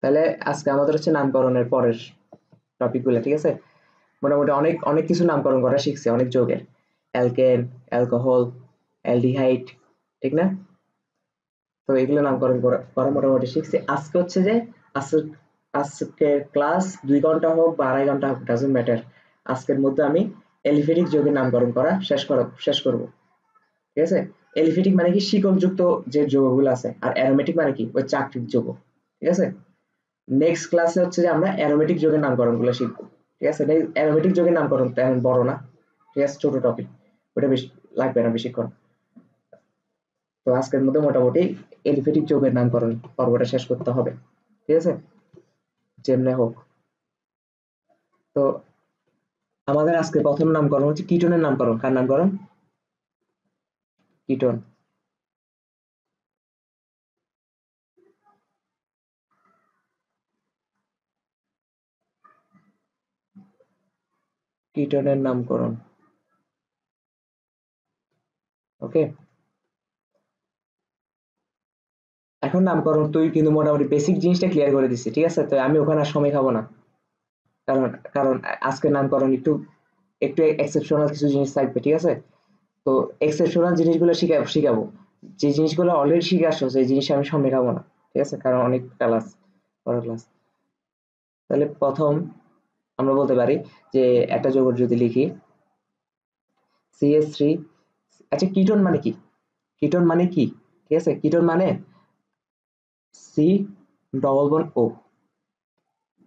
তাহলে আজকে আমাদের হচ্ছে নামকরণের পরের টপিকগুলো, ঠিক আছে? মোটামুটি অনেক অনেক কিছু নামকরণ করা শিখছে, অনেক যৌগের, অ্যালকেন, অ্যালকোহল, অ্যালডিহাইড, ঠিক না? তো এগুলো নামকরণ করা মোটামুটি শিখছি। আজকে হচ্ছে যে আজকের ক্লাস 2 ঘন্টা হোক বা 2.5 ঘন্টা হোক, ডাজন্ট ম্যাটার, আজকের মধ্যে আমি এলিফেটিক যৌগের নামকরণ করা শেষ করব, ঠিক আছে? এলিফেটিক মানে কি শিকলযুক্ত যে যৌগগুলো আছে, আর অ্যারোমেটিক মানে কি ওই চাকতিক যৌগ, ঠিক আছে? নেক্সট ক্লাসে হচ্ছে যে আমরা অ্যারোমেটিক যৌগের নামকরণগুলো শিখবো, ঠিক আছে? অ্যারোমেটিক যৌগের নামকরণ তেমন বড় না, ঠিক আছে, ছোট টপিক, ওটা বেশি লাগবে না বেশিক্ষণ। তো আজকের মধ্যে মোটামুটি এলিফেটিক যৌগের নামকরণ পর্বটা শেষ করতে হবে, ঠিক আছে, যেমনে হোক। তো আমাদের আজকে প্রথম নামকরণ হচ্ছে কিটোনের নামকরণ। কার নামকরণ? কিটোন। কিটোনের নামকরণ, ওকে। এখন নামকরণ তুই কিন্তু মোটামুটি বেসিক জিনিসটা ক্লিয়ার করে দিচ্ছি, ঠিক আছে? তো আমি ওখানে আর সময় খাবো না, কারণ কারণ আজকে নামকরণ একটু একটু এক্সেপশনাল কিছু জিনিস থাকবে, ঠিক আছে? তো এক্সেপশনাল জিনিসগুলো শিখাবো। যে জিনিসগুলো অলরেডি শিখে আসছো সেই জিনিস আমি সময় খাবো না, ঠিক আছে, কারণ অনেক ক্লাস, বড় ক্লাস। তাহলে প্রথম আমরা বলতে পারি যে একটা যৌগ যদি লিখি CH3। আচ্ছা, কিটোন মানে কি? কিটোন মানে কি? ঠিক আছে, কিটোন মানে সি ডবল বন্ড ও,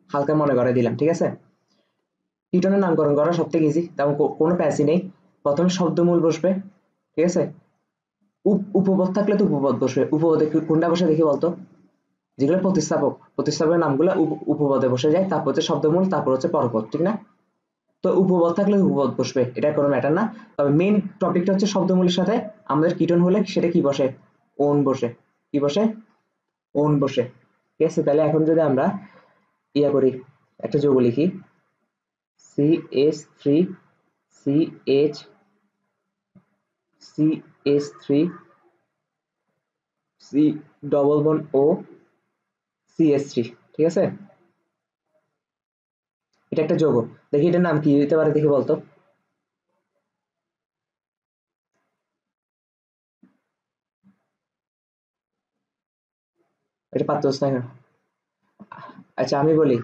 হালকা মনে করে দিলাম, ঠিক আছে? কিটোনের নামকরণ করা সব থেকে ইজি, তেমন কোনো প্যাচই নেই। প্রথমে শব্দমূল বসবে, ঠিক আছে? উপপদ থাকলে তো উপপদ বসবে। উপপদে কোনটা বসে দেখি বলতো? যেগুলো প্রতিস্থাপকের নামগুলো উপপদে বসে যায়, তারপর হচ্ছে শব্দমূল, তারপর হচ্ছে পরপদ, ঠিক না? তো উপপদ থাকলে উপপদ বসবে, এটা কোনো ম্যাটার না। তবে মেইন টপিকটা হচ্ছে শব্দমূলের সাথে আমাদের কিটোন হলে সেটা কি বসে? ওন বসে। কি বসে? ওন বসে, ঠিক আছে? তাহলে এখন যদি আমরা ইয়া করি, একটা যৌগ লিখি CH3, CH, CH3, C double bond O, CH3, ঠিক আছে? এটা একটা যৌগ। দেখি এটার নাম কি হতে পারে, দেখি বলতো। এটা পারতেছ না কেন? আচ্ছা আমি বলি,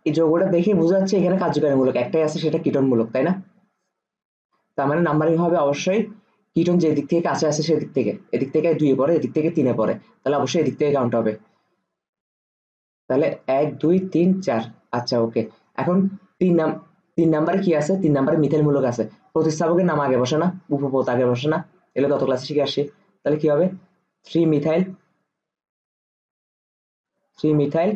এই যৌগটা দেখে বোঝা যাচ্ছে এখানে কার্যকারীমূলক একটাই আছে, সেটা কীটনমূলক, তাই না? তার মানে নাম্বারিং হবে অবশ্যই কীটন যে দিক থেকে কাছে আছে সেদিক থেকে, এদিক থেকে 2 এ পড়ে, এদিক থেকে 3 এ পড়ে, তাহলে অবশ্যই এদিক থেকে কাউন্ট হবে। তাহলে 1 2 3 4। আচ্ছা ওকে। এখন 3 নাম্বারে কি আছে? 3 নাম্বারে মিথাইল মূলক আছে। প্রতিস্থাপকের নাম আগে বসে না, উপপদ আগে বসে না? এগুলো গত ক্লাসে শিখে আসছি। তাহলে কি হবে? 3 মিথাইল, 3 মিথাইল।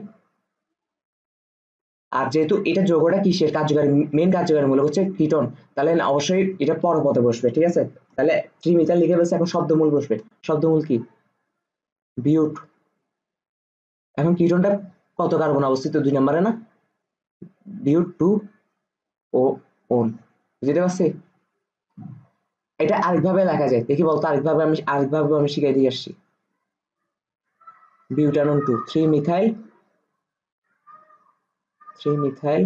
আর যেহেতু এটা যৌগটা কিসের কার্যকারী, মেন কার্যকারী মূলক হচ্ছে কিটোন, তাহলে অবশ্যই এটা পরপদে বসবে, ঠিক আছে? তাহলে 3 মিথাইল লিখে ফেলছে, এখন শব্দমূল বসবে। শব্দমূল কি? বিউট। এখন কিটোনটা কত কার্বন অবস্থিত? 2 নম্বরে না? বিউট 2 ও ওন। বুঝতে পারছি? এটা আরেকভাবে লেখা যায়, দেখি বলতো, আরেকভাবে আমি শিখাই দিয়ে আসছি। বিউটানন 2, 3 মিথাইল, 3 মিথাইল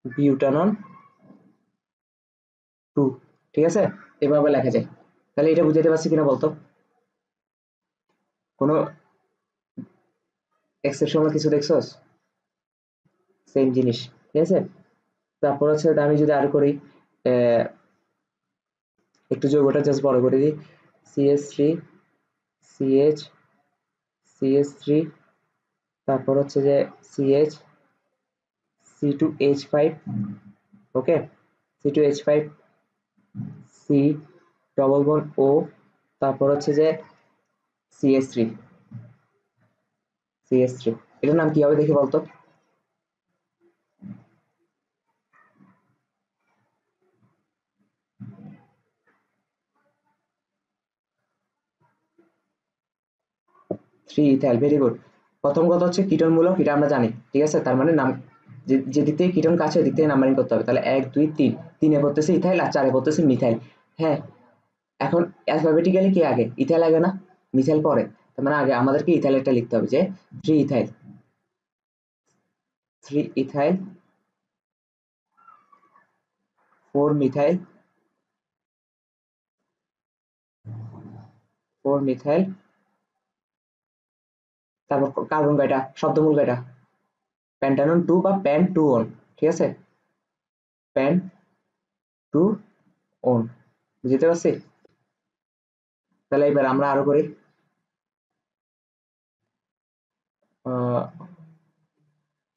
বিউটানন 2, ঠিক আছে? এভাবে লেখা যায়। তাহলে এটা বুঝাতে পারছি কিনা বলতো? কোনো এক্সেপশনাল কিছু দেখছস? সেম জিনিস, ঠিক আছে? তারপর হচ্ছে আমি যদি আর করি, একটু যৌগটা জাস্ট বড় করে দিই, CH3, CH, CH3, তারপর হচ্ছে যে CH, C2H5, ওকে, C2H5, C ডবল বন্ড ও, তারপর হচ্ছে যে CH3, CH3। এটার নাম কি হবে দেখি বলতো? Three ethyl, very good. প্রথম কথা হচ্ছে কিটোন মূলক, এটা আমরা জানি, ঠিক আছে? তার মানে নাম যে দিক থেকে কিটোন কাছে ওই দিক থেকে নাম্বারিং করতে হবে। তাহলে 1 2 3, 3 এ পড়তেছে ইথাইল আর 4 এ পড়তেছে মিথাইল। হ্যাঁ, এখন অ্যালফাবেটিক্যালি কে আগে? ইথাইল আগে না? মিথাইল পরে, তার মানে আগে আমাদেরকে ইথাইলেরটা লিখতে হবে যে 3 ইথাইল, 3 ইথাইল, 4 মিথাইল, 4 মিথাইল, তারপর কার্বন কয়টা, শব্দমূল কয়টা, পেন্টানন 2 বা পেন 2 ওন, ঠিক আছে, পেন 2 ওন, বুঝতে পারছি? তাহলে এবার আমরা আরো করি।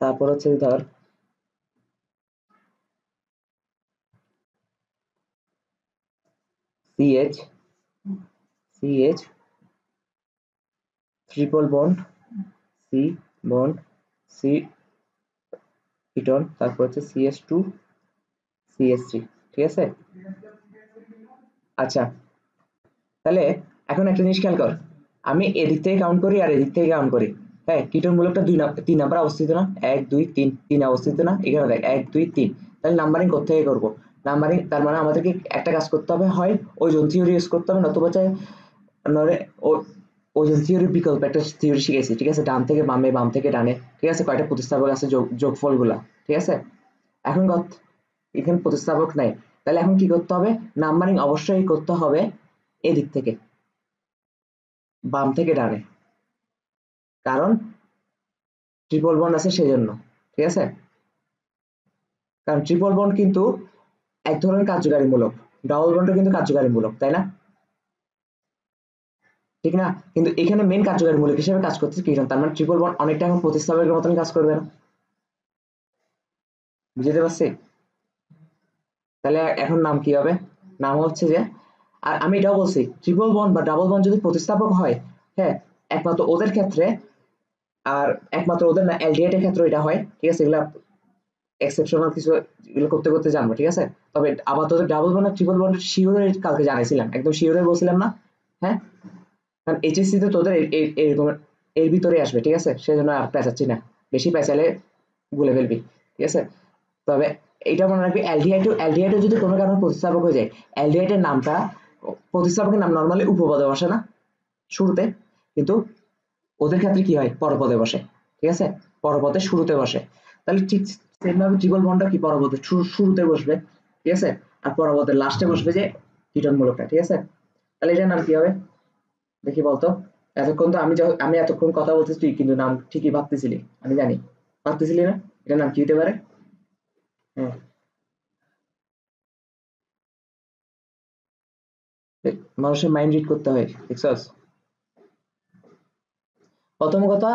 তারপর হচ্ছে ধর CH, CH triple bond, C bond, C ketone, তারপর হচ্ছে CH2 CH3, ঠিক আছে। আচ্ছা, তাহলে এখন একটা জিনিস খেয়াল কর, আমি এদিক থেকে কাউন্ট করি আর এদিক থেকে কাউন্ট করি, হ্যাঁ, কিটোন মূলকটা 3 নাম্বার অবস্থিত না, 1 2 3 3 অবস্থিত না, এখানে দেখ 1 2 3, তাহলে নাম্বারিং করতে থেকে করবো, নাম্বারিং তার মানে আমাদেরকে একটা কাজ করতে হবে, হয় ওজন থিওরি ইউজ করতে হবে, নতুবা চাই নরে ওজন থিওরির বিকল্প একটা থিওরি শিখেছি, ঠিক আছে, ডান থেকে বামে, বাম থেকে ডানে, ঠিক আছে, কয়টা প্রতিস্থাপক আছে, যোগফল গুলা, ঠিক আছে। এখন এখানে প্রতিস্থাপক নাই, তাহলে এখন কি করতে হবে, নাম্বারিং অবশ্যই করতে হবে এদিক থেকে বাম থেকে ডানে, কারণ ট্রিপল বন্ড আছে সেই জন্য, ঠিক আছে, কারণ ট্রিপল বন্ড কিন্তু এক ধরনের কার্যকারী মূলক, ডাবল বন্ডও কিন্তু কার্যকারী মূলক, তাই না, ঠিক না, কিন্তু এখানে মেন কার্যকারী মূলক হিসেবে কাজ করতেছে কিটোন, তার মানে ট্রিপল বন্ড অনেকটা এখন প্রতিস্থাপকের মতন কাজ করবে না, বুঝতে পারছি? তাহলে এখন নাম কি হবে, নাম হচ্ছে যে, আর আমি এটাও বলছি ট্রিপল বন্ড বা ডাবল বন্ড যদি প্রতিস্থাপক হয়, হ্যাঁ, একমাত্র ওদের ক্ষেত্রে, আর একমাত্র ওদের না, অ্যালডিহাইডের ক্ষেত্রে এটা হয়, ঠিক আছে, এগুলা এক্সেপশনাল কিছু, এগুলো করতে করতে জানবো, ঠিক আছে। তবে আপাতত ডাবল বন্ড আর ট্রিপল বন্ড শিওর কালকে জানাইছিলাম, একদম শিওরে বলছিলাম না, হ্যাঁ, কারণ এইচএসসি তে তোদের এরকম এর ভিতরে আসবে, ঠিক আছে, সেজন্য আর পেঁচাচ্ছি না, বেশি পেঁচালে গুলে ফেলবি, ঠিক আছে। তবে এটা মনে রাখবি, অ্যালডিহাইডও যদি কোনো কারণে প্রতিস্থাপক হয়ে যায়, অ্যালডিহাইডের নামটা, প্রতিস্থাপকের নাম নর্মালি উপপদে বসে না শুরুতে, কিন্তু ওদের ক্ষেত্রে কি হয়, পরপদে বসে, ঠিক আছে, পরপদে শুরুতে বসে, তাহলে ঠিক সেম ভাবে ট্রিপল বন্ডটা কি পরপদে শুরুতে বসবে, ঠিক আছে, আর পরপদের লাস্টে বসবে যে কিটোন মূলকটা, ঠিক আছে। তাহলে এটার নাম কি হবে দেখি বলতো, এতক্ষণ তো আমি এতক্ষণ কথা বলতেছি, তুই কিন্তু নাম ঠিকই ভাবতেছিলি, আমি জানি, ভাবতেছিলি না, এটার নাম কি হতে পারে? হ্যাঁ, মানুষের মাইন্ড রিড করতে হয়, দেখছস। প্রথম কথা,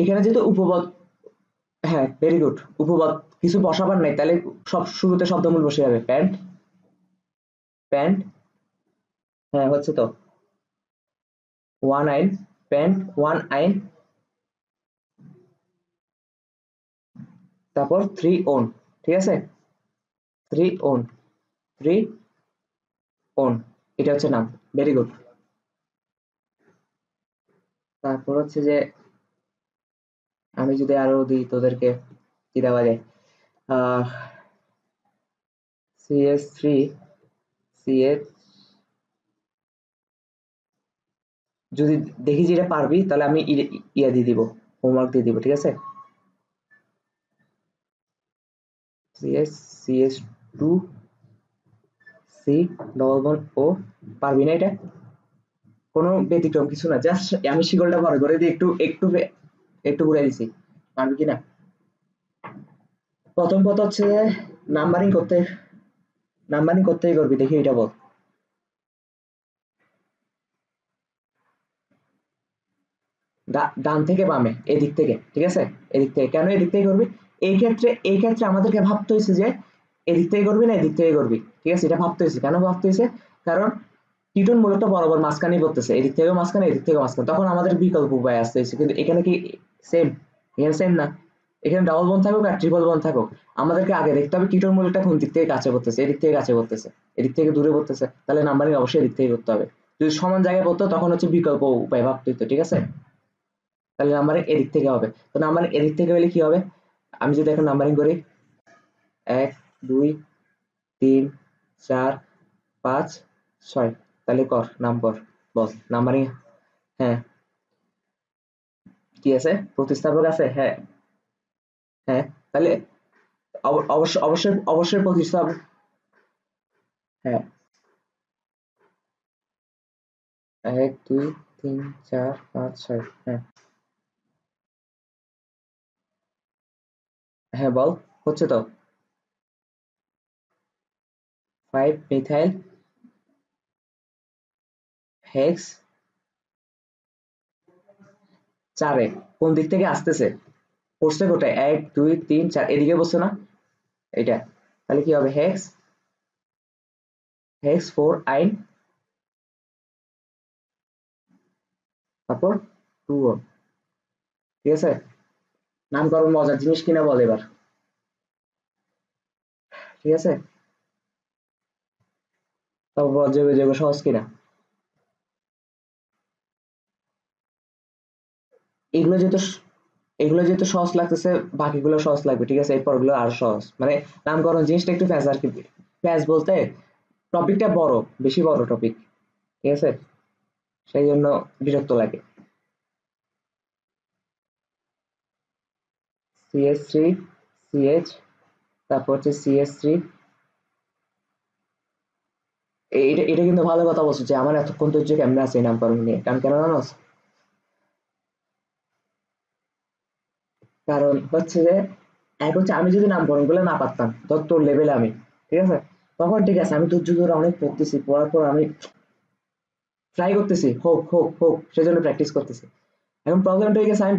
এখানে যেহেতু উপপদ, হ্যাঁ ভেরি গুড, উপপদ কিছু বসাবার নাই, তাহলে সব শুরুতে শব্দমূল বসে যাবে, প্যান্ট, প্যান্ট, হ্যাঁ হচ্ছে তো, ওয়ান আইন, প্যান্ট ওয়ান আইন, তারপর 3 ওন, ঠিক আছে, 3 ওন, 3 ওন, এটা হচ্ছে নাম, ভেরি গুড। তারপর হচ্ছে যে, আমি যদি আরো দিই তোদেরকে, কি দেওয়া যায়, CS3 CH, যদি দেখি যে এটা পারবি তাহলে আমি ইয়া দিয়ে দিব, হোমওয়ার্ক দিয়ে দিব, ঠিক আছে, CS two C double bond O, পারবি না এটা, কোনো ব্যতিক্রম কিছু না, জাস্ট আমি শিকলটা বার করে দিয়ে একটু একটু একটু ঘুরে দিছি, পারবি কিনা। প্রথম কথা হচ্ছে নাম্বারিং করতে, নাম্বারিং করতেই করবি, দেখি এটা বল, ডান থেকে বামে, এদিক থেকে, ঠিক আছে, এদিক থেকে, কেন এদিক থেকে করবি, এই ক্ষেত্রে আমাদেরকে ভাবতে হয়েছে যে এদিক থেকে করবি না এদিক থেকে করবি, ঠিক আছে, এটা ভাবতে হয়েছে, কেন ভাবতে হয়েছে, কারণ কিটোন মূলত বরাবর মাঝখানেই পড়তেছে, এদিক থেকেও মাঝখানে, এদিক থেকেও মাঝখানে, তখন আমাদের বিকল্প উপায় আসতে হয়েছে, কিন্তু এখানে কি সেম, এখানে সেম না, এখানে ডাবল বন্ড থাকুক আর ট্রিপল বন্ড থাকুক, আমাদেরকে আগে দেখতে হবে কিটোন মূলকটা কোন দিক থেকে কাছে পড়তেছে, এদিক থেকে কাছে পড়তেছে, এদিক থেকে দূরে পড়তেছে, তাহলে নাম্বারিং অবশ্যই এদিক থেকে করতে হবে, যদি সমান জায়গায় পড়তো তখন হচ্ছে বিকল্প উপায় ভাবতে হতো, ঠিক আছে, তাহলে নাম্বারিং এদিক থেকে হবে, তো নাম্বারিং এদিক থেকে হলে কি হবে, আমি যদি এখন নাম্বারিং করি 1 2 3 4 5 6, তাহলে কর, নাম কর, বল নাম্বারিং, হ্যাঁ কি আছে, প্রতিস্থাপক আছে, হ্যাঁ। হ্যাঁ তাহলে অবশ্যই অবশ্যই অবশ্যই প্রতিস্থাপক। হ্যাঁ 1 2 3 4 5 6, হ্যাঁ। হ্যাঁ বল, হচ্ছে তো। 5 মিথাইল হেক্স 4 কোন দিক থেকে আসতেছে, পড়ছে কোথায়, 1 2 3 4 এদিকে বসছে না এটা। তাহলে কি হবে, হেক্স হেক্স 4 আইন, তারপর 2 ও। ঠিক আছে, নামকরণ মজার জিনিস কিনা বল এবার। ঠিক আছে, তারপর জৈব জৈব সহজ কিনা। এগুলো যেহেতু এগুলো যেহেতু সহজ লাগতেছে, বাকিগুলো সহজ লাগবে, ঠিক আছে, এরপর গুলো আরো সহজ, মানে নামকরণ জিনিসটা একটু ফ্যাস আর কি। ফ্যাস বলতে টপিকটা বড়, বেশি বড় টপিক, ঠিক আছে, সেই জন্য বিরক্ত লাগে। CH3 CH, তারপর হচ্ছে CH3। এটা এটা কিন্তু ভালো কথা বলছো যে আমার এতক্ষণ ধৈর্য কেমনে আছে এই নামকরণ নিয়ে, কারণ কেন জানো, কারণ হচ্ছে যে এক হচ্ছে আমি যদি নামকরণ গুলো না পারতাম, ধর তোর লেভেলে আমি, ঠিক আছে, তখন ঠিক আছে আমি ধৈর্য ধরে অনেক পড়তেছি, পড়ার পর আমি ট্রাই করতেছি, হোক হোক হোক, সেজন্য প্র্যাকটিস করতেছি। এখন প্রবলেমটা হয়ে গেছে, আমি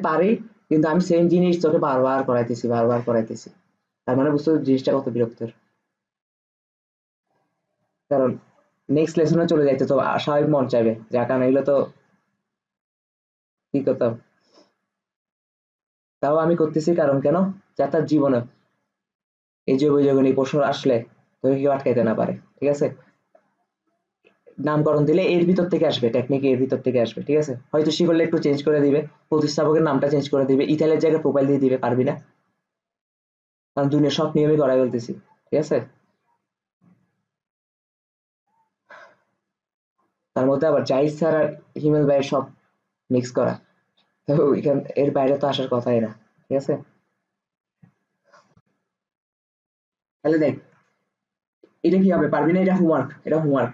পারি, কিন্তু আমি সেম জিনিস তোকে বারবার করাইতেছি, বারবার করাইতেছি। তার মানে বুঝতে পারছো জিনিসটা কত বিরক্তের। কারণ নেক্সট লেসনে চলে যাইতে তো স্বাভাবিক মন চাইবে, যা কারণ এগুলো তো কি করতাম। তাও আমি করতেছি, কারণ কেন, যা তার জীবনে এই জৈব যৌগিক এই প্রশ্ন আসলে তোকে কেউ আটকাইতে না পারে, ঠিক আছে। নামকরণ দিলে এর ভিতর থেকে আসবে, টেকনিক এর ভিতর থেকে আসবে, ঠিক আছে, হয়তো শিখলে একটু চেঞ্জ করে দিবে, প্রতিস্থাপকের নামটা চেঞ্জ করে দিবে, ইথাইলের জায়গায় প্রোফাইল দিয়ে দিবে, পারবি না, কারণ দুনিয়ার সব নিয়মই করাই বলতেছি, ঠিক আছে। তার মধ্যে আবার জাহিদ স্যার আর হিমেল ভাইয়ের সব মিক্স করা, তো এখান এর বাইরে তো আসার কথাই না, ঠিক আছে। তাহলে দেখ, এটা কি হবে, পারবি না, এটা হোমওয়ার্ক, এটা হোমওয়ার্ক,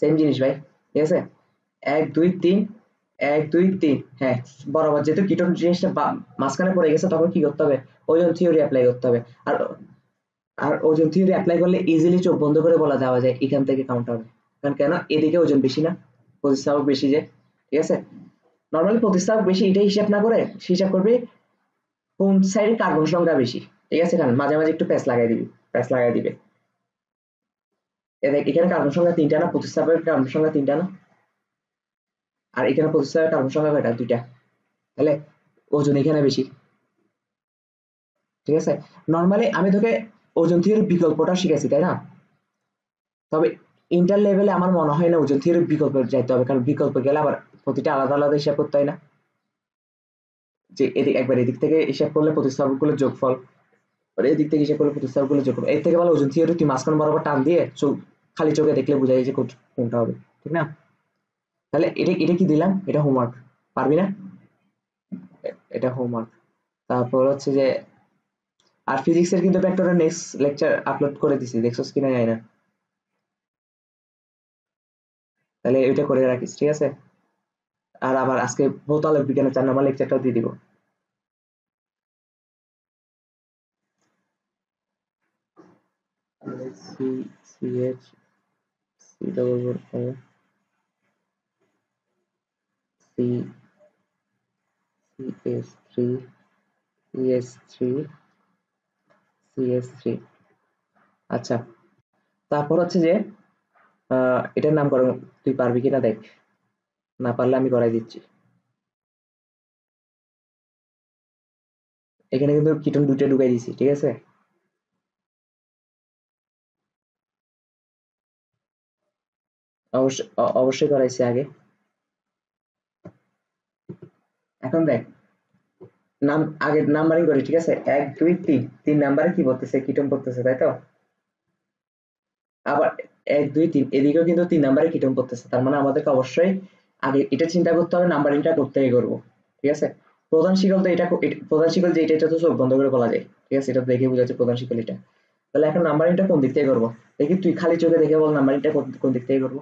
সেম জিনিস ভাই, ঠিক আছে। 1 2 3, 1 2 3, হ্যাঁ, বরাবর যেহেতু কিটোন জিনিসটা মাঝখানে পড়ে গেছে, তখন কি করতে হবে, ওজন থিওরি অ্যাপ্লাই করতে হবে। আর আর ওজন থিওরি অ্যাপ্লাই করলে ইজিলি চোখ বন্ধ করে বলা যাওয়া যায় এখান থেকে কাউন্ট হবে, কারণ কেন, এদিকে ওজন বেশি না, প্রতিস্থাপক বেশি যে, ঠিক আছে। নর্মালি প্রতিস্থাপক বেশি এটা হিসাব না করে হিসাব করবি কোন সাইডে কার্বন সংখ্যা বেশি, ঠিক আছে, কারণ মাঝে মাঝে একটু প্যাচ লাগাই দিবি, প্যাচ লাগাই দিবে। এখানে কার্বন সংখ্যা 3টা না, প্রতিস্থাপকের কার্বন সংখ্যা 3টা না, আর এখানে প্রতিস্থাপকের কার্বন সংখ্যা কয়টা, 2টা, তাহলে ওজন এখানে বেশি, ঠিক আছে। নর্মালি আমি তোকে ওজন থিওরির বিকল্পটা শিখেছি, তাই না, তবে ইন্টার লেভেলে আমার মনে হয় না ওজন থিওরির বিকল্প যাইতে হবে, কারণ বিকল্প গেলে আবার প্রতিটা আলাদা আলাদা হিসাব করতে হয় না, যে এদিক একবার এদিক থেকে হিসাব করলে প্রতিস্থাপক গুলো যোগফল, আর এদিক থেকে হিসাব করলে প্রতিস্থাপক গুলো যোগফল, এর থেকে ভালো ওজন থিওরি তুই মাঝখান বরাবর টান দিয়ে খালি চোখে দেখলে বোঝা যায় যে কোনটা হবে, ঠিক না। তাহলে এটা এটা কি দিলাম, এটা হোমওয়ার্ক, পারবি না, এটা হোমওয়ার্ক। তারপর হচ্ছে যে আর ফিজিক্সের কিন্তু একটা নেক্সট লেকচার আপলোড করে দিছি, দেখছস কিনা জানি না, তাহলে এটা করে রাখিস, ঠিক আছে। আর আবার আজকে ভৌত আলোক বিজ্ঞানের 4 নম্বর লেকচারটাও দিয়ে দিব। C CH C double O C সিএস3 সিএস3 সিএস3। আচ্ছা, তারপর হচ্ছে যে এটার নামকরণ তুই পারবি কিনা দেখ, না পারলে আমি করাই দিচ্ছি। এখানে কিন্তু কিটন দুটো ঢুকাই দিছি, ঠিক আছে। অবশ্যই অবশ্যই করাইছি আগে। এখন দেখ, নাম আগে নাম্বারিং করি, ঠিক আছে, 1 2 3, 3 নাম্বারে কি বলতেছে, কিটন বলতেছে, তাই তো। আবার 1 2 3 এদিকেও কিন্তু 3 নম্বরে কিটোন পড়তেছে, তার মানে আমাদেরকে অবশ্যই আগে এটা চিন্তা করতে হবে নাম্বারিংটা কোত্থেকে করব। ঠিক আছে, প্রধান শিকল তো প্রধান শিকল যে এটা তো চোখ বন্ধ করে বলা যায়। ঠিক আছে, এটা দেখে বোঝা যাচ্ছে প্রধান শিকল এটা। তাহলে এখন নাম্বারিংটা কোন দিক থেকে করব? দেখি তুই খালি চোখে দেখে বল নাম্বারিংটা কোন দিক থেকে করব।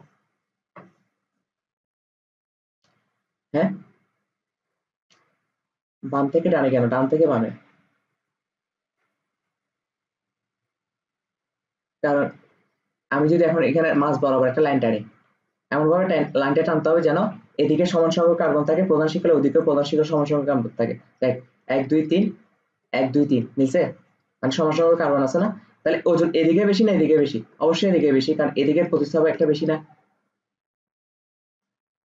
হ্যাঁ, বাম থেকে ডানে কেন, ডান থেকে বামে? কারণ আমি যদি এখন এখানে মাঝ বরাবর একটা লাইন টানি, এমন ভাবে লাইনটা টানতে হবে যেন এদিকে সমান সংখ্যক কার্বন থাকে প্রধান শিকলে, ওদিকে প্রধান শিকল সমান সংখ্যক কার্বন থাকে। দেখ, 1 2 3 1 2 3 নিচে মানে সমান সংখ্যক কার্বন আছে না? তাহলে ওজন এদিকে বেশি না এদিকে বেশি? অবশ্যই এদিকে বেশি, কারণ এদিকের প্রতিস্থাপক একটা বেশি না?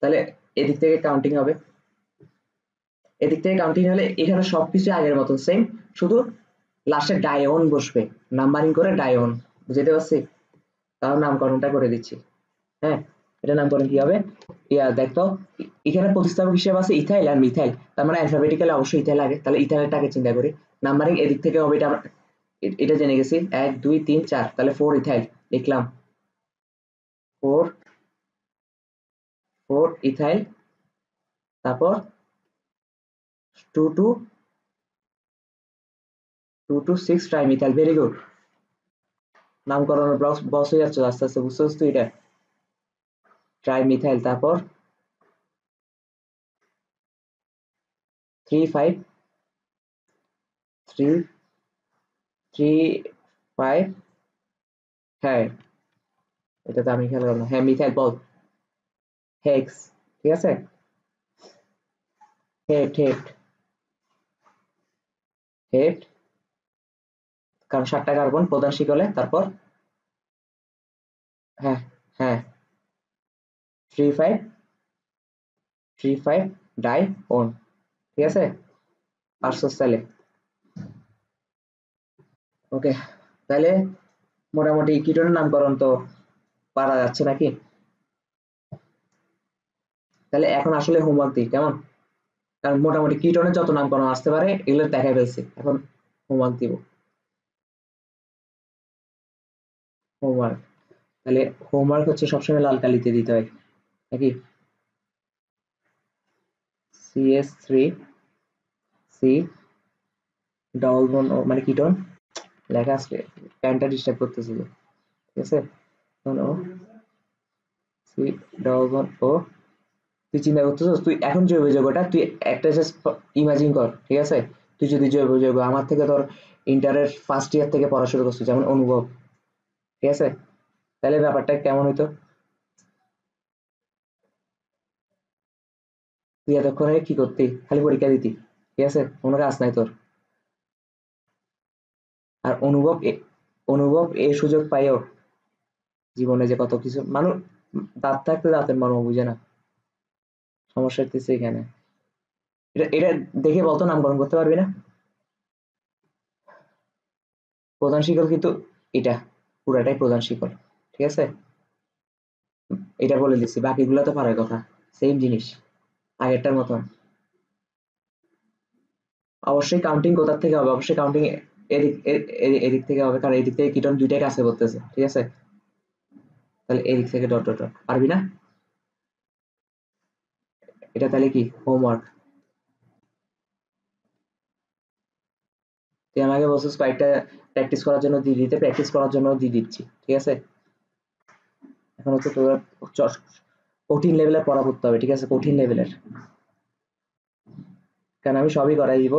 তাহলে এদিক থেকে কাউন্টিং হবে। এদিক থেকে কাউন্টিং হলে এখানে সবকিছু আগের মতো সেম, শুধু লাস্টে ডায়ন বসবে, নাম্বারিং করে ডায়ন। বুঝতে পারছি? তার নামকরণটা করে দিচ্ছি। হ্যাঁ, এটা নামকরণ কি হবে? দেখতো, এখানে প্রতিস্থাপক হিসেবে আছে ইথাইল আর মিথাইল, তার মানে অ্যালফাবেটিক্যালি অবশ্যই ইথাইল আগে, তাহলে ইথাইলটাকে চিন্তা করি। নাম্বারিং এদিক থেকে হবে, এটা জেনে গেছি, 1 2 3 4, তাহলে 4 ইথাইল লিখলাম। 4 4 ইথাইল, তারপর 2 2 2 2 6 ট্রাইমিথাইল। ভেরি গুড, নামকরণের বস হয়ে যাচ্ছে আস্তে আস্তে, বুঝতে পারছিস এটা? ট্রাইমিথাইল, তারপর 3 5 3 3 5। হ্যাঁ, এটা তো আমি খেয়াল করলাম। হ্যাঁ, মিথাইল বল। হেক্স, ঠিক আছে। হেট হেট হেট, কারণ 7টা কার্বন প্রধান শিকলে। তারপর হ্যাঁ হ্যাঁ 3 5 3 5 ডাই ওন। ঠিক আছে, পারছস তাহলে? ওকে, তাহলে মোটামুটি কিটোনের নামকরণ তো পারা যাচ্ছে নাকি? তাহলে এখন আসলে হোমওয়ার্ক দিই কেমন? কারণ মোটামুটি কিটোনের যত নামকরণ আসতে পারে এগুলো দেখাই ফেলছি, এখন হোমওয়ার্ক দিব। হোমওয়ার্ক, তাহলে হোমওয়ার্ক হচ্ছে সবসময় লাল কালিতে দিতে হয় নাকি? CS3 সি ডবল বন্ড ও মানে কিটোন লেখা আসলে প্যানটা ডিস্টার্ব করতেছিল। ঠিক আছে, ও সি ডবল বন্ড ও। তুই চিন্তা করতেছিস, তুই এখন জৈব যৌগটা তুই একটা জাস্ট ইমাজিন কর। ঠিক আছে, তুই যদি জৈব যৌগ আমার থেকে তোর ইন্টারের ফার্স্ট ইয়ার থেকে পড়া শুরু করছিস, যেমন অনুভব। ঠিক আছে, তাহলে ব্যাপারটা কেমন হইতো? তুই এতক্ষণে কি করতি? খালি পরীক্ষা দিতি। ঠিক আছে, কোনো কাজ নাই তোর। আর অনুভব এই সুযোগ পাইও জীবনে যে কত কিছু মানুষ, দাঁত থাকতে দাঁতের মর্ম বুঝে না। সমস্যা হচ্ছে এখানে। এটা এটা দেখে বলতো নামকরণ করতে পারবি না? প্রধান শিকল কিন্তু এটা পুরাটাই প্রধান শিকল। ঠিক আছে, এটা বলে দিচ্ছি, বাকিগুলো তো পারার কথা, সেম জিনিস আগেরটার মতন। অবশ্যই কাউন্টিং কোথা থেকে হবে? অবশ্যই কাউন্টিং এদিক থেকে হবে, কারণ এদিক থেকে কিটন দুইটাই কাছে করতেছে। ঠিক আছে, তাহলে এদিক থেকে ডট ডট ডট। পারবি না? এটা তাহলে কি হোমওয়ার্ক? তুই আমাকে বলছিস কয়েকটা প্র্যাকটিস করার জন্য দিয়ে দিতে, প্র্যাকটিস করার জন্য দিয়ে দিচ্ছি। ঠিক আছে, এখন হচ্ছে তোর কঠিন লেভেলের পড়া করতে হবে। ঠিক আছে, কঠিন লেভেলের, কারণ আমি সবই করাই দিব।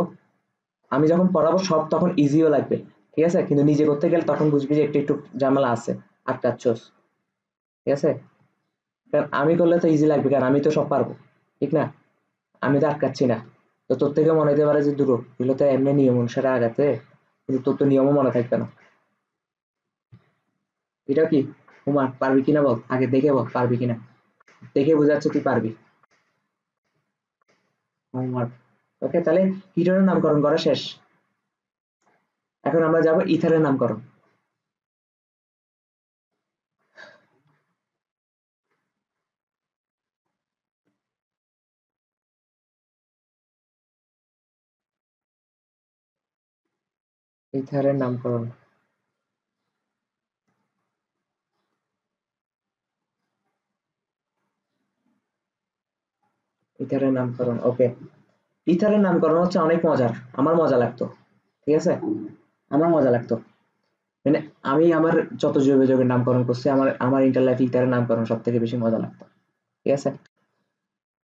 আমি যখন পড়াবো সব তখন ইজিও লাগবে। ঠিক আছে, কিন্তু নিজে করতে গেলে তখন বুঝবি যে একটু একটু ঝামেলা আছে, আটকাচ্ছস। ঠিক আছে, কারণ আমি করলে তো ইজি লাগবে, কারণ আমি তো সব পারবো। ঠিক না? আমি তো আটকাচ্ছি না। তো তোর থেকে মনে হতে পারে যে দূর, এগুলো তো এমনি নিয়ম অনুসারে আগাতে, কিন্তু তোর তো নিয়মও মনে থাকবে না। এটা কি হোমওয়ার্ক? পারবি কিনা বল, আগে দেখে বল পারবি কিনা। দেখে বোঝা যাচ্ছে তুই পারবি। হোমওয়ার্ক। ওকে, তাহলে কিটোনের নামকরণ করা শেষ। এখন আমরা যাব ইথারের নামকরণ। ইথারের নামকরণ, ইথারের নামকরণ, ওকে। ইথারের নামকরণ হচ্ছে অনেক মজার, আমার মজা লাগতো, ঠিক আছে, আমার মজা লাগতো। মানে আমি আমার যত যৌগে যৌগের নামকরণ করছি, আমার আমার ইন্টার লাইফে ইথারের নামকরণ সব থেকে বেশি মজা লাগতো, ঠিক আছে।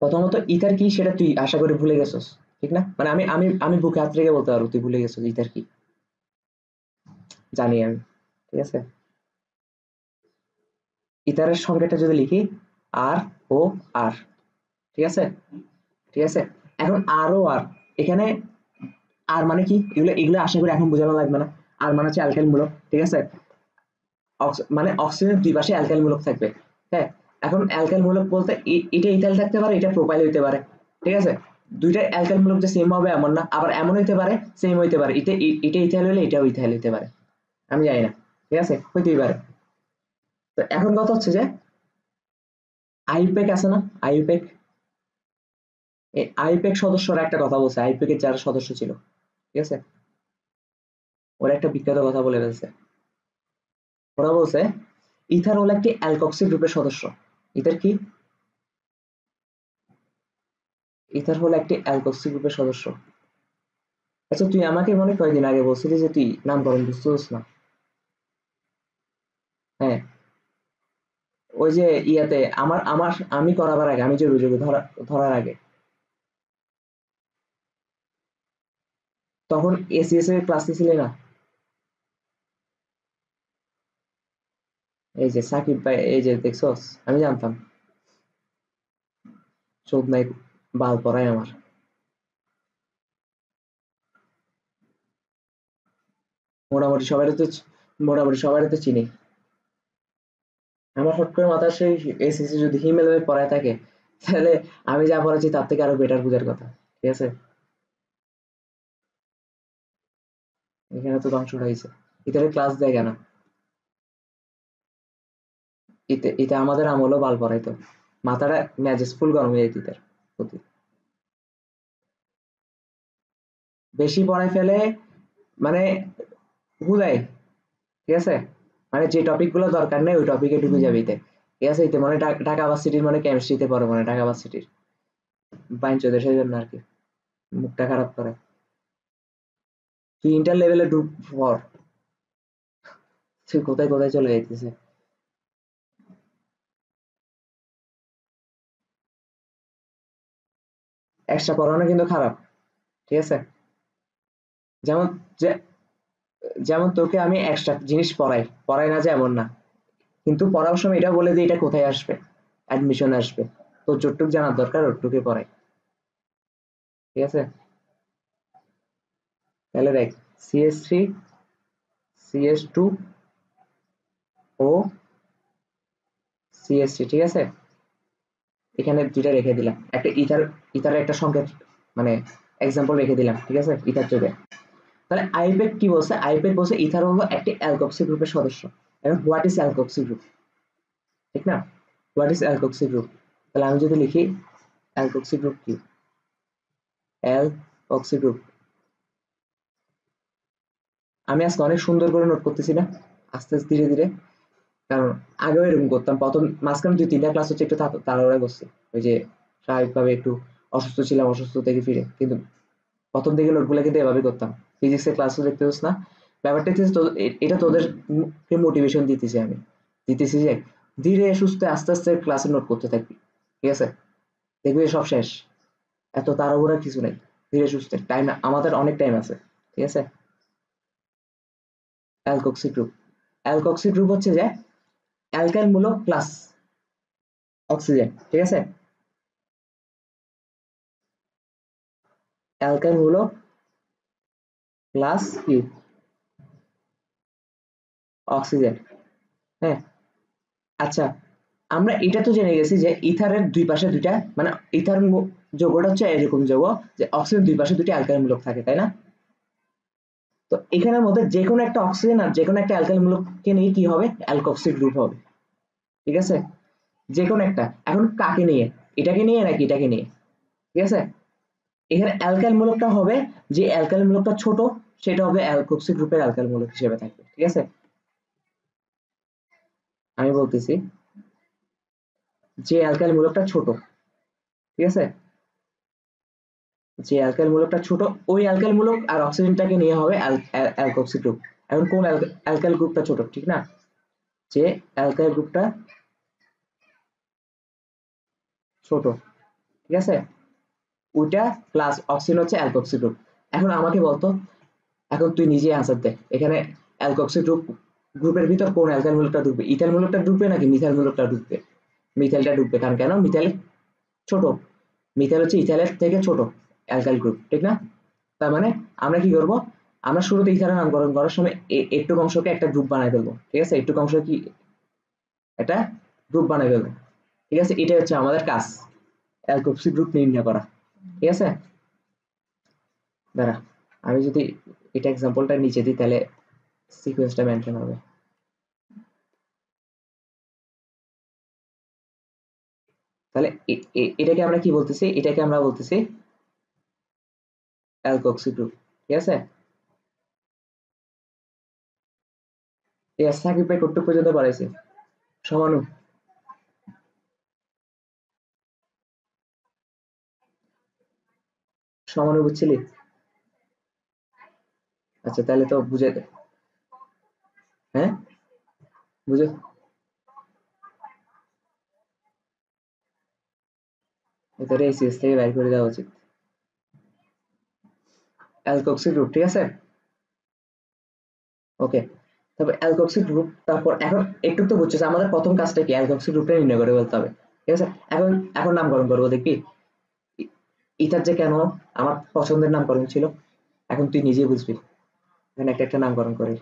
প্রথমত ইথার কি সেটা তুই আশা করি ভুলে গেছিস, ঠিক না? মানে আমি আমি আমি বুকে হাত রেখে বলতে পারবো তুই ভুলে গেছিস ইথার কি, জানি আমি, ঠিক আছে। ইথারের সংজ্ঞাটা যদি লিখি, আর ও আর, ঠিক আছে, ঠিক আছে। এখন আর ও আর, এখানে আর মানে কি, এগুলো এগুলো আশা করি এখন বোঝানো লাগবে না। আর মানে হচ্ছে অ্যালকাইল মূলক, ঠিক আছে। মানে অক্সিজেনের দুই পাশে অ্যালকাইল মূলক থাকবে, হ্যাঁ। এখন অ্যালকাইল মূলক বলতে এটা ইথাইল থাকতে পারে, এটা প্রোপাইল হইতে পারে, ঠিক আছে। দুইটা অ্যালকাইল মূলক যে সেম হবে এমন না, আবার এমন হইতে পারে সেম হইতে পারে, এটা ইথাইল হলে এটাও ইথাইল হইতে পারে, আমি জানি না, ঠিক আছে, হইতেই পারে। তো এখন কথা হচ্ছে যে আইউপ্যাক আছে না, আইউপ্যাক, এই আইউপ্যাক সদস্যরা একটা কথা বলছে, আইউপ্যাকের যারা সদস্য ছিল, ঠিক আছে, ওরা একটা বিখ্যাত কথা বলে ফেলছে। ওরা বলছে ইথার হলো একটি অ্যালকক্সি গ্রুপের সদস্য। ইথার কি? ইথার হলো একটি অ্যালকক্সি গ্রুপের সদস্য। আচ্ছা তুই আমাকে মনে কয়েকদিন আগে বলছিলি যে তুই নামকরণ বুঝতেছিস না। হ্যাঁ, ওই যে ইয়াতে আমার আমার আমি করাবার আগে, আমি যে রুজুকে ধরার আগে, তখন এসিএস এর ক্লাস ছিলি না? এই যে সাকিব ভাই, এই যে দেখছস, আমি জানতাম চোদ নাই, বাল পড়ায় আমার। মোটামুটি সবাই তো, মোটামুটি সবাই তো চিনি। আমার হট করে মাথায় সেই এসিসি যদি হিমেল পড়ায় থাকে, তাহলে আমি যা পড়াচ্ছি তার থেকে আরো বেটার বুঝার কথা, ঠিক আছে। এখানে তো ধ্বংস হয়েছে। ইতারে ক্লাস দেয় কেন? এটা আমাদের আমলও বাল পড়াইতো, মাথাটা মেজাজ ফুল গরম হয়ে যেত ইতার প্রতি। বেশি পড়াই ফেলে, মানে হুদাই, ঠিক আছে। মানে যে টপিক গুলো দরকার নেই ওই টপিকে ঢুকে যাবে এতে, ঠিক আছে। এতে মানে ঢাকা ভার্সিটির মানে কেমিস্ট্রিতে পড়ে, মানে ঢাকা ভার্সিটির বাইঞ্চোদের, সেই জন্য আর কি মুখটা খারাপ করে। তুই ইন্টার লেভেলে ঢুক পর, তুই কোথায় কোথায় চলে যাইতেছে। এক্সট্রা পড়ানো কিন্তু খারাপ, ঠিক আছে। যেমন যে, যেমন তোকে আমি এক্সট্রা জিনিস পড়াই, পড়াই না যে এমন না, কিন্তু পড়ার সময় এটা বলে দিই এটা কোথায় আসবে, অ্যাডমিশন আসবে, তো যতটুক জানার দরকার ওটুকুই পড়াই, ঠিক আছে। তাহলে দেখ, CS3, CS2 ও CH3, ঠিক আছে। এখানে দুইটা রেখে দিলাম, একটা ইথার, ইথারের একটা সংকেত, মানে এক্সাম্পল রেখে দিলাম, ঠিক আছে, ইথার যোগে। তাহলে আইপ্যাক কি বলছে? আইপ্যাক বলছে ইথার হলো একটি অ্যালকক্সি গ্রুপের সদস্য। এখন হোয়াট ইজ অ্যালকক্সি গ্রুপ, ঠিক না? What is alkoxy group? তাহলে আমি যদি লিখি অ্যালকক্সি গ্রুপ কি, অ্যালকক্সি গ্রুপ, আমি আজকে অনেক সুন্দর করে নোট করতেছি না, আস্তে আস্তে ধীরে ধীরে, কারণ আগেও এরকম করতাম, প্রথম মাঝখানে 2-3টা ক্লাস হচ্ছে একটু তাড়াহুড়া করছি, ওই যে স্বাভাবিকভাবে একটু অসুস্থ ছিলাম, অসুস্থ থেকে ফিরে, কিন্তু প্রথম দিকে নোটগুলো কিন্তু এভাবে করতাম। ফিজিক্সের ক্লাসও দেখতে পাস না, ব্যাপারটা হচ্ছে এটা তোদেরকে মোটিভেশন দিতেছি আমি, দিতেছি যে ধীরে সুস্থে আস্তে আস্তে ক্লাসে নোট করতে থাকবি, ঠিক আছে। দেখবি সব শেষ, এত তাড়াহুড়ার কিছু নাই, ধীরে সুস্থে, টাইম আমাদের অনেক টাইম আছে, ঠিক আছে। অ্যালকক্সি গ্রুপ, অ্যালকক্সি গ্রুপ হচ্ছে যে অ্যালকাইল মূলক প্লাস অক্সিজেন, ঠিক আছে। অ্যালকাইল মূলক প্লাস কি, অক্সিজেন, হ্যাঁ। আচ্ছা, আমরা এটা তো জেনে গেছি যে ইথারের দুই পাশে দুইটা, মানে ইথার যৌগটা হচ্ছে এরকম যৌগ যে অক্সিজেন দুই পাশে দুইটা অ্যালকাইল মূলক থাকে, তাই না? তো এখানের মধ্যে যে কোনো একটা অক্সিজেন আর যে কোনো একটা অ্যালকাইল মূলককে নিয়ে কি হবে, অ্যালকক্সি গ্রুপ হবে, ঠিক আছে। যে কোনো একটা, এখন কাকে নিয়ে, এটাকে নিয়ে নাকি এটাকে নিয়ে, ঠিক আছে। এখানে অ্যালকাইল মূলকটা হবে, যে অ্যালকাইল মূলকটা ছোট সেটা হবে অ্যালকক্সি গ্রুপের অ্যালকাইল মূলক হিসেবে থাকবে, ঠিক আছে। আমি বলতেছি যে অ্যালকাইল মূলকটা ছোট, ঠিক আছে, যে অ্যালকাইল মূলকটা ছোট ওই অ্যালকাইল মূলক আর অক্সিজেনটাকে নিয়ে হবে অ্যালকক্সি গ্রুপ। এখন কোন অ্যালকাইল গ্রুপটা ছোট, ঠিক না? যে অ্যালকাইল গ্রুপটা ছোট, ঠিক আছে, ওইটা প্লাস অক্সিজেন হচ্ছে অ্যালকক্সি গ্রুপ। এখন আমাকে বলতো, এখন তুই নিজে আনসার দে, এখানে অ্যালকক্সি গ্রুপের ভিতর কোন অ্যালকাইল মূলকটা ঢুকবে? ইথাইল মূলকটা ঢুকবে নাকি মিথাইল মূলকটা ঢুকবে? মিথাইলটা ঢুকবে, কারণ কেন? মিথাইল ছোট, মিথাইল হচ্ছে ইথাইলের থেকে ছোট অ্যালকাইল গ্রুপ, ঠিক না? তার মানে আমরা কি করব, আমরা শুরুতে ইথাইলের নামকরণ করার সময় একটু অংশকে একটা গ্রুপ বানাই ফেলবো, ঠিক আছে, একটু অংশ কি একটা গ্রুপ বানাই ফেলবো, ঠিক আছে, এটাই হচ্ছে আমাদের কাজ, অ্যালকক্সি গ্রুপ নির্ণয় করা, ঠিক আছে। দাঁড়া, আমি যদি এটা এক্সাম্পলটা নিচে দিই তাহলে সিকোয়েন্সটা মেনটেন হবে। তাহলে এটাকে আমরা কি বলতেছি? এটাকে আমরা বলতেছি অ্যালকক্সি গ্রুপ, ঠিক আছে। সাকিব ভাই কতটুকু পর্যন্ত পড়াইছে? সমানু, সমানু বুঝছিলি? আচ্ছা তাহলে তো বুঝে, হ্যাঁ বুঝে, এটারে এসিএস থেকে বের করে দেওয়া উচিত। অ্যালকক্সি গ্রুপ, ঠিক আছে, ওকে। তবে অ্যালকক্সি গ্রুপ, তারপর এখন একটু তো বুঝছিস আমাদের প্রথম কাজটা কি? অ্যালকক্সি গ্রুপটা নির্ণয় করে বলতে হবে, ঠিক আছে। এখন এখন নামকরণ করবো, দেখবি ইথার যে কেন আমার পছন্দের নামকরণ ছিল, এখন তুই নিজেই বুঝবি। এখানে একটা একটা নামকরণ করি।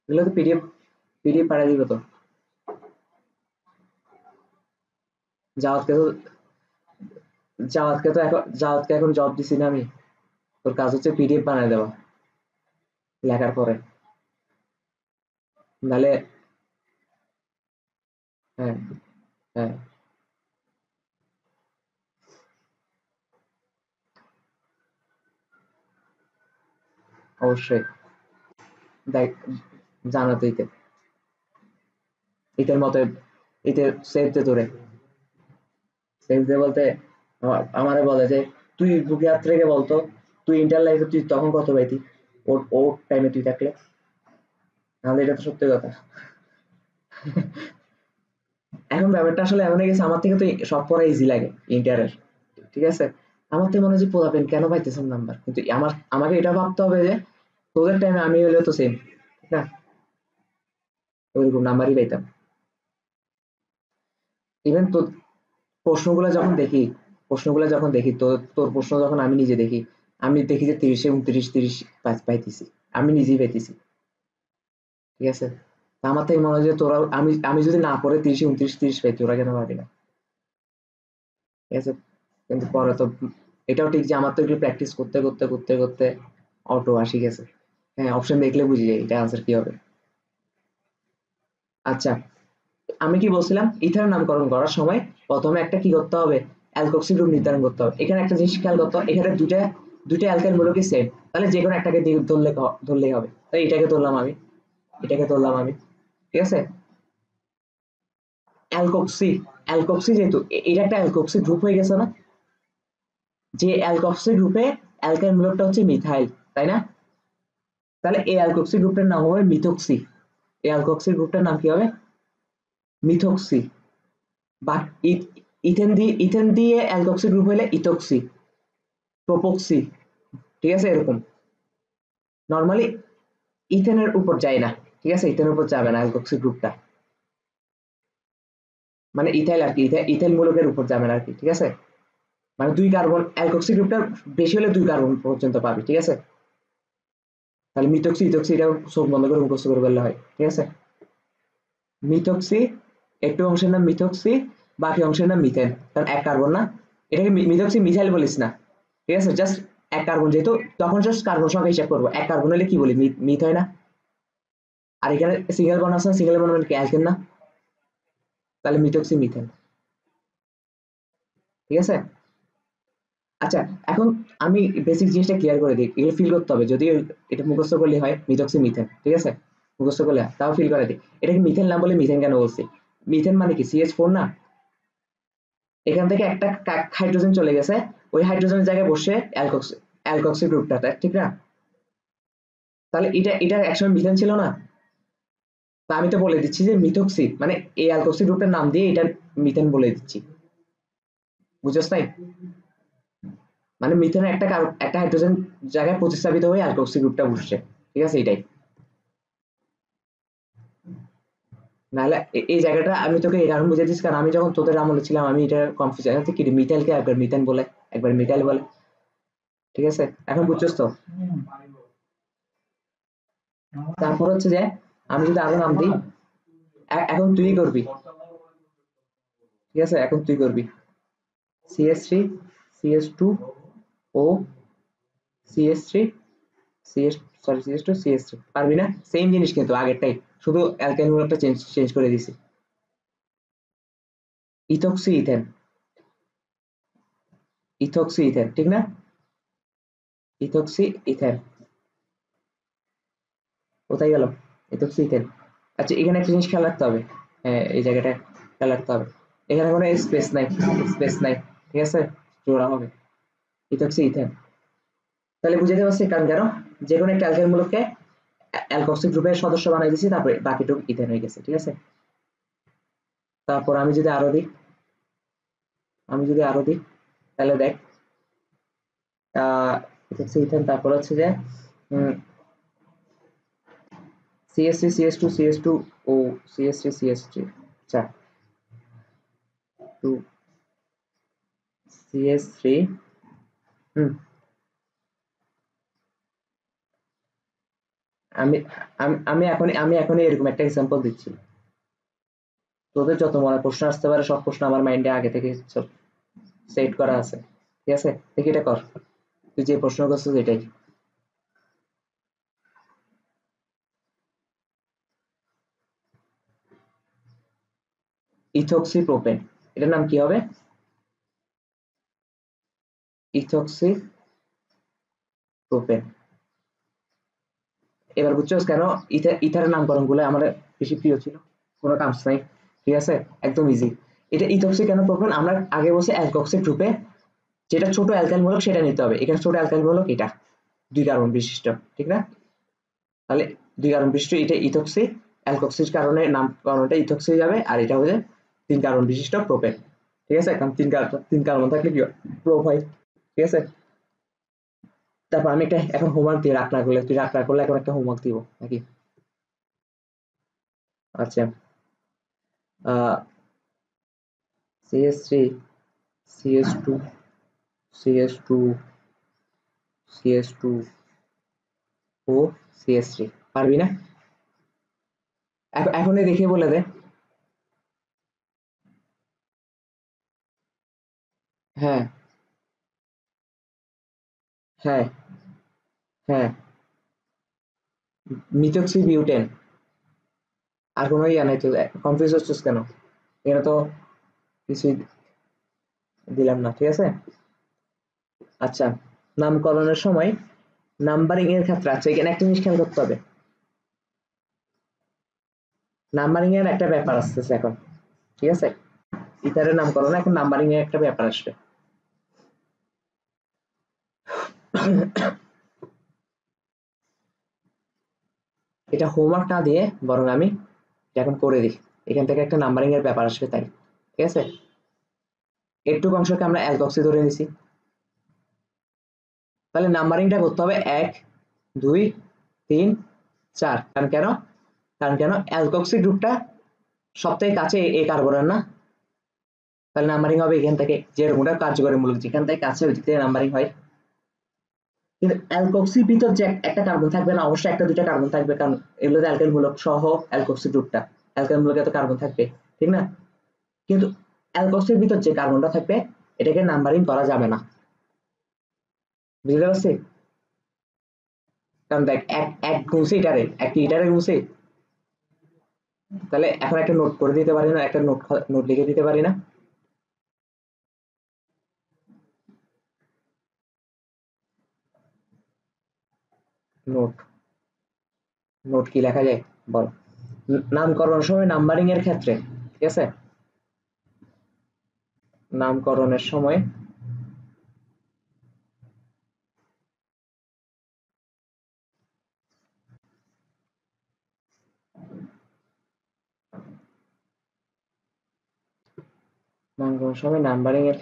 এগুলো তো পিডিএফ, পিডিএফ পাঠিয়ে দিব তো। জাওয়াতকে তো, জাওয়াতকে এখন জব দিছি না আমি, তোর কাজ হচ্ছে পিডিএফ বানায় দেওয়া লেখার পরে, নাহলে, হ্যাঁ, হ্যাঁ, অবশ্যই। দেখ, জানা তো ইতের মতো, ইতে সেভ দে তোরে, সেভ দে বলতে আমারে বলে যে তুই বুকিয়ার থেকে বলতো, তুই ইন্টার লাইফে তুই তখন কত পাইতি ওর ও টাইমে তুই থাকলে? তাহলে এটা তো সত্যি কথা। এখন ব্যাপারটা আসলে এমন হয়ে গেছে, আমার থেকে তো সব পড়া ইজি লাগে ইন্টারের, ঠিক আছে। আমার তো মনে হয় যে পোলাপেন কেন পাইতেছেন নাম্বার, কিন্তু আমাকে এটা ভাবতে হবে যে তোদের টাইমে আমি হলেও তো সেম, ঠিক না, ওইরকম নাম্বারই পাইতাম। ইভেন তো প্রশ্নগুলো যখন দেখি তোর তোর প্রশ্ন যখন আমি নিজে দেখি, আমি দেখি যে 30-29-30 পাইতেছি, আমি নিজেই পাইতেছি, ঠিক আছে। তা আমার থেকে মনে হয় যে তোরা, আমি আমি যদি না পড়ে 30-29-30 পাইতি, ওরা কেন পারবি না, ঠিক আছে। কিন্তু পরে তো এটাও ঠিক যে আমার তো একটু প্র্যাকটিস করতে করতে করতে করতে অটো আসি গেছে। হ্যাঁ, অপশন দেখলে বুঝি যায় এটা আনসার কি হবে। আচ্ছা, আমি কি বলছিলাম, ইথার নামকরণ করার সময় প্রথমে একটা কি করতে হবে? অ্যালকক্সি গ্রুপ নির্ধারণ করতে হবে। এখানে একটা জিনিস খেয়াল করতে হবে, এখানে দুইটা দুইটা অ্যালকাইল মূলকই সেম, তাহলে যে কোনো একটাকে ধরলেই হবে। তাই এটাকে ধরলাম আমি, এটাকে ধরলাম আমি, ঠিক আছে। অ্যালকক্সি, অ্যালকক্সি যেহেতু এটা একটা অ্যালকক্সি গ্রুপ হয়ে গেছে না, যে অ্যালকক্সি গ্রুপে অ্যালকাইল মূলকটা হচ্ছে মিথাইল, তাই না? তাহলে এই অ্যালকক্সি গ্রুপটার নাম হবে মিথক্সি। এই অ্যালকক্সি গ্রুপটার নাম কি হবে? মিথক্সি। বা ইথেন দিয়ে অ্যালকক্সি গ্রুপ হলে ইথক্সি, প্রোপক্সি, ঠিক আছে, এরকম। নর্মালি ইথেনের উপর যায় না, ঠিক আছে, ইথেনের উপর যাবে না অ্যালকক্সি গ্রুপটা, মানে ইথাইল আর কি, ইথাইল মূলকের উপর যাবে না আর কি, ঠিক আছে। মানে 2 কার্বন অ্যালকক্সি গ্রুপটা বেশি হলে 2 কার্বন পর্যন্ত পাবি, ঠিক আছে। তাহলে মিথক্সি ইথক্সি এটা চোখ বন্ধ করে মুখস্থ করে ফেললে হয়, ঠিক আছে। মিথক্সি, একটু অংশের নাম মিথক্সি, বাকি অংশের নাম মিথেন, কারণ 1 কার্বন না। এটাকে মিথক্সি মিথাইল বলিস না, ঠিক আছে, জাস্ট 1 কার্বন, যেহেতু তখন জাস্ট কার্বন সংখ্যা হিসাব করবো, 1 কার্বন হলে কি বলি, মিথ হয় না। আর এখানে সিঙ্গেল বন্ড আছে, সিঙ্গেল বন্ড মানে কি, অ্যালকেন না, তাহলে মিথক্সি মিথেন, ঠিক আছে। আচ্ছা, এখন আমি বেসিক জিনিসটা ক্লিয়ার করে দিই, এগুলো ফিল করতে হবে, যদি এটা মুখস্থ করলে হয় মিথক্সি মিথেন, ঠিক আছে, মুখস্থ করলে তাও ফিল করে দিই। এটাকে মিথেন নাম বলে মিথেন কেন বলছি? মিথেন মানে কি CH4 না, এখান থেকে একটা হাইড্রোজেন চলে গেছে, ওই হাইড্রোজেনের জায়গায় বসে অ্যালকক্সি গ্রুপটা, ঠিক না? তাহলে এটা এটা একসময় মিথেন ছিল না? তা আমি তো বলে দিচ্ছি যে মিথক্সি মানে এই অ্যালকক্সি গ্রুপটার নাম দিয়ে এটা মিথেন বলে দিচ্ছি, বুঝছস তাই? মানে মিথেনের একটা হাইড্রোজেন জায়গায় প্রতিস্থাপিত হয়ে অ্যালকক্সি গ্রুপটা বসছে, ঠিক আছে? এটাই। নাহলে এই জায়গাটা আমি তোকে এই কারণ বুঝে দিচ্ছি, কারণ আমি যখন তোদের আমলে ছিলাম আমি এটা কনফিউজ কি মিথাইলকে একবার মিথেন বলে একবার মিথাইল বলে, ঠিক আছে? এখন বুঝছস তো? তারপর হচ্ছে যে আমি যদি আরো নাম দিই, এখন তুই করবি, ঠিক আছে? এখন তুই করবি CH3 CH2 O CH3 CH, sorry CH2 CH3, পারবি না? সেম জিনিস কিন্তু আগেরটাই, শুধু অ্যালকাইল মূলকটা চেঞ্জ চেঞ্জ করে দিছি। ইথক্সি ইথেন, ইথক্সি ইথেন, ঠিক না? ইথক্সি ইথেন কোথায় গেল? Ethoxy ethane. আচ্ছা এখানে একটা জিনিস খেয়াল রাখতে হবে, হ্যাঁ এই জায়গাটা খেয়াল রাখতে হবে, এখানে কোনো স্পেস নাই, স্পেস নাই, ঠিক আছে? জোড়া হবে ইথক্সি ইথেন। তাহলে বুঝাতে পারছি কারণ কেন, যে কোনো একটা অ্যালকাইল মূলককে অ্যালকক্সি গ্রুপের সদস্য বানাই দিছি, তারপরে বাকিটুকু ইথেন হয়ে গেছে, ঠিক আছে? তারপর আমি যদি আরো দিই, তাহলে দেখ ইথক্সি ইথেন, তারপর হচ্ছে যে CH3 CH2 CH2 O CH3 CH3, আচ্ছা 2 CH3, হুম আমি আমি এখন এরকম একটা এক্সাম্পল দিচ্ছি, তোদের যত মনে প্রশ্ন আসতে পারে সব প্রশ্ন আমার মাইন্ডে আগে থেকে সব সেট করা আছে, ঠিক আছে? দেখি এটা কর, তুই যে প্রশ্ন করছিস এটাই। ইথক্সি প্রোপেন, এটার নাম কি হবে? Ethoxy propane. এবার বুঝছস কেন ইথারের নামকরণ গুলো আমার বেশি প্রিয় ছিল, কোনো টার্মস নাই, ঠিক আছে? একদম ইজি। এটা ইথক্সি কেন প্রোপেন, আমরা আগে বলছি অ্যালকক্সি গ্রুপে যেটা ছোট অ্যালকাইল মূলক সেটা নিতে হবে, এখানে ছোট অ্যালকাইল মূলক এটা 2 কার্বন বিশিষ্ট, ঠিক না? তাহলে 2 কার্বন বিশিষ্ট এটা ইথক্সি, অ্যালকক্সির কারণে নামকরণটা ইথক্সি যাবে, আর এটা হচ্ছে 3 কার্বন বিশিষ্ট প্রোপেন, ঠিক আছে? কারণ 3 কার্বন থাকলে কি হয়? প্রো হয়, ঠিক আছে? তারপর আমি একটা এখন হোমওয়ার্ক দিয়ে রাখ না করলে, তুই রাখ না করলে এখন একটা হোমওয়ার্ক দিব নাকি? আচ্ছা CH3 CH2 CH2 CH2 ও CH3, পারবি না? এখনই দেখে বলে দে। হ্যাঁ হ্যাঁ হ্যাঁ, মিথক্সি বিউটেন। আর কোনো ইয়া নাই তো, কনফিউজ হচ্ছিস কেন? এটা তো কিছুই দিলাম না, ঠিক আছে? আচ্ছা নামকরণের সময় নাম্বারিং এর ক্ষেত্রে, আচ্ছা এখানে একটা জিনিস খেয়াল করতে হবে, নাম্বারিং এর একটা ব্যাপার আসতেছে এখন, ঠিক আছে? ইথারের নামকরণে এখন নাম্বারিং এর একটা ব্যাপার আসবে। এটা হোমওয়ার্ক না দিয়ে বরং আমি এখন করে দিই, এখান থেকে একটা নাম্বারিং এর ব্যাপার আসবে তাই, ঠিক আছে? একটু অংশকে আমরা অ্যালকক্সি ধরে নিছি, তাহলে নাম্বারিংটা করতে হবে 1 2 3 4, কারণ কেন, অ্যালকক্সি গ্রুপটা সবথেকে কাছে এই কার্বনের না, তাহলে নাম্বারিং হবে এখান থেকে, যেরকমটা কার্যকরী মূলক যেখান থেকে কাছে ওই দিক থেকে নাম্বারিং হয়। কিন্তু অ্যালকক্সির ভিতর যে একটা কার্বন থাকবে না, অবশ্যই একটা দুইটা কার্বন থাকবে, কারণ এগুলো তো অ্যালকাইল মূলক সহ অ্যালকক্সি গ্রুপটা, অ্যালকাইল মূলকে তো কার্বন থাকবে, ঠিক না? কিন্তু অ্যালকক্সির ভিতর যে কার্বনটা থাকবে এটাকে নাম্বারিং করা যাবে না, বুঝতে পারছি? কারণ দেখ এক এক গুনছে এটারে, এক ইটারে গুনছে, তাহলে এখন একটা নোট করে দিতে পারি না, একটা নোট নোট লিখে দিতে পারি না? নোট, নোট কি লেখা যায় বল? নামকরণ সময় নাম্বারিং এর ক্ষেত্রে ঠিক আছে, নামকরণের সময় নাম্বারিং এর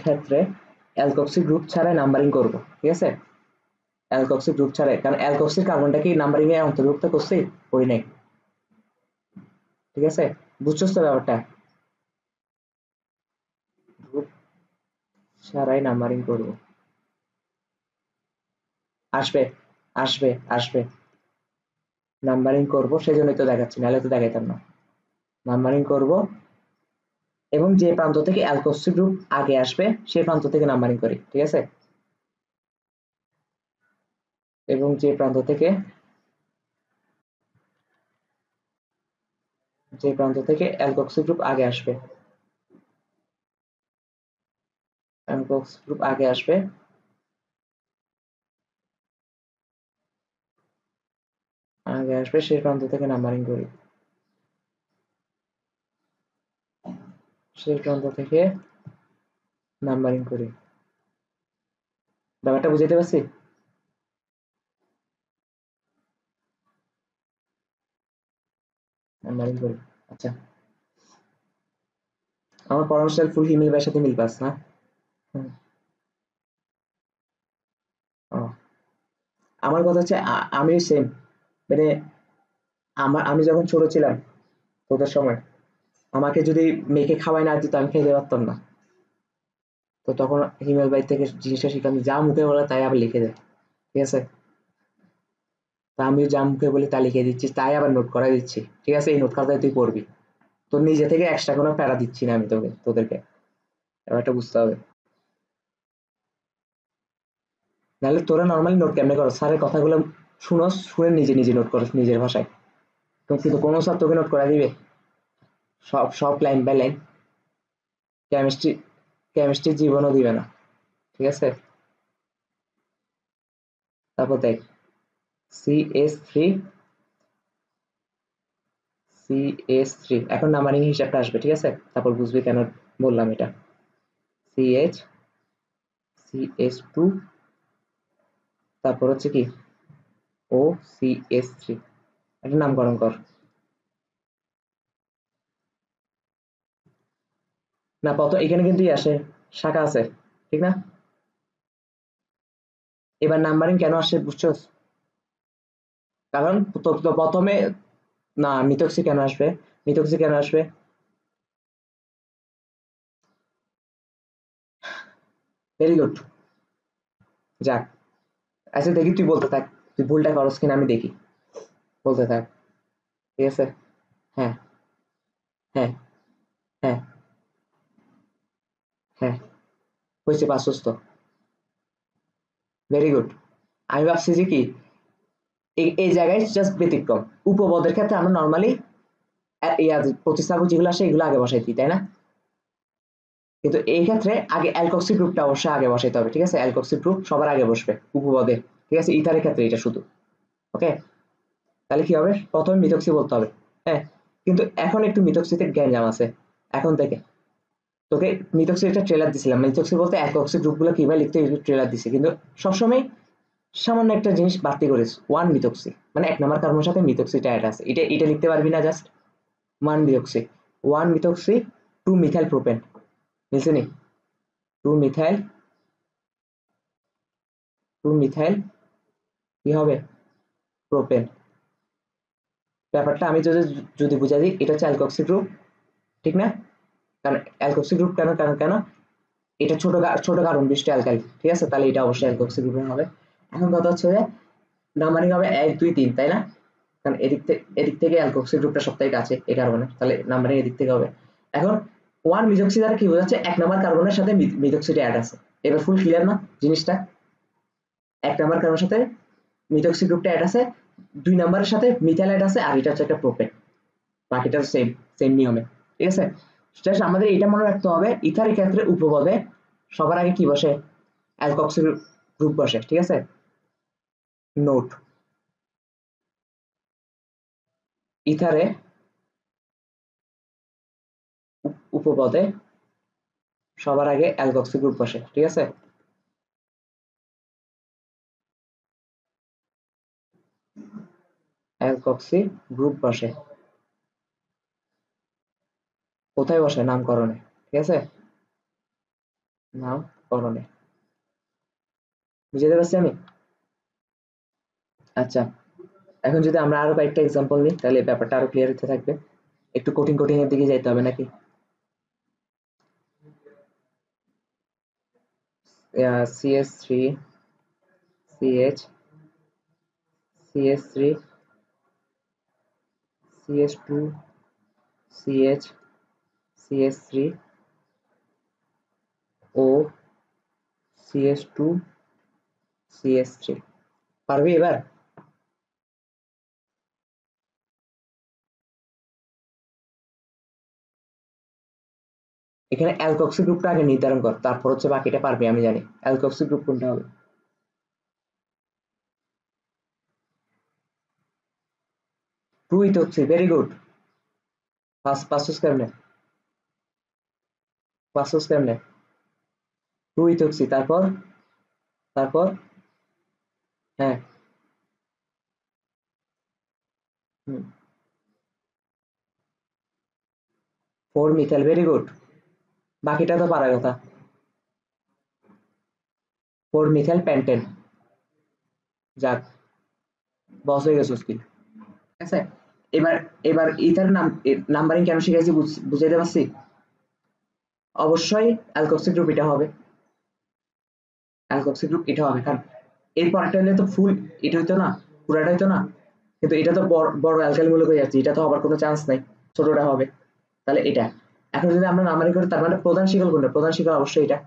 ক্ষেত্রে অ্যালকক্সি গ্রুপ ছাড়াই নাম্বারিং করব, ঠিক আছে, অ্যালকক্সি গ্রুপ ছাড়াই, কারণ অ্যালকক্সির কার্বনটা কি নাম্বারিং এ অন্তর্ভুক্ত করছি, করি নাই, ঠিক আছে, বুঝছস তো ব্যাপারটা, গ্রুপ ছাড়াই নাম্বারিং করব, আসবে আসবে আসবে, নাম্বারিং করব, সেই জন্যই তো দেখাচ্ছি, নাহলে তো দেখাইতাম না, নাম্বারিং করব এবং যে প্রান্ত থেকে অ্যালকক্সি গ্রুপ আগে আসবে সেই প্রান্ত থেকে নাম্বারিং করি, ঠিক আছে, এবং যে প্রান্ত থেকে অ্যালকক্সি গ্রুপ আগে আসবে, অ্যালকক্সি গ্রুপ আগে আসবে সেই প্রান্ত থেকে নাম্বারিং করি, সেই প্রান্ত থেকে নাম্বারিং করি, ব্যাপারটা বুঝাইতে পারছি? নাম্বারিং করি, আচ্ছা, আমার পরামর্শ ফুল হিমেল ভাইয়ের সাথে মিল পাস না? হুম, ও, আমার কথা হচ্ছে আমি সেম, মানে আমি যখন ছোট ছিলাম তোদের সময়, আমাকে যদি মেয়েকে খাওয়াই না দিত আমি খেতে পারতাম না, তো তখন হিমেল ভাই থেকে জিনিসটা শিখলাম, যা মুখে বলে তাই আবার লিখে দেয়, ঠিক আছে, তা আমিও যা মুখে বলি তা লিখে দিচ্ছি, তাই আবার নোট করা দিচ্ছি, ঠিক আছে, এই নোট খাতায় তুই পড়বি, তোর নিজে থেকে এক্সট্রা কোনো প্যারা দিচ্ছি না আমি তোদেরকে, ব্যাপারটা বুঝতে হবে, নাহলে তোরা নর্মালি নোট কেমনে করো, স্যারের কথাগুলো শুনোস, শুনে নিজে নিজে নোট করো নিজের ভাষায়, কিন্তু কোনো স্যার তোকে নোট করা দিবে সব সব লাইন বাই লাইন? কেমিস্ট্রি কেমিস্ট্রির জীবনও দিবে না, ঠিক আছে, তারপর দেখ CS3 CS3 এখন নাম্বারিং হিসাবটা আসবে, ঠিক আছে, তারপর বুঝবি কেন বললাম এটা, CH CS2, তারপর হচ্ছে কি OCS3, একটা নামকরণ কর, না প্রথম এখানে কিন্তু আসে, শাখা আছে, ঠিক না, এবার নাম্বারিং কেন আসে বুঝছস, কারণ তো প্রথমে, না মিথক্সি কেন আসবে, মিথক্সি কেন আসবে, ভেরি গুড, যাক, আচ্ছা দেখি তুই বলতে থাক, তুই ভুলটা করস কিনা আমি দেখি, বলতে থাক, ঠিক আছে, হ্যাঁ হ্যাঁ হ্যাঁ হ্যাঁ, হয়েছে পাঁচশো তো, ভেরি গুড, আমি ভাবছি যে কি এই জায়গায় জাস্ট ব্যতিক্রম, উপপদের ক্ষেত্রে আমরা নর্মালি প্রতিস্থাপক যেগুলো আসে এগুলো আগে বসাই দিই, তাই না, কিন্তু এই ক্ষেত্রে আগে অ্যালকক্সি গ্রুপটা অবশ্যই আগে বসাইতে হবে, ঠিক আছে, অ্যালকক্সি গ্রুপ সবার আগে বসবে উপপদে, ঠিক আছে, ইথারের ক্ষেত্রে এটা শুধু, ওকে, তাহলে কি হবে, প্রথমে মিথক্সি বলতে হবে, হ্যাঁ, কিন্তু এখন একটু মিথক্সিতে গ্যাঞ্জাম আছে, এখন থেকে তোকে মিথক্সি একটা ট্রেলার দিছিলাম, মিথক্সি বলতে অ্যালকক্সি গ্রুপগুলো কিভাবে লিখতে ট্রেলার দিছে, কিন্তু সবসময় সামান্য একটা জিনিস বাড়তি করিস, ওয়ান মিথক্সি, মানে এক নম্বর কার্বনের সাথে মিথক্সিটা অ্যাড আছে, এটা লিখতে পারবি না, just one methoxy, one methoxy two methyl propane, মিলছে নি, টু মিথাইল, কি হবে, প্রোপেন, ব্যাপারটা আমি যদি যদি বুঝাই দিই, এটা হচ্ছে অ্যালকক্সি গ্রুপ, ঠিক না, কারণ অ্যালকক্সি গ্রুপ কেন কেন কেন, এটা ছোট কার্বন বিশিষ্ট অ্যালকাইল, ঠিক আছে, তাহলে এটা অবশ্যই অ্যালকক্সি গ্রুপের হবে, এখন কথা হচ্ছে যে নাম্বারিং হবে 1 2 3, তাই না, কারণ এদিক থেকে অ্যালকক্সি গ্রুপটা সবথেকে কাছে এই কার্বনে, তাহলে নাম্বারিং এদিক থেকে হবে, এখন ওয়ান মিথক্সি দ্বারা কি বোঝাচ্ছে, এক নম্বর কার্বনের সাথে মিথক্সিটা অ্যাড আছে, এবার ফুল ক্লিয়ার না জিনিসটা, এক নম্বর কার্বনের সাথে মিথক্সি গ্রুপটা অ্যাড আছে, 2 নম্বরের সাথে মিথাইল অ্যাড আছে, আর এটা হচ্ছে একটা প্রোপেন, বাকিটা সেম সেম নিয়মে, ঠিক আছে, জাস্ট আমাদের এটা মনে রাখতে হবে, ইথারের ক্ষেত্রে উপপদে সবার আগে কি বসে, অ্যালকক্সি গ্রুপ বসে, ঠিক আছে, নোট, ইথারে উপপদে সবার আগে অ্যালকক্সি গ্রুপ বসে, ঠিক আছে? অ্যালকক্সি গ্রুপ বসে কোথায় বসে? নামকরণে, ঠিক আছে? নামকরণে, বুঝতে পারছি আমি? আচ্ছা, এখন যদি আমরা আরো কয়েকটা এক্সাম্পল নিই তাহলে ব্যাপারটা আরো ক্লিয়ার হতে থাকবে। একটু কঠিন কঠিনের দিকে যাইতে হবে নাকি? CS3 CH CS3 CS2 CH CS3 O CS2 CS3, পারবি এবার? এখানে অ্যালকক্সি গ্রুপটা আগে নির্ধারণ কর, তারপর হচ্ছে বাকিটা পারবি, আমি জানি অ্যালকক্সি গ্রুপ কোনটা হবে। Two ethoxy, very good. পাঁচশো কেমনে? পাঁচশো কেমনে? টু ইথোক্সি, তারপর? তারপর? হ্যাঁ। Hmm, four methyl, very good. বাকিটা তো পারার কথা। Four methyl pentane. যাক, বস হয়ে গেছিস কি, ঠিক আছে? এবার এবার ইথার নাম্বারিং কেন শিখাইছি বুঝাইতে পারছি? অবশ্যই অ্যালকক্সি গ্রুপ এটা হবে, অ্যালকক্সি গ্রুপ এটা হবে, কারণ এরপর একটা হলে তো ফুল, এটা হইতো না, পুরাটা হইতো না, কিন্তু এটা তো বড় বড় অ্যালকাইল মূলক হয়ে যাচ্ছে, এটা তো হবার কোনো চান্স নাই, ছোটটা হবে। তাহলে এটা, এখন যদি আমরা নাম্বারিং করি তার মানে প্রধান শিকল কোনটা? প্রধান শিকল অবশ্যই এটা,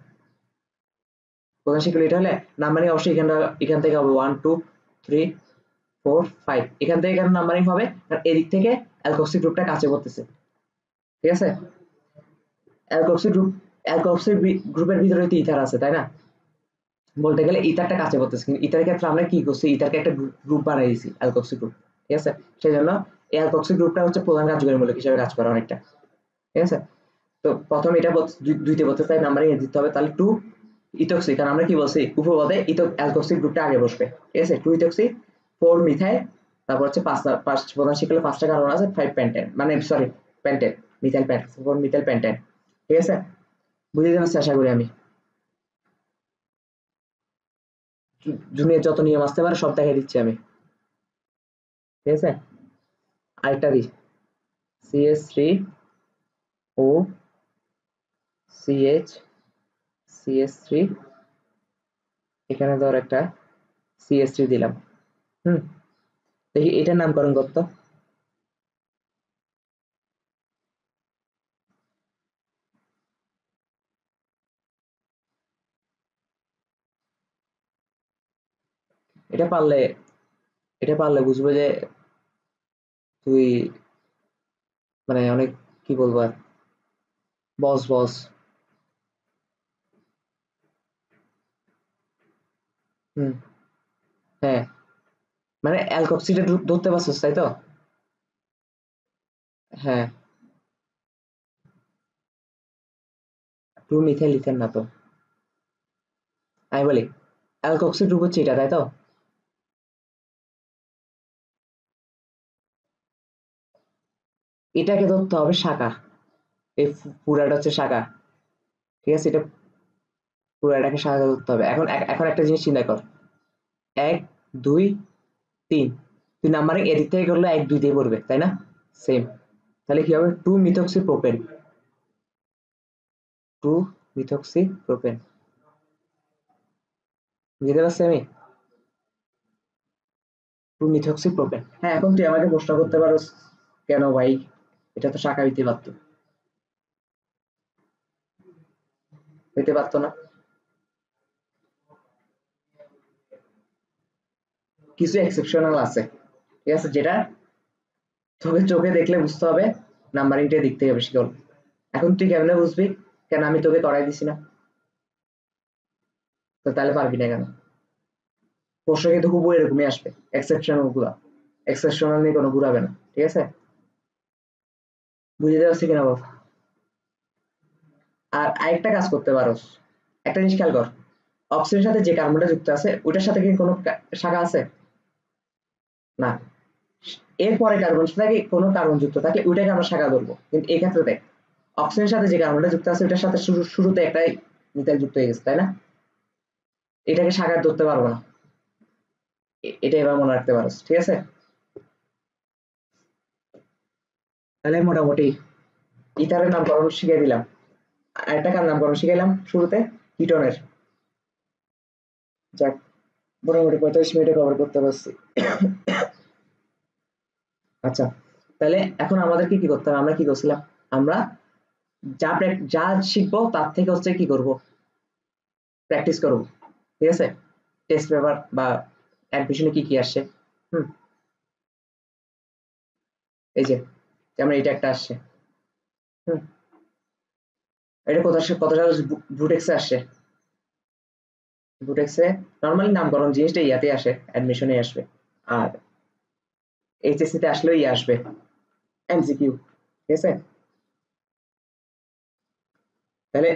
প্রধান শিকল এটা হলে নাম্বারিং অবশ্যই এখান থেকে হবে 1 2 3 4 5, এখান থেকে কেন নাম্বারিং হবে? কারণ এদিক থেকে অ্যালকক্সি গ্রুপটা কাছে পড়তেছে, ঠিক আছে? অ্যালকক্সি গ্রুপ, অ্যালকক্সি গ্রুপের ভিতরে তো ইথার আছে, তাই না? বলতে গেলে ইথারটা কাছে পড়তেছে, কিন্তু ইথারের ক্ষেত্রে আমরা কি করছি? ইথারকে একটা গ্রুপ বানিয়ে দিয়েছি, অ্যালকক্সি গ্রুপ, ঠিক আছে? সেই জন্য এই অ্যালকক্সি গ্রুপটা হচ্ছে প্রধান কার্যকরী মূলক হিসেবে কাজ করে অনেকটা, ঠিক আছে? তো প্রথম এটা দুইতে বলতে চাই নাম্বারিং দিতে হবে, তাহলে টু ইথক্সি, কারণ আমরা কি বলছি উপপদে অ্যালকক্সি গ্রুপটা আগে বসবে, ঠিক আছে? টু ইথক্সি, ফোর মিথাইল, তারপর হচ্ছে পাঁচ প্রধান শিকলে পাঁচটা কার্বন আছে, ফাইভ প্যান্টেন, মানে সরি প্যান্টেন, মিথাইল প্যান্টেন, ফোর মিথাইল প্যান্টেন, ঠিক আছে? বুঝে যাচ্ছে আশা করি আমি। জুনিয়র যত নিয়ম আসতে পারে সব দেখাই দিচ্ছি আমি, ঠিক আছে? আরেকটা দিই, CS3 O CH CS3, এখানে ধর একটা CS3 দিলাম। হুম, দেখি এটার নামকরণ করতো। এটা পারলে, এটা পারলে বুঝবো যে তুই মানে অনেক, কি বলবো আর, বস বস। হুম, হ্যাঁ, মানে অ্যালকক্সিটা ধরতে পারছিস তাই তো? হ্যাঁ, টু মিথাইল ইথেন না তো, আমি বলি অ্যালকক্সি গ্রুপ হচ্ছে এটা, তাই তো? এটাকে ধরতে হবে শাখা, এই পুরাটা হচ্ছে শাখা, ঠিক আছে? এটা পুরাটাকে শাখা ধরতে হবে। এখন এখন একটা জিনিস চিন্তা কর, এক, দুই, তিন, তুই নাম্বারিং এদিক থেকে করলে এক দুই দিয়ে পড়বে, তাই না? সেম, তাহলে কি হবে? Two methoxy propane, two methoxy propane, বুঝতে পারছি আমি? Two methoxy propane. হ্যাঁ, এখন তুই আমাকে প্রশ্ন করতে পারো, কেন ভাই এটা তো শাখা হইতে পারতো, হইতে পারতো না? কিছু এক্সেপশনাল আছে, ঠিক আছে, যেটা তোকে চোখে দেখলে বুঝতে হবে নাম্বারিংটা দিক থেকে বেশি করবে। এখন তুই কেমনে বুঝবি? কেন আমি তোকে করাই দিছি না? তো তাহলে পারবি না কেন? প্রশ্ন কিন্তু হুবহু এরকমই আসবে, এক্সেপশনাল গুলা, এক্সেপশনাল নিয়ে কোনো ঘুরাবে না, ঠিক আছে? বুঝতে পারছি কিনা বল। আর আরেকটা কাজ করতে পারোস, একটা জিনিস খেয়াল কর, অক্সিজেনের সাথে যে কার্বনটা যুক্ত আছে ওইটার সাথে কি কোনো শাখা আছে? না। এরপরে কার্বন সাথে কোনো কার্বন যুক্ত থাকলে ওইটাকে আমরা শাখা ধরবো, কিন্তু এই ক্ষেত্রে দেখ অক্সিজেনের সাথে যে কার্বনটা যুক্ত আছে ওইটার সাথে শুরুতে একটাই মিথাইল যুক্ত হয়ে গেছে, তাই না? এটাকে শাখা ধরতে পারবো না। এটা এবার মনে রাখতে পারো, ঠিক আছে? তাহলে মোটামুটি ইথারের নামকরণ শিখিয়ে দিলাম, আরেকটা কার নামকরণ শিখাইলাম শুরুতে, কিটনের। যাক, মোটামুটি 45 মিনিটে কভার করতে পারছি। আচ্ছা, তাহলে এখন আমাদেরকে কি করতে হবে? আমরা কি করছিলাম? আমরা যা শিখবো তার থেকে হচ্ছে কি করব, প্র্যাকটিস করব, ঠিক আছে? টেস্ট পেপার বা অ্যাডমিশনে কি কি আসছে। হুম, এই যে যেমন এটা একটা আসছে। হুম, এটা কত সাল বুটেক্সে আসছে। বুটেক্সে নর্মালি নামকরণ জিনিসটা ইয়াতে আসে, অ্যাডমিশনে আসবে। আর এইচএসসি তে আসলেও ইয়ে আসবে, এমসিকিউ, ঠিক আছে? তাহলে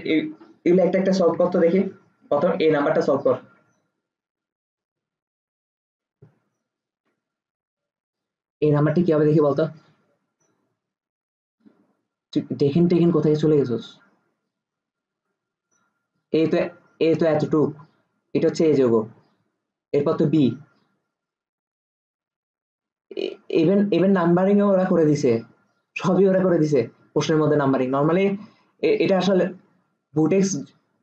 এগুলো একটা একটা সলভ করতে দেখি। প্রথম এই নাম্বারটা সলভ কর। এই নাম্বারটি কি হবে দেখি বলতো। তুই দেখেন টেকেন কোথায় চলে গেছিস? এই তো, এই তো এতটুক, এটা হচ্ছে এ যোগ, এরপর তো বি। ইভেন ইভেন নাম্বারিং ওরা করে দিছে, সবই ওরা করে দিছে প্রশ্নের মধ্যে নাম্বারিং। নর্মালি এটা আসলে বুটেক্স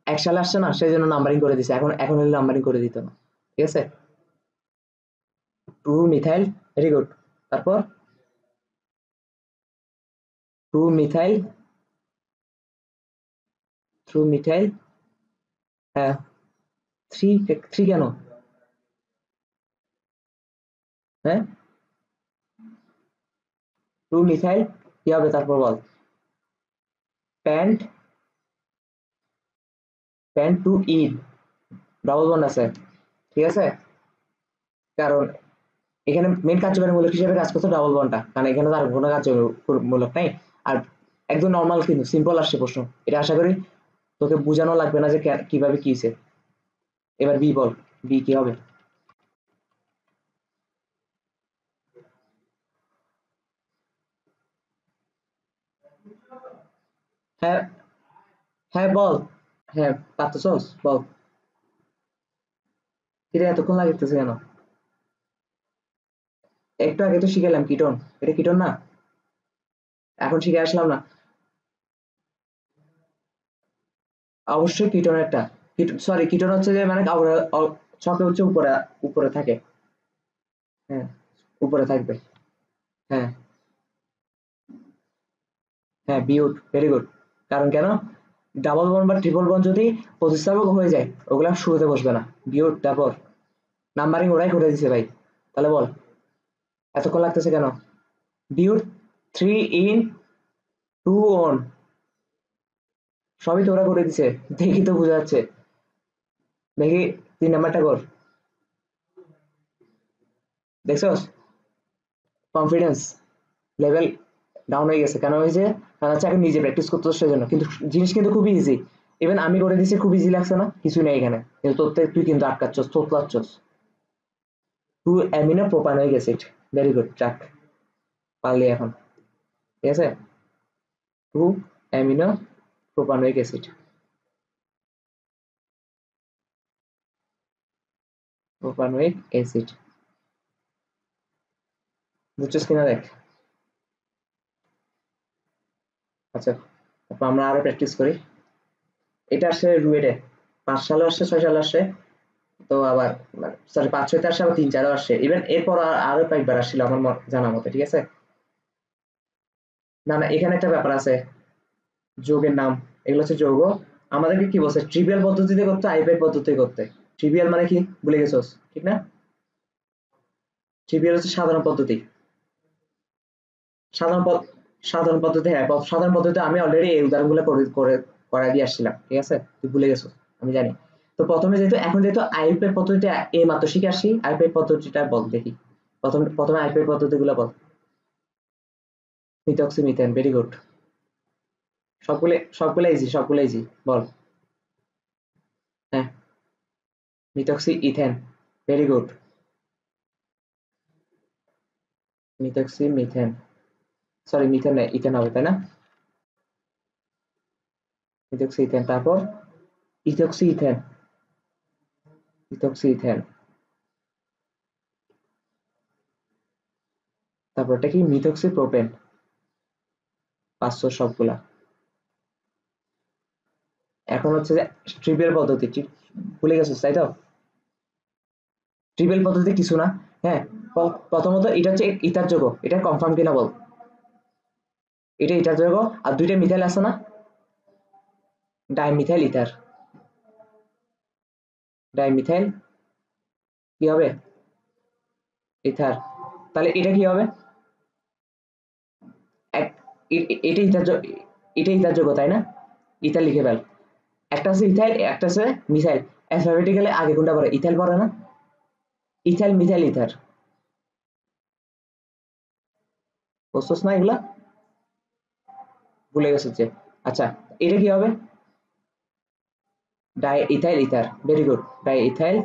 এক সালে আসছে না, সেই জন্য নাম্বারিং করে দিছে, এখন এখন হলে নাম্বারিং করে দিত না, ঠিক আছে? Two methyl, very good. তারপর টু মিথাইল, টু মিথাইল, হ্যাঁ, থ্রি, থ্রি কেন? হ্যাঁ, টু মিথাইল কি হবে তারপর বল? Pent, pent two ene, double bond আছে, ঠিক আছে? কারণ এখানে মেন কার্যকরীমূলক হিসেবে কাজ করছে ডাবল বন্ডটা, কারণ এখানে তার কোনো কার্যকরীমূলক নাই। আর একদম নর্মাল কিন্তু সিম্পল আসছে প্রশ্ন, এটা আশা করি তোকে বোঝানো লাগবে না যে কিভাবে কি হয়েছে। এবার বি বল, বি কি হবে? হ্যাঁ, হ্যাঁ বল। হ্যাঁ, পারতেছস বল। কিরে এতক্ষণ লাগতেছে কেন? একটু আগে তো শিখালাম কিটন, এটা কিটন না? এখন শিখে আসলাম না? অবশ্যই কিটন একটা, সরি কিটন হচ্ছে যে মানে ছকে হচ্ছে উপরে, উপরে থাকে। হ্যাঁ, উপরে থাকবে। হ্যাঁ, হ্যাঁ বিউট, ভেরি গুড। কারণ কেন? ডাবল বন্ড বা ট্রিপল বন্ড যদি প্রতিস্থাপক হয়ে যায় ওগুলা শুরুতে বসবে না। বিউট, তারপর নাম্বারিং ওরাই করে দিছে ভাই। তাহলে বল এতক্ষণ লাগতেছে কেন? বিউট, থ্রি ইন, টু অন, সবই তো ওরা করে দিছে, দেখি তো বোঝা যাচ্ছে। দেখি 3 নাম্বারটা কর। দেখছস কনফিডেন্স লেভেল ডাউন হয়ে গেছে, কেন হয়েছে? কারণ হচ্ছে এখন নিজে প্র্যাকটিস করতে হচ্ছে সেজন্য, কিন্তু জিনিস কিন্তু খুবই ইজি। ইভেন আমি করে দিছি, খুব ইজি লাগছে না? কিছু নেই এখানে, কিন্তু তুই কিন্তু আটকাচ্ছস, তোতলাচ্ছস। Two amino propanoic acid, very good, চাক, পারলি এখন, ঠিক আছে? Two amino propanoic acid, propanoic acid, বুঝছস কিনা দেখ। আচ্ছা, তারপর আমরা আরো প্র্যাকটিস করি। এটা আসলে রুয়েটে 5 সালে আসছে, 6 সালে আসছে, তো আবার সরি 5-6তে আসছে, আবার 3-4ও আসছে, ইভেন এরপর আরো কয়েকবার আসছিল আমার জানা মতে, ঠিক আছে? না না, এখানে একটা ব্যাপার আছে, যৌগের নাম, এগুলো হচ্ছে যৌগ। আমাদেরকে কি বলছে, ট্রিভিয়াল পদ্ধতিতে করতে, আইপিআই পদ্ধতিতে করতে। ট্রিভিয়াল মানে কি ভুলে গেছোস, ঠিক না? ট্রিভিয়াল হচ্ছে সাধারণ পদ্ধতি। সাধারণ পদ সাধারণ পদ্ধতি, হ্যাঁ সাধারণ পদ্ধতি, আমি অলরেডি এই উদাহরণগুলো করে করে করাই দিয়ে আসছিলাম, ঠিক আছে? তুই ভুলে গেছো, আমি জানি। তো প্রথমে যেহেতু এখন যেহেতু আইপিআই পদ্ধতিটা এই মাত্র শিখে আসছি, আইপিআই পদ্ধতিটা বল দেখি। প্রথমে আইপিআই পদ্ধতিগুলো বল। Methoxy methane, very good. সবগুলো ইজি বল। হ্যাঁ, methoxy ethane, very good. Methoxy methane, sorry methane না, ইথেন হবে তাই না? মিথক্সি ইথেন, তারপর ইথক্সি ইথেন, ইথক্সি ইথেন, তারপর এটা কি মিথক্সি প্রোপেন, 500 সবগুলা। এখন হচ্ছে যে ট্রিপল পদ্ধতি, ভুলে গেছিস তাই তো? ট্রিপল পদ্ধতি কিছু না। হ্যাঁ, প্রথমত এটা হচ্ছে ইথার যৌগ, এটা কনফার্ম কিনা বল। এটা ইথার যৌগ, আর দুইটা মিথাইল আছে না, ডাইমিথাইল ইথার, ডাইমিথাইল কি হবে, ইথার। তাহলে এটা কি হবে, এটা ইথার, এটা ইথার যৌগ তাই না? ইথার লিখে ফেল। একটা আছে ইথাইল, একটা আছে মিথাইল। অ্যালফাবেটিক্যালি আগে কোনটা পড়ে, ইথাইল পড়ে না? ইথাইল মিথাইল ইথার, বুঝছস না এগুলা, ভুলে গেছিস যে। আচ্ছা, এটা কি হবে, die ethyl ether, very good, die ethyl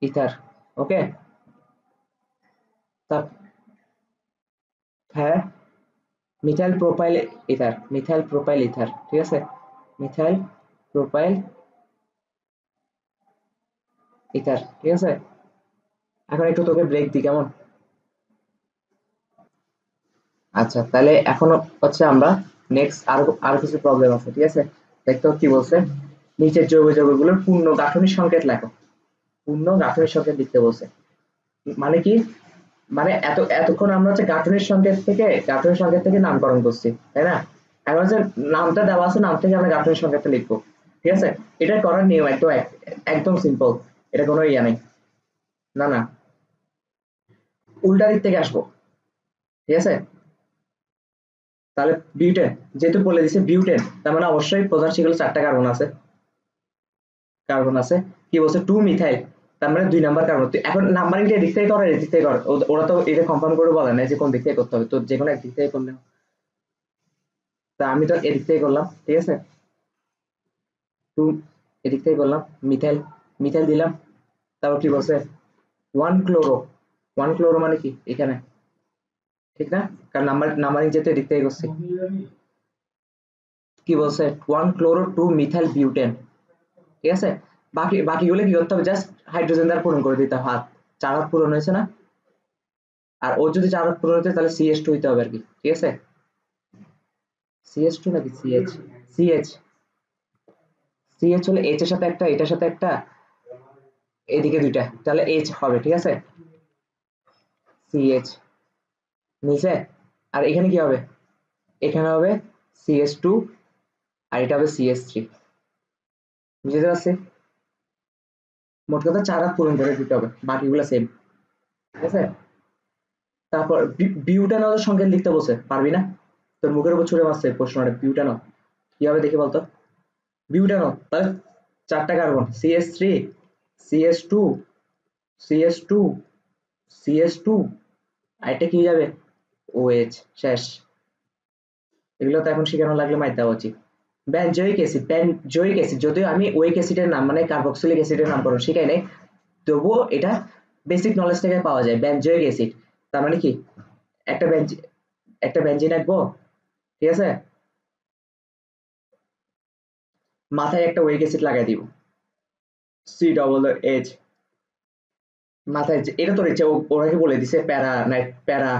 ether. ওকে, তা হ্যাঁ, methyl propyl ether, methyl propyl ether, ঠিক আছে, মিথাইল প্রোপাইল ইথার, ঠিক আছে। এখন একটু তোকে ব্রেক দিই কেমন? আচ্ছা, তাহলে এখন হচ্ছে আমরা নেক্সট আরো আরো কিছু প্রবলেম আছে, ঠিক আছে। দেখতো কি বলছে, নিচের জৈব যৌগগুলোর পূর্ণ গাঠনিক সংকেত লেখো। পূর্ণ গাঠনিক সংকেত লিখতে বলছে, মানে কি, মানে এতক্ষণ আমরা হচ্ছে গাঠনিক সংকেত থেকে নামকরণ করছি তাই না? এখন হচ্ছে নামটা দেওয়া আছে, নাম থেকে আমরা গাঠনিক সংকেতটা লিখবো, ঠিক আছে। এটা করার নিয়ম একদম একদম সিম্পল, এটা কোনো ইয়া নেই। না না, উল্টা দিক থেকে আসবো, ঠিক আছে। তাহলে বিউটেন, যেহেতু বলে দিছে বিউটেন, তার মানে অবশ্যই প্রধান শিকলে 4টা কার্বন আছে, কার্বন আছে। কি বলছে, 2 মিথাইল, তার মানে 2 নাম্বার কার্বন। তুই এখন নাম্বারিংটা এদিক থেকে কর, এদিক থেকে কর, ওরা তো এটা কনফার্ম করে বলে না যে কোন দিক থেকে করতে হবে, তো যে কোনো একদিক থেকে করলে। তা আমি তো এদিক থেকে করলাম, ঠিক আছে। 2, এদিক থেকে করলাম, মিথাইল, মিথাইল দিলাম। তারপর কি বলছে, 1 ক্লোরো, 1 ক্লোরো মানে কি এখানে, ঠিক না? কারণ নাম্বারিং যেহেতু এদিক থেকে করছি। কি বলছে, 1 ক্লোরো 2 মিথাইল বিউটেন, ঠিক আছে। বাকিগুলো কি করতে হবে, জাস্ট হাইড্রোজেন দ্বারা পূরণ করে দিতে হবে, হাত 4 হাত পূরণ হয়েছে না? আর ওর যদি 4 হাত পূরণ হতে তাহলে CH2 হইতে হবে আর কি, ঠিক আছে। CH2 নাকি CH, CH, CH হলে H এর সাথে একটা, এটার সাথে একটা, এদিকে দুইটা, তাহলে H হবে, ঠিক আছে। CH নিচে, আর এখানে কি হবে, এখানে হবে CH2, আর এটা হবে CH3, বুঝতে পারছি। মোট কথা 4 হাত পূরণ করে দিতে হবে, বাকিগুলো সেম, ঠিক আছে। তারপর বিউটানলের সংকেত লিখতে বলছে, পারবি না? তোর মুখের উপর ছুড়ে মারছে প্রশ্নটা, বিউটানল কি হবে দেখি বলতো। বিউটানল, তাহলে 4টা carbon, CH3, CH2, CH2, CH2, আর এটা কি যাবে, OH, শেষ। এগুলো তো এখন শিখানো লাগলে মাইর দেওয়া উচিত। বেনজোইক অ্যাসিড, বেনজোইক অ্যাসিড, যদিও আমি ওইক অ্যাসিডের নাম মানে কার্বক্সিলিক অ্যাসিডের নামকরণ শিখাই নাই, তবুও এটা বেসিক নলেজ থেকে পাওয়া যায়, বেনজোইক অ্যাসিড। তার মানে কি, একটা একটা বেনজিন আঁকবো, ঠিক আছে, মাথায় একটা ওইক অ্যাসিড লাগাই দিব, COOH, মাথায় এটা তোর ইচ্ছে, ওরা কি বলে দিছে প্যারা নাইট প্যারা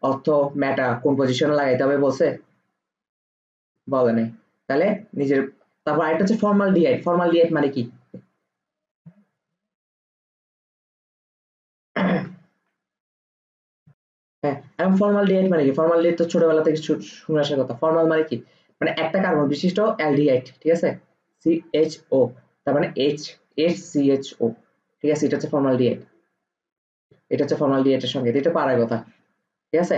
অর্থ ম্যাটা কোন পজিশনে লাগাইতে হবে বলছে, বলে নাই। তাহলে নিজের, তারপর আরেকটা হচ্ছে ফর্মালডিহাইড, ফর্মালডিহাইড মানে কি, হ্যাঁ, এখন ফর্মালডিহাইড মানে কি, ফর্মালডিহাইড তো ছোটবেলা থেকে শুনে আসার কথা। ফর্মাল মানে কি, মানে একটা কার্বন বিশিষ্ট অ্যালডিহাইড, ঠিক আছে, CHO, তার মানে HCHO, ঠিক আছে, এটা হচ্ছে ফর্মালডিহাইড, এটা হচ্ছে ফর্মালডিহাইডের সঙ্গে, এটা পারার কথা, ঠিক আছে।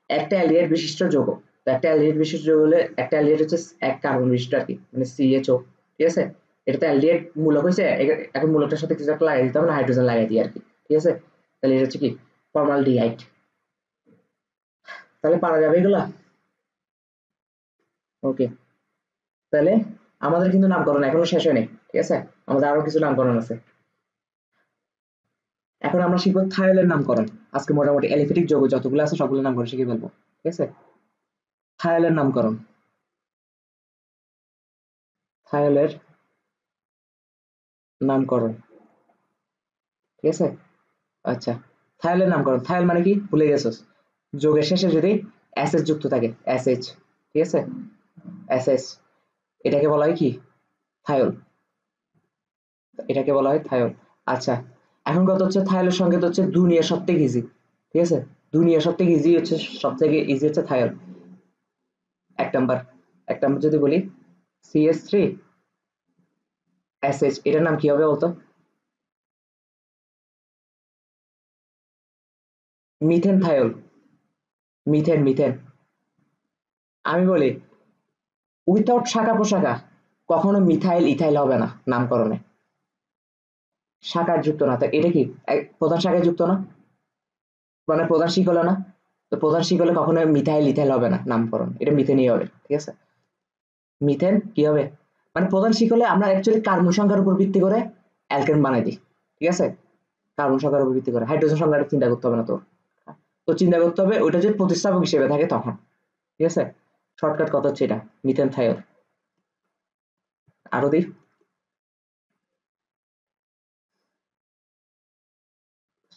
একটা অ্যালডিহাইড বিশিষ্ট যৌগ, তো একটা অ্যালডিহাইড বিশিষ্ট যৌগ হলে একটা অ্যালডিহাইড হচ্ছে এক কার্বন বিশিষ্ট আর কি, মানে CHO, ঠিক আছে। এটা তো অ্যালডিহাইড মূলক হয়েছে, এখন মূলকটার সাথে কিছু একটা লাগাই দিতে হবে না, হাইড্রোজেন লাগাই দিই আর কি, ঠিক আছে। তাহলে এটা হচ্ছে কি, ফর্মালডিহাইড। তাহলে পারা যাবে এগুলা? ওকে, তাহলে আমাদের কিন্তু নামকরণ এখনো শেষ হয়নি, ঠিক আছে, আমাদের আরো কিছু নামকরণ আছে। এখন আমরা শিখবো থায়োলের নামকরণ। আজকে মোটামুটি অ্যালিফেটিক যৌগ যতগুলো আছে সবগুলো নামকরণ শিখে ফেলবো, ঠিক আছে। থায়োলের নামকরণ, থায়োলের নামকরণ, ঠিক আছে। আচ্ছা, থায়োলের নামকরণ, থায়োল মানে কি ভুলে গেছস? যোগের শেষে যদি এসএস যুক্ত থাকে, এসএইচ, ঠিক আছে, এসএস, এটাকে বলা হয় কি? থায়োল, এটাকে বলা হয় থায়োল। আচ্ছা, এখন কথা হচ্ছে থায়োলের সংকেত হচ্ছে দুনিয়ার সব থেকে ইজি, ঠিক আছে, দুনিয়ার সব থেকে ইজি হচ্ছে, সব থেকে ইজি হচ্ছে থায়োল। এক নাম্বার, এক নাম্বার যদি বলি CH3 SH, এটার নাম কি হবে বলতো? Methane thiol, methane, methane. আমি বলি উইথাউট শাখা প্রশাখা কখনো মিথাইল ইথাইল হবে না নামকরণে, শাখার যুক্ত না, তাই এটা কি প্রধান শাখায় যুক্ত না, মানে প্রধান শিকলে না, তো প্রধান শিকলে কখনো মিথাইল ইথাইল হবে না নামকরণ, এটা মিথেনই হবে, ঠিক আছে। মিথেন কি হবে, মানে প্রধান শিকলে আমরা অ্যাকচুয়ালি কার্বন সংখ্যার উপর ভিত্তি করে অ্যালকেন বানাই দিই, ঠিক আছে, কার্বন সংখ্যার উপর ভিত্তি করে, হাইড্রোজেন সংখ্যাটা চিন্তা করতে হবে না তোর, তো চিন্তা করতে হবে ওইটা যদি প্রতিস্থাপক হিসেবে থাকে তখন, ঠিক আছে। শর্টকাট কথা হচ্ছে এটা, মিথেন থায়োল। আরো দিই,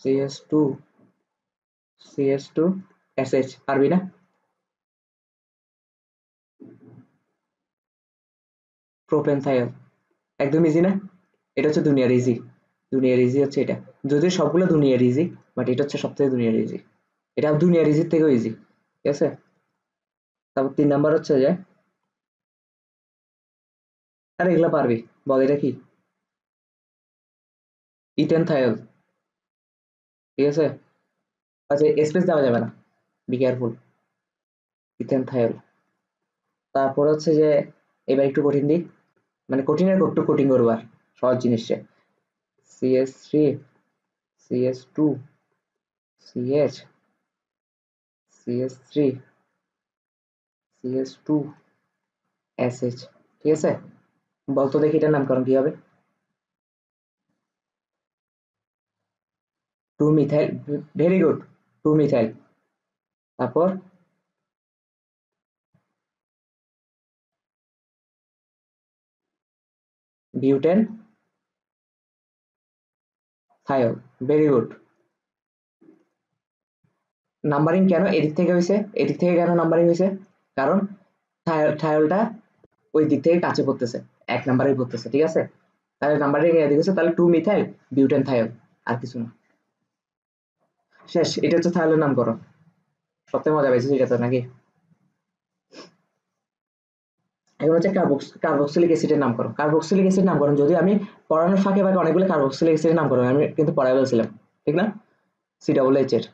CH2 CH2 SH, পারবি না? প্রোপেন থায়োল, একদম ইজি না? এটা হচ্ছে দুনিয়ার ইজি, দুনিয়ার ইজি হচ্ছে এটা, যদিও সবগুলো দুনিয়ার ইজি, বাট এটা হচ্ছে সবথেকে দুনিয়ার ইজি, এটা দুনিয়ার ইজির থেকেও ইজি, ঠিক আছে। তারপর 3 নাম্বার হচ্ছে যে, আরে এগুলা পারবি, বল এটা কি? ইথেন থায়োল, ঠিক আছে। আচ্ছা, স্পেস দেওয়া যাবে না, বি কেয়ারফুল, ইথেন থায়োল। তারপর হচ্ছে যে, এবার একটু কঠিন দিই, মানে কঠিনের একটু কঠিন করবো আর সহজ জিনিসটা, CH3 CH2 CH CH3 CH2 SH, ঠিক আছে। বলতো দেখি এটার নামকরণ কি হবে? 2 মিথাইল, ভেরি গুড, 2 মিথাইল। তারপর বিউটেন থায়োল, ভেরি গুড। নাম্বারিং কেন এদিক থেকে হয়েছে, এদিক থেকে কেন নাম্বারিং হয়েছে? কারণ থায়োলটা ওই দিক থেকে কাছে পড়তেছে, 1 নাম্বারেই পড়তেছে, ঠিক আছে, তাহলে নাম্বারিং এদিক হচ্ছে, তাহলে 2 মিথাইল বিউটেন থায়োল, আর কিছু না, শেষ। এটা হচ্ছে থায়োলের নামকরণ, সবথেকে মজা পেয়েছিস এটা তো নাকি? এখন হচ্ছে কার্বক্সিলিক অ্যাসিডের নামকরণ। কার্বক্সিলিক অ্যাসিড নামকরণ যদি আমি পড়ানোর ফাঁকে ফাঁকে অনেকগুলো কার্বক্সিলিক অ্যাসিডের নামকরণ আমি কিন্তু পড়াই বলছিলাম, ঠিক না? COOH এর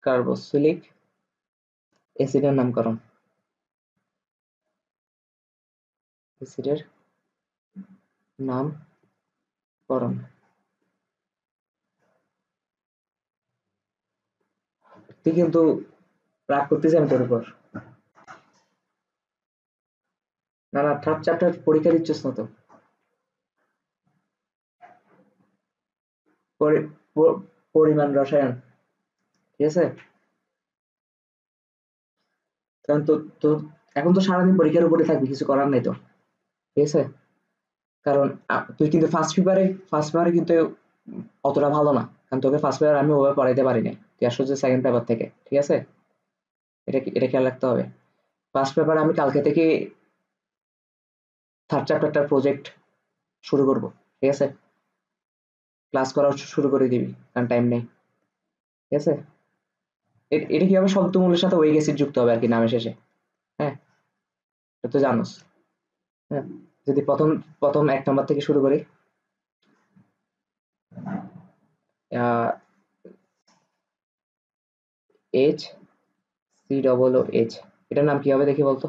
কার্বক্সিলিক অ্যাসিডের নামকরণ, অ্যাসিডের নামকরণ। তুই কিন্তু রাগ করতেছিস আমি তোর উপর, না না, থার্ড চ্যাপ্টার পরীক্ষা দিচ্ছিস না তো? পরিমাণ রসায়ন, ঠিক আছে। কারণ তো তো এখন তো সারাদিন পরীক্ষার উপরে থাকবি, কিছু করার নাই তো, ঠিক আছে। কারণ তুই কিন্তু ফার্স্ট পেপারে কিন্তু অতটা ভালো না, কারণ তোকে ফার্স্ট পেপার আমি ওভাবে পড়াইতে পারিনি, তুই আসলে যে সেকেন্ড পেপার থেকে, ঠিক আছে, এটা খেয়াল রাখতে হবে। ফার্স্ট পেপার আমি কালকে থেকে থার্ড চ্যাপ্টারটার প্রজেক্ট শুরু করব, ঠিক আছে, ক্লাস করা শুরু করে দিবি, কারণ টাইম নেই, ঠিক আছে। এটা কি হবে, শব্দমূলের সাথে ওই অ্যাসিড যুক্ত হবে আর কি নামের শেষে, হ্যাঁ, এটা তো জানোস। হ্যাঁ, যদি প্রথম প্রথম 1 নাম্বার থেকে শুরু করি, HCOOH, এটার নাম কি হবে দেখি বলতো?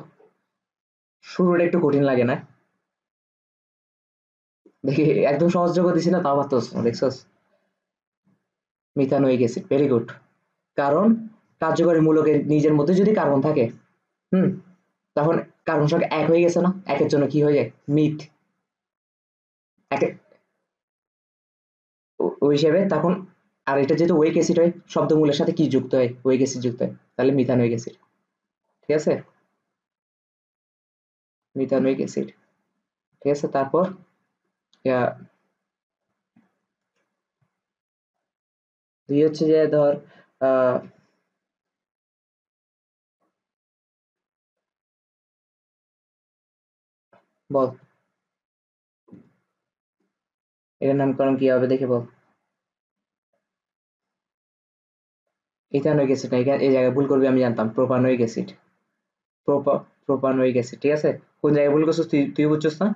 শুরুটা একটু কঠিন লাগে না? দেখি একদম সহজ যোগ্য দিছি না, তাও পারতেছ না, দেখছস? Methanoic acid, very good. কারণ কার্যকরী মূলকের নিজের মধ্যে যদি কার্বন থাকে, তখন কার্বন সংখ্যা 1 হয়ে গেছে না, একের জন্য কি হয়ে যায়, মিথ। ওই হিসেবে তখন, আর এটা যেহেতু ওয়েক অ্যাসিড হয়, শব্দমূলের সাথে কি যুক্ত হয়, ওয়েক অ্যাসিড যুক্ত হয়, তাহলে মিথানোইক অ্যাসিড। ঠিক আছে, মিথানোইক অ্যাসিড। ঠিক আছে, তারপর দুই হচ্ছে যে ধর বল এটার নামকরণ কি হবে দেখে বল। ইথানোইক অ্যাসিড না, এই জায়গায় ভুল করবি আমি জানতাম, প্রোপানোইক অ্যাসিড। Propanoic acid. ঠিক আছে, কোন জায়গায় ভুল করছিস তুই, তুই বুঝছিস না?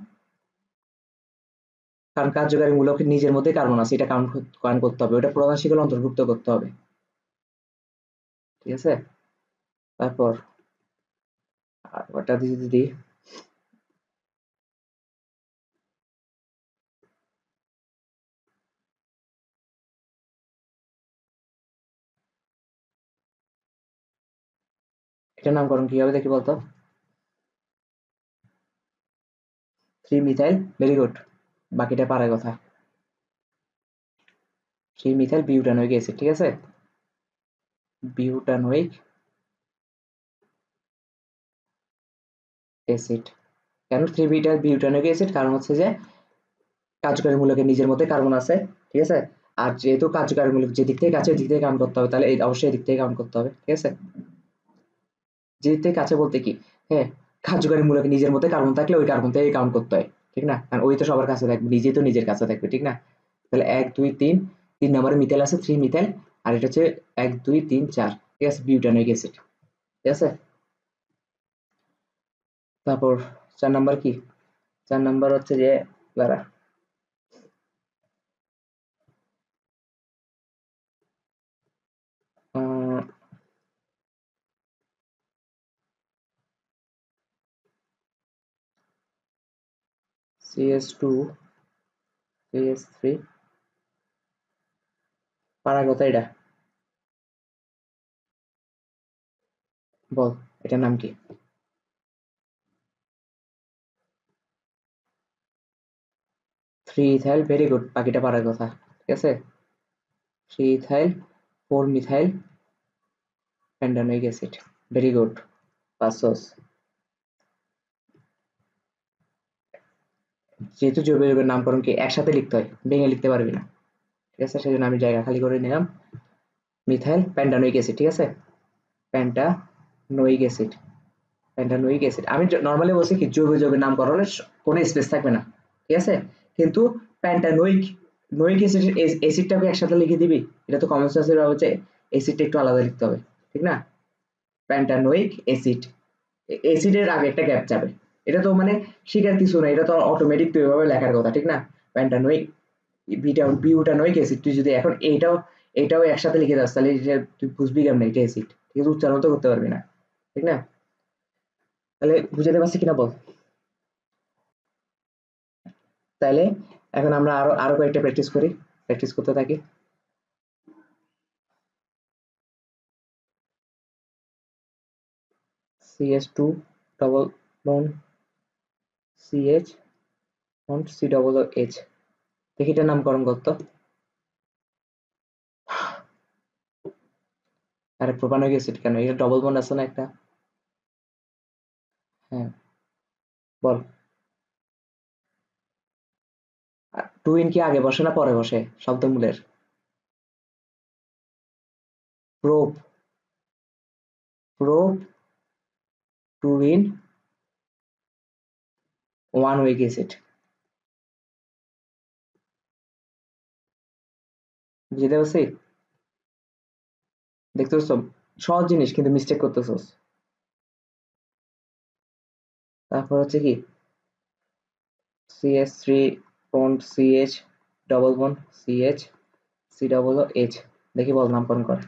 কারণ কার্যকারী মূলকের নিজের মধ্যে কার্বন আছে, এটা কাউন্ট করতে হবে, ওটা প্রধান শিকল অন্তর্ভুক্ত করতে হবে। ঠিক আছে, তারপর ওটা দিদি এটার নামকরণ কি হবে দেখি বলতো। 3 মিথাইল, ভেরি গুড, বাকিটা পারার কথা। 3 মিথাইল বিউটানোইক অ্যাসিড। ঠিক আছে, বিউটানোইক অ্যাসিড। কেন 3 মিথাইল বিউটানোইক অ্যাসিড? কারণ হচ্ছে যে কার্যকারী মূলকের নিজের মধ্যে কার্বন আছে। ঠিক আছে, আর যেহেতু কার্যকারী মূলক যে দিক থেকে কাছে ওই দিক থেকে কাউন্ট করতে হবে, তাহলে এই অবশ্যই এই দিক থেকে কাউন্ট করতে হবে। ঠিক আছে, যে দিক থেকে কাছে বলতে কি, হ্যাঁ, কার্যকারী মূলকের নিজের মধ্যে কার্বন থাকলে ওই কার্বন থেকে কাউন্ট করতে হয়। ঠিক না, কারণ ওই তো সবার কাছে থাকবে, নিজে তো নিজের কাছে থাকবে। ঠিক না, তাহলে 1 2 3, 3 নম্বরে মিথাইল আছে, 3 মিথাইল, আর এটা হচ্ছে 1 2 3 4। ঠিক আছে, বিউটানোইক অ্যাসিড। ঠিক আছে, তারপর 4 নাম্বার কি, 4 নাম্বার হচ্ছে যে দাঁড়া, CS2 CS3 পারা কথা এটা, বল এটার নাম কি? 3 ইথাইল, ভেরি গুড, বাকিটা পারার কথা। ঠিক আছে, 3 ethyl 4 methyl pentanoic acid, very good, পাসোস। যেহেতু জৈব যৌগের নামকরণ কি একসাথে লিখতে হয়, ভেঙে লিখতে পারবি না। ঠিক আছে, সেজন্য আমি জায়গা খালি করে নিলাম। Methyl pentanoic acid. ঠিক আছে, প্যান্টানোইক অ্যাসিড, প্যান্টানোইক অ্যাসিড। আমি নর্মালি বলছি কি জৈব যৌগের নামকরণের কোনো স্পেস থাকবে না। ঠিক আছে, কিন্তু প্যান্টানোইক নোইক অ্যাসিড, অ্যাসিডটাকে একসাথে লিখে দিবি, এটা তো কমন সেন্সের ভাবে হচ্ছে অ্যাসিডটা একটু আলাদা লিখতে হবে। ঠিক না, প্যান্টানোইক অ্যাসিড, অ্যাসিডের আগে একটা গ্যাপ যাবে, এটা তো মানে শিখার কিছু না, এটা তো অটোমেটিক তুই এভাবে লেখার কথা। ঠিক না, প্যান্টানোইক বিউটানোইক অ্যাসিড, তুই যদি এখন এটাও এটাও একসাথে লিখে দাস, তাহলে তুই বুঝবি কেমন এটা অ্যাসিড, ঠিক আছে, উচ্চারণ তো করতে পারবি না। ঠিক না, তাহলে বুঝাতে পারছি কিনা বল। তাইলে এখন আমরা আরো আরো কয়েকটা প্র্যাকটিস করি, প্র্যাকটিস করতে থাকি। CH2 double bond CH bond C double H, দেখি এটার নামকরণ করতো। আরে প্রোপানোইক অ্যাসিড কেন, এটা ডবল বন্ড আছে না একটা। হ্যাঁ, বল। টুইন কি আগে বসে না পরে বসে শব্দমূলের? Prop, prop two ene one oic acid, বুঝতে পারছি? দেখতে পাচ্ছ, সহজ জিনিস কিন্তু মিস্টেক করতেছস। তারপর হচ্ছে কি CH3 bond CH double bond CH C double H, দেখি বল নামকরণ কর।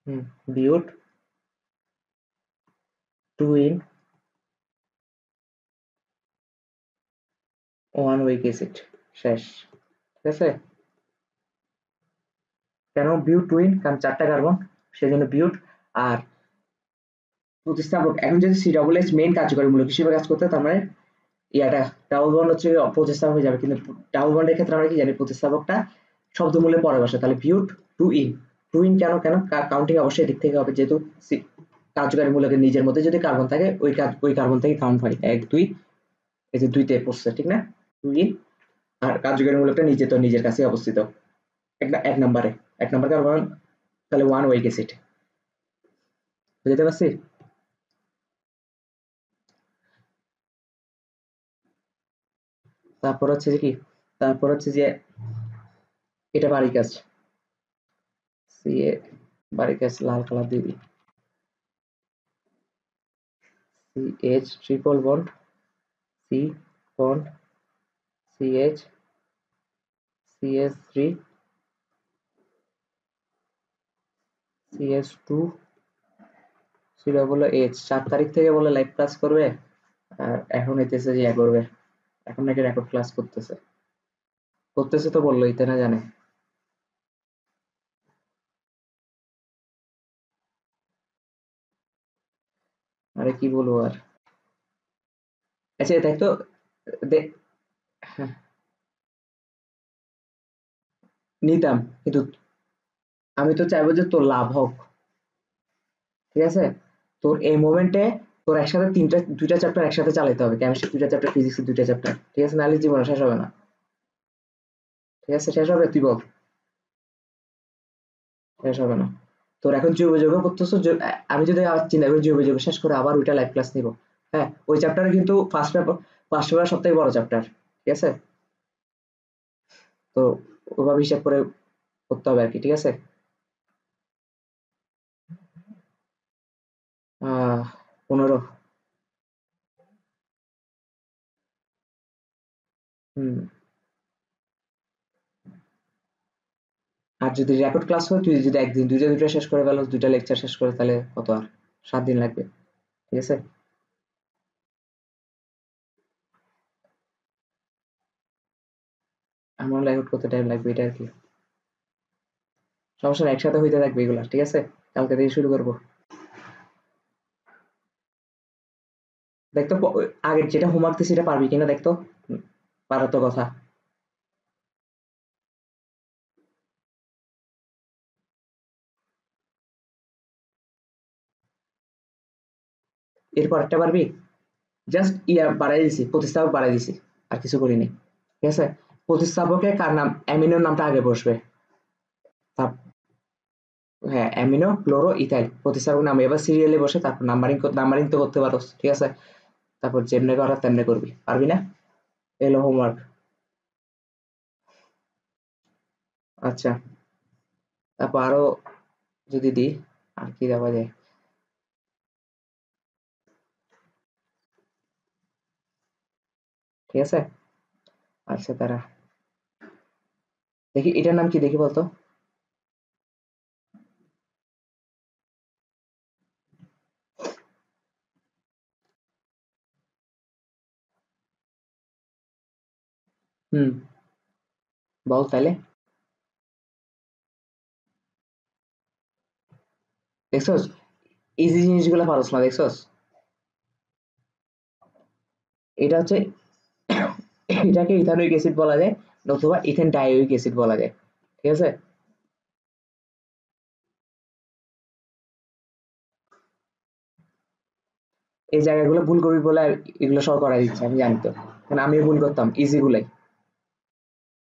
হুম, বিউট টুইন ওয়ান উইক অ্যাসিড শেষ। ঠিক আছে, কেন বিউট টুইন? কারণ 4টা কার্বন, সেজন্য বিউট। আর প্রতিস্থাপক, এখন যদি সি ডবল এইচ মেইন কার্যকরীমূলক হিসেবে কাজ করতে, তার মানে ইয়াটা ডাবল বন্ড হচ্ছে প্রতিস্থাপক হয়ে যাবে। কিন্তু ডাবল বন্ডের ক্ষেত্রে আমরা কি জানি, প্রতিস্থাপকটা শব্দমূল্যে পরে বসে। তাহলে বিউট টু ইন। টু ইন কেন? কাউন্টিং অবশ্যই এদিক থেকে হবে, যেহেতু কার্যকারীমূলকের নিজের মধ্যে যদি কার্বন থাকে, ওই কার্বন থেকে কাউন্ট হয় 1 2। এই যে 2 তে পড়ছে, ঠিক না? Two in. আর কার্যকারীমূলকটা নিজে তো নিজের কাছে অবস্থিত এক নম্বরে, 1 নম্বর কার্বন। তাহলে ওয়ান ওয়েক অ্যাসিড। বুঝতে পারছি? তারপর হচ্ছে যে কি, তারপর হচ্ছে যে এটা বারিক আছে, সি এ বারিক আছে, লাল কালার দিয়ে দিই। C H triple bond, C bond, C H, C S three, C S two, C double H. 4 তারিখ থেকে বলে লাইভ ক্লাস করবে, আর এখন হইতেছে যে ইয়া করবে, এখন নাকি রেকর্ড ক্লাস করতেছে। করতেছে তো বললো, ইতে না জানে। আরে কি বলবো আর। আচ্ছা দেখ তো, দে- হ্যাঁ, নিতাম, কিন্তু আমি তো চাইবো যে তোর লাভ হোক। ঠিক আছে, তোর এই মোমেন্টে তোর একসাথে 2টা চ্যাপ্টার একসাথে চালাতে হবে, কেমিস্ট্রি 2টা চ্যাপ্টার, ফিজিক্স 2টা চ্যাপ্টার। ঠিক আছে, নাহলে জীবনে শেষ হবে না। ঠিক আছে, শেষ হবে? তুই বল। শেষ হবে না। তোর এখন জৈব যৌগ করতেছো, আমি যদি আবার চিন্তা করি জৈব যৌগ শেষ করে আবার ওইটা লাইভ ক্লাস নিব, হ্যাঁ, ওই চ্যাপ্টারে কিন্তু ফার্স্ট পেপার সব থেকে বড় চ্যাপ্টার। ঠিক আছে, তো ওভাবে হিসাব করে করতে হবে আর কি। ঠিক আছে, 15। হুম। আর যদি রেকর্ড ক্লাস হয়, তুই যদি একদিন 2টা শেষ করে ফেলো, 2টা লেকচার শেষ করে, তাহলে কত আর 7 দিন লাগবে। ঠিক আছে, আমার রেকর্ড করতে টাইম লাগবে, এটা আর কি। সমস্যা নেই, একসাথে হইতে থাকবে এগুলা। ঠিক আছে, কালকে থেকে শুরু করবো। দেখতো আগের যেটা হোমওয়ার্ক দিছি সেটা পারবি কিনা দেখতো। পারার তো কথা। এরপর একটা পারবি? জাস্ট ইয়া বাড়াই দিছি, প্রতিস্থাপক বাড়াই দিছি, আর কিছু করিনি। ঠিক আছে, প্রতিস্থাপকে কার নাম, অ্যামিনোর নামটা আগে বসবে। হ্যাঁ, অ্যামিনো ক্লোরো ইথাইল প্রতিস্থাপক নাম এবার সিরিয়ালে বসে, তারপর নাম্বারিং তো করতে পারো। ঠিক আছে, তারপর যেমনে করার তেমনে করবি, পারবি না? এলো হোমওয়ার্ক। আচ্ছা, তারপর আরো যদি দিই, আর কি দেওয়া যায়? ঠিক আছে, আচ্ছা তারা দেখি এটার নাম কি, দেখি বলতো। হুম, বল তাহলে। দেখছস, ইজি জিনিসগুলো পারস না, দেখছস? এটা হচ্ছে এটাকে ইথানোইক অ্যাসিড বলা যায়, অথবা ইথেন ডাইওইক অ্যাসিড বলা যায়। ঠিক আছে, এই জায়গাগুলো ভুল করবি বলে আর এগুলো সহ করা দিচ্ছে, আমি জানি তো, কারণ আমিও ভুল করতাম ইজি গুলাই।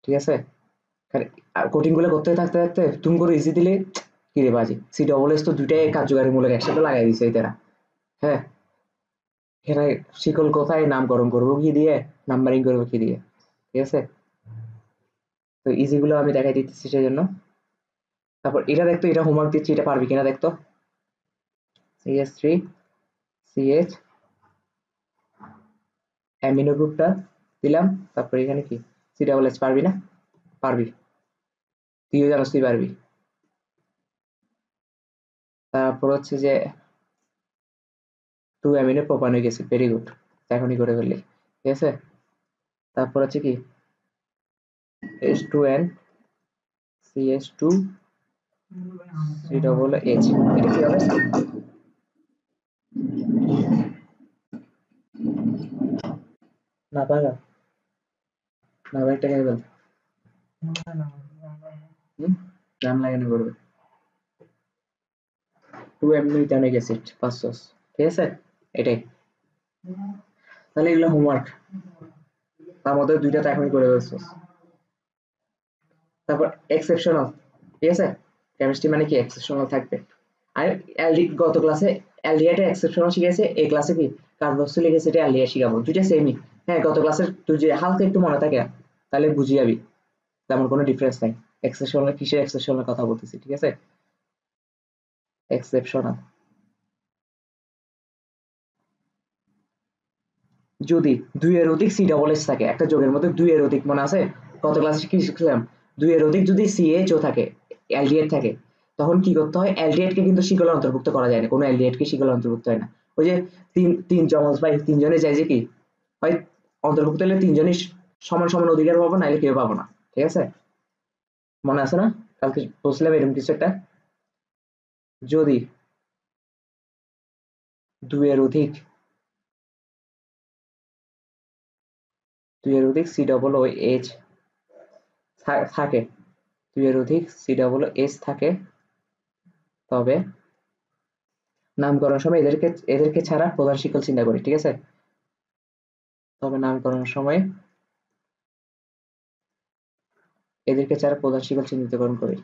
ঠিক আছে, কঠিন গুলো করতে থাকতে থাকতে তুমি করে ইজি দিলে কি রে বাজি, সি ডবল এস তো 2টাই কার্যকারীমূলক একসাথে লাগাই দিছে এটারা। হ্যাঁ, এখানে শিকল কোথায় নামকরণ করবো কি দিয়ে, নাম্বারিং করবো কি দিয়ে? ঠিক আছে, তো ইজি গুলো আমি দেখাই দিতেছি সেই জন্য। তারপর এটা দেখতো, এটা হোমওয়ার্ক দিচ্ছি, এটা পারবি কিনা দেখতো। CH3 CH অ্যামিনো গ্রুপটা দিলাম, তারপর এখানে কি, সি ডাবল এস। পারবি না? পারবি, তুইও জানোস তুই পারবি। তারপর হচ্ছে যে 2 amino propanoic acid, very good, এখনই করে ফেললি। ঠিক আছে, তারপর আছে কি H2N CH2 COOH, এটা কি হবে? না পারবা না ভাই, একটা খাই বল গান লাগানো করবে 2 মিথানিক অ্যাসিড 500, ঠিক আছে? এটাই। তাহলে এগুলো হোমওয়ার্ক, তার মধ্যে দুইটা তো এখনই করে ফেলছো। তারপর এক্সেপশনাল, ঠিক আছে? কেমিস্ট্রি মানে কি এক্সেপশনাল থাকবে। আর গত ক্লাসে অ্যালডিহাইডের এক্সেপশনাল শিখেছে, এই ক্লাসে কি কার্বক্সিলিক অ্যাসিডে অ্যালডিহাইড শিখাবো, দুইটা সেমই। হ্যাঁ, গত ক্লাসের তুই যে হালকা একটু মনে থাকে তাহলে বুঝে যাবি, তেমন কোনো ডিফারেন্স নাই। এক্সেপশনাল কিসের এক্সেপশনাল কথা বলতেছি, ঠিক আছে? এক্সেপশনাল যদি 2 এর অধিক COOH থাকে, একটা যোগের মধ্যে 2 এর অধিক, মনে আছে গত ক্লাসে কি শিখলাম? 2 এর অধিক যদি CHO থাকে, অ্যালডিহাইড থাকে, তখন কি করতে হয়? অ্যালডিহাইডকে কিন্তু শিকলে অন্তর্ভুক্ত করা যায় না, কোনো অ্যালডিহাইডকে শিকলে অন্তর্ভুক্ত হয় না। ওই যে তিন যমজ ভাই, তিনজনে চাই যে কি হয়, অন্তর্ভুক্ত হলে তিনজনই সমান সমান অধিকার পাবো, নাহলে কেউ পাবো না, ঠিক আছে? মনে আছে না কালকে বলছিলাম এরকম কিছু একটা? যদি 2 এর অধিক COOH থাকে, 2 এর অধিক COOH থাকে, তবে নামকরণ সময় এদেরকে ছাড়া প্রধান শিকল চিন্তা করি, ঠিক আছে? তবে নামকরণ সময় এদেরকে ছাড়া প্রধান শিকল চিহ্নিতকরণ করি,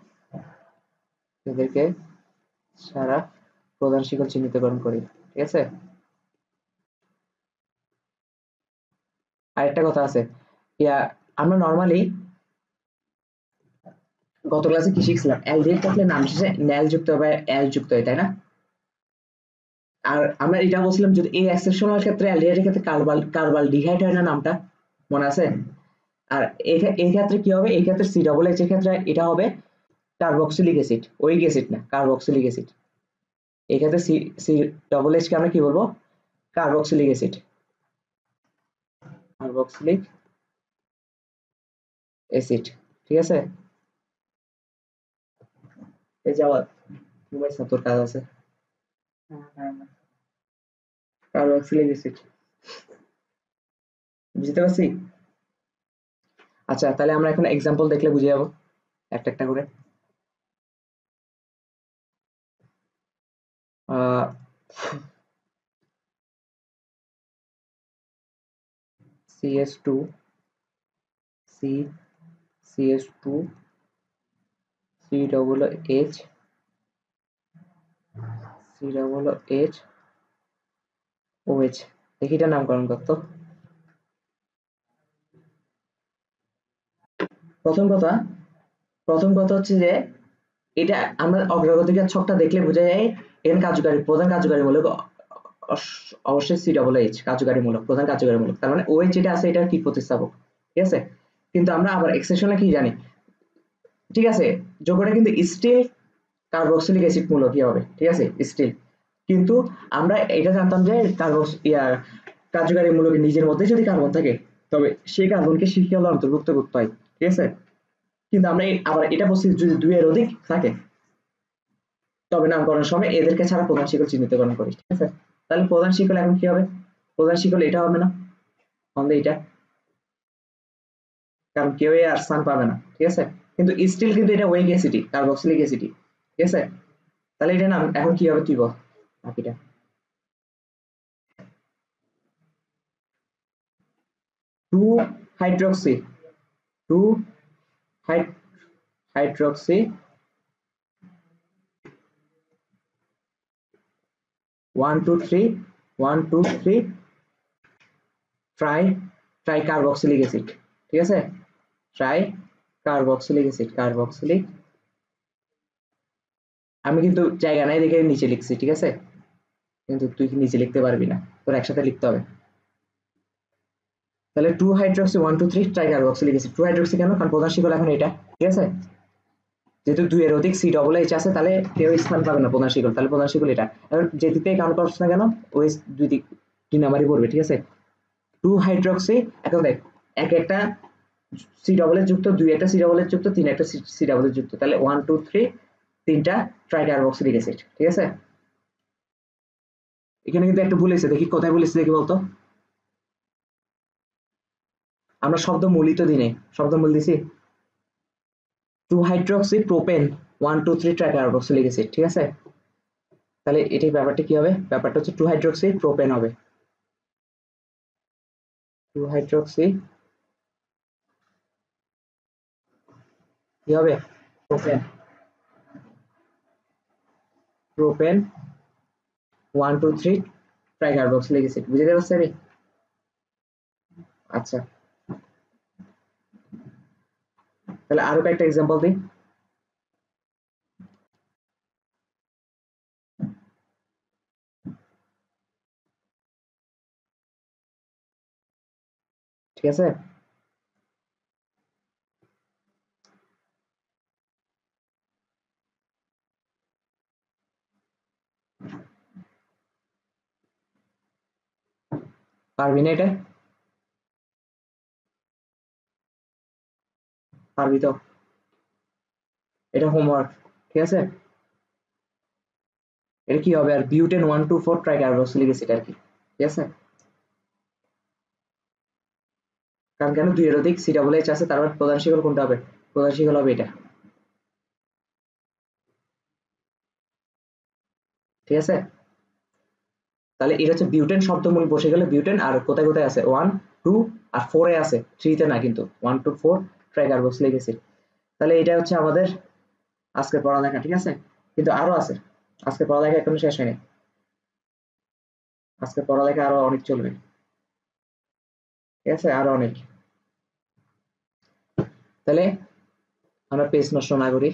এদেরকে ছাড়া প্রধান শিকল চিহ্নিতকরণ করি, ঠিক আছে? আরেকটা কথা আছে, আমরা নর্মালি গত ক্লাসে কি শিখছিলাম? অ্যালডিহাইড থাকলে নাম শেষে ন্যাল যুক্ত হবে, অ্যাল যুক্ত হয়, তাই না? আর আমরা এটা বলছিলাম যদি এই এক্সেপশনাল ক্ষেত্রে অ্যালডিহাইডের ক্ষেত্রে কার্বালডিহাইড হয় না নামটা, মনে আছে? আর এই ক্ষেত্রে কি হবে? এই ক্ষেত্রে COOH এর ক্ষেত্রে এটা হবে কার্বক্সিলিক অ্যাসিড, ওইক অ্যাসিড না, কার্বক্সিলিক অ্যাসিড। এই ক্ষেত্রে COOH কে আমরা কি বলবো? কার্বক্সিলিক অ্যাসিড, কার্বক্সিলিক অ্যাসিড, ঠিক আছে? এই যে আবার ঘুমাইছ, তোর কাজ আছে। কার্বক্সিলিক অ্যাসিড, বুঝতে পারছি? আচ্ছা, তাহলে আমরা এখন এক্সাম্পল দেখলে বুঝে যাবো একটা একটা করে। CH2 CH2 COOH OH, দেখি এটা নামকরণ করতো। প্রথম কথা হচ্ছে যে এটা আমরা অগ্রগতির ছকটা দেখলে বোঝা যায় এখানে প্রধান কার্যকারী মূলক অবশ্যই COOH, কার্যকারী মূলক, প্রধান কার্যকারী মূলক, তার মানে OH যেটা আছে এটা কি প্রতিস্থাপক, ঠিক আছে? কিন্তু আমরা আবার এক্সেপশনে কি জানি, ঠিক আছে, যোগটা কিন্তু স্টিল কার্বক্সিলিক অ্যাসিড মূলকই হবে, ঠিক আছে, স্টিল। কিন্তু আমরা এটা জানতাম যে কার্যকারী মূলকের নিজের মধ্যে যদি কার্বন থাকে, তবে সেই কার্বনকে শিকলে অন্তর্ভুক্ত করতে হয়, ঠিক আছে? কিন্তু আমরা আবার এটা বলছি যদি 2 এর অধিক থাকে, তবে নামকরণ সময় এদেরকে ছাড়া প্রধান শিকল চিহ্নিতকরণ করি, ঠিক আছে? তাহলে প্রধান শিকল এখন কি হবে? প্রধান শিকল এটা হবে না, আমাদের এটা, কারণ কেউ আর স্থান পাবে না, ঠিক আছে? কিন্তু স্টিল কিন্তু এটা ওয়েক অ্যাসিডি, কার্বক্সিলিক অ্যাসিডি, ঠিক আছে? তাহলে এটা নাম এখন কি হবে তুই বল বাকিটা। 2 hydroxy 2 hydroxy 1 2 3 1 2 3 try carboxylic acid, ঠিক আছে? ট্রাই কার্বক্সিলিক অ্যাসিড, কার্বক্সিলিক, আমি কিন্তু জায়গা নাই দেখে নিচে লিখছি, ঠিক আছে? কিন্তু তুই নিচে লিখতে পারবি না, তোর একসাথে লিখতে হবে। তাহলে 2 hydroxy 1 2 3 try carboxylic acid. 2 hydroxy কেন? কারণ প্রধান শিকল এখন এটা, ঠিক আছে? যেহেতু 2 এর অধিক COOH আছে, তাহলে কেউ স্থান পাবে না প্রধান শিকল, তাহলে প্রধান শিকল এটা। এখন যে দিক থেকে কাউন্ট করছ না কেন, ওই দুই নাম্বারই পড়বে, ঠিক আছে? 2 হাইড্রক্সি, এখন দেখ এক একটা সি ডবলের যুক্ত, দুই একটা সি ডবলের যুক্ত, তিন একটা সি ডবলের যুক্ত, তাহলে 1 2 3 তিনটা ট্রাইকার্বক্সিলিক অ্যাসিড। ঠিক আছে, এখানে কিন্তু একটা ভুল হয়েছে, দেখি কোথায় ভুল হয়েছে দেখি বলতো। আমরা শব্দ মূলই তো দিই নাই, শব্দ মূল দিছি 2 হাইড্রোক্সি প্রোপেন 1 2 3 ট্রাইকার্বক্সিলিক অ্যাসিড। ঠিক আছে, তাহলে এটাই ব্যাপারটা কি হবে, ব্যাপারটা হচ্ছে 2 হাইড্রোক্সি প্রোপেন হবে, 2 হাইড্রোক্সি কি হবে, প্রোপেন, প্রোপেন 1 2 3 ট্রাইকার্বক্সিলিক অ্যাসিড। বুঝতে পারছি আমি? আচ্ছা, তাহলে আরো কয়েকটা এক্সাম্পল দিই। ঠিক আছে, পারবি না এটা, পারবি তো, এটা হোমওয়ার্ক। ঠিক আছে, এটা কি হবে আর বিউটেন 1 2 4 ট্রাইকার্বক্সিলিক অ্যাসিড আর কি। ঠিক আছে, কারণ কেন দুই এর অধিক সি ডাবল এইচ আছে, তারপর প্রধান শিকল কোনটা হবে, প্রধান শিকল হবে এটা। ঠিক আছে, তাহলে এটা হচ্ছে বিউটেন শব্দমূল বসে গেলে বিউটেন, আর কোথায় কোথায় আছে 1 2 আর 4 এ আছে, 3 তে না কিন্তু 1 2 4 ট্রাইকার্বক্সিলিক অ্যাসিড। তাহলে এটা হচ্ছে আমাদের আজকে পড়ালেখা। ঠিক আছে, কিন্তু আরো আছে, আজকে পড়ালেখা এখনো শেষ হয়নি, আজকে পড়ালেখা আরো অনেক চলবে। ঠিক আছে, আরো অনেক। তাহলে আমরা পেজ নষ্ট না করি,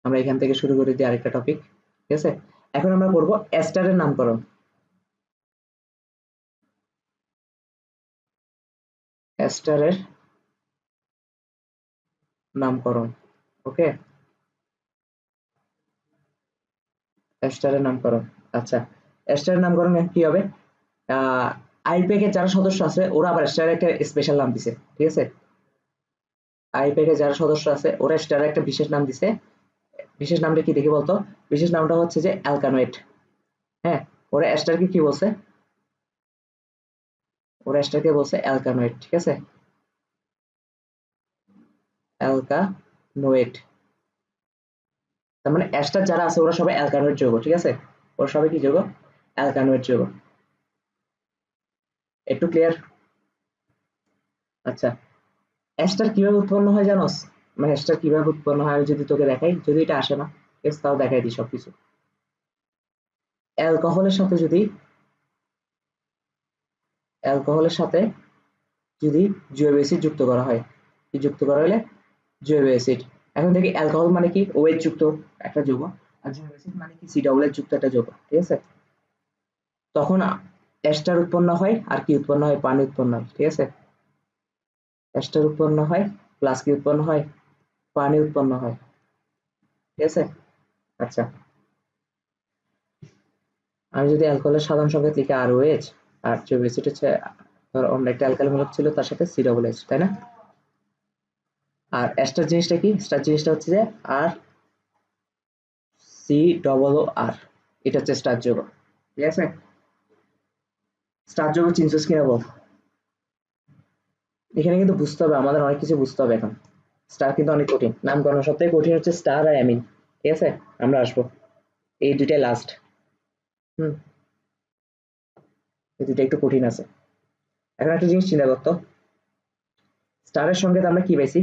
আমরা এখান থেকে শুরু করে দিই আরেকটা টপিক। ঠিক আছে, এখন আমরা পড়বো এস্টারের নামকরণ। এস্টারের নামকরণ, ওকে, এস্টারের নামকরণ। আচ্ছা, এস্টারের নামকরণ কি হবে, আইপ্যাকের যারা সদস্য আছে ওরা আবার এস্টারের একটা স্পেশাল নাম দিছে। ঠিক আছে, আইপ্যাকের যারা সদস্য আছে ওরা এস্টারের একটা বিশেষ নাম দিছে, বিশেষ নামটা কি দেখি বলতো, বিশেষ নামটা হচ্ছে যে অ্যালকানয়েড। হ্যাঁ, ওরা এস্টারকে কি বলছে, ওরা এস্টারকে বলছে অ্যালকানয়েড। ঠিক আছে, অ্যালকানোয়েড, তার মানে এস্টার যারা আছে ওরা সবাই অ্যালকানয়েড যৌগ। ঠিক আছে, ওরা সবাই কি যৌগ, অ্যালকানয়েড যৌগ। একটু ক্লিয়ার? আচ্ছা, এস্টার কিভাবে উৎপন্ন হয় জানোস, মানে এস্টার কিভাবে উৎপন্ন হয় আমি যদি তোকে দেখাই, যদি এটা আসে না এস তাও দেখাই দিই সবকিছু। অ্যালকোহলের সাথে যদি, অ্যালকোহলের সাথে যদি জৈব অ্যাসিড যুক্ত করা হয়, কি যুক্ত করা হলে, জৈব অ্যাসিড। এখন দেখি অ্যালকোহল মানে কি, ওএইচ যুক্ত একটা যৌগ, আর জৈব অ্যাসিড মানে কি, সি ডবল এইচ যুক্ত একটা যৌগ। ঠিক আছে, তখন এস্টার উৎপন্ন হয়, আর কি উৎপন্ন হয়, পানি উৎপন্ন হয়। ঠিক আছে, এস্টার উৎপন্ন হয় প্লাস কি উৎপন্ন হয়, পানি উৎপন্ন হয়। ঠিক আছে, আচ্ছা, আমি যদি অ্যালকোহলের সাধারণ সংকেত লিখি আর ওএইচ, আর জৈব অ্যাসিড হচ্ছে ধর অন্য একটা অ্যালকাইল মূলক ছিল তার সাথে সি ডবল এইচ, তাই না? আর এস্টার জিনিসটা কি, স্টার জিনিসটা হচ্ছে যে আর সি ডবল ও আর, এটা হচ্ছে স্টার যৌগ। ঠিক আছে, স্টার যৌগ চিনছিস কিনা বল। এখানে কিন্তু বুঝতে হবে, আমাদের অনেক কিছু বুঝতে হবে এখন। স্টার কিন্তু অনেক কঠিন, নামকরণ সবথেকে কঠিন হচ্ছে স্টার আর অ্যামিন। ঠিক আছে, আমরা আসবো, এই দুইটাই লাস্ট। হুম, এই দুইটা একটু কঠিন আছে। এখন একটা জিনিস চিন্তা করতো, স্টারের সংকেত আমরা কি পাইছি,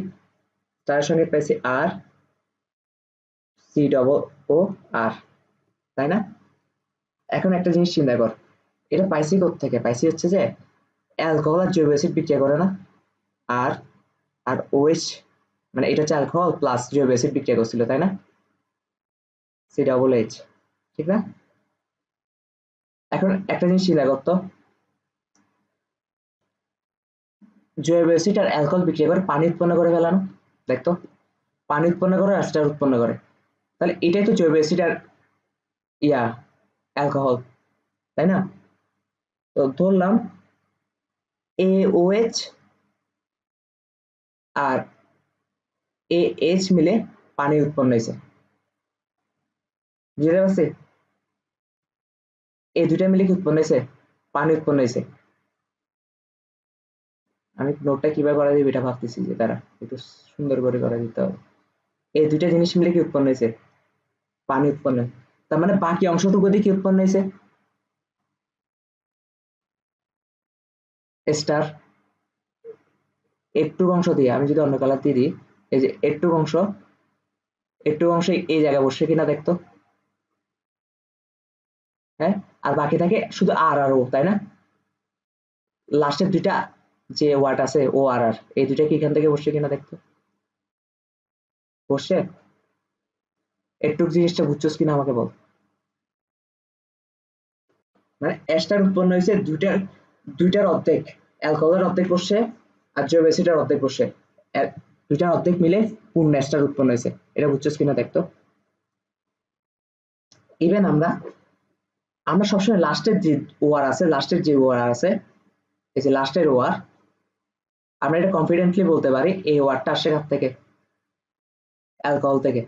স্টারের সংকেত পাইছি আর সি ডবল ও আর, তাই না? এখন একটা জিনিস চিন্তা কর, এটা পাইছি থেকে, পাইছি হচ্ছে যে অ্যালকোহল আর জৈব অ্যাসিড বিক্রিয়া করে না, আর আর ওএইচ, মানে এটা হচ্ছে অ্যালকোহল প্লাস জৈব অ্যাসিড বিক্রিয়া করছিল, তাই না, সি ডবল এইচ, ঠিক না? এখন একটা জিনিস চিন্তা করতো, জৈব অ্যাসিড আর অ্যালকোহল বিক্রিয়া করে পানি উৎপন্ন করে ফেলানো, দেখতো, পানি উৎপন্ন করে আর স্টার উৎপন্ন করে, তাহলে এটাই তো জৈব অ্যাসিড আর ইয়া অ্যালকোহল, তাই না? তো ধরলাম এওএইচ আর এ এইচ মিলে পানি উৎপন্ন হয়েছে। বুঝতে পারছি? এই দুইটা মিলে কি উৎপন্ন হয়েছে? পানি উৎপন্ন হয়েছে। আমি নোটটা কিভাবে করা যাবে এটা ভাবতেছি, যে তারা একটু সুন্দর করে করা দিতে হবে। এই দুইটা জিনিস মিলে কি উৎপন্ন হয়েছে? পানি উৎপন্ন। তার মানে বাকি অংশটুকু দিয়ে কি উৎপন্ন হয়েছে? স্টার। একটু অংশ দিয়ে আমি যদি অন্য কালার দিয়ে দিই, এই যে একটু অংশ, একটু অংশ এই জায়গায় বসছে কিনা দেখতো। হ্যাঁ, আর বাকি থাকে শুধু আর আর ও, তাই না? লাস্টের দুইটা যে ওয়ার্ড আছে ও আর আর, এই দুইটা কি এখান থেকে বসছে কিনা দেখতো। বসছে? একটু জিনিসটা বুঝছস কিনা আমাকে বল। মানে অ্যাশটার উৎপন্ন হয়েছে দুইটার, দুইটার অর্ধেক। অ্যালকোহলের অর্ধেক বসছে আর জিওবেসিটার অর্ধেক বসছে। দুইটার অর্ধেক মিলে পূর্ণ অ্যাশটার উৎপন্ন হয়েছে। এটা বুঝছস কিনা দেখতো। ইভেন আমরা আমরা সবসময় লাস্টের যে ওয়ার আছে, লাস্টের যে ওয়ার আছে, এই যে লাস্টের ওয়ার, আমরা এটা কনফিডেন্টলি বলতে পারি এই ওয়ার্ডটা আসছে কার থেকে? অ্যালকোহল থেকে।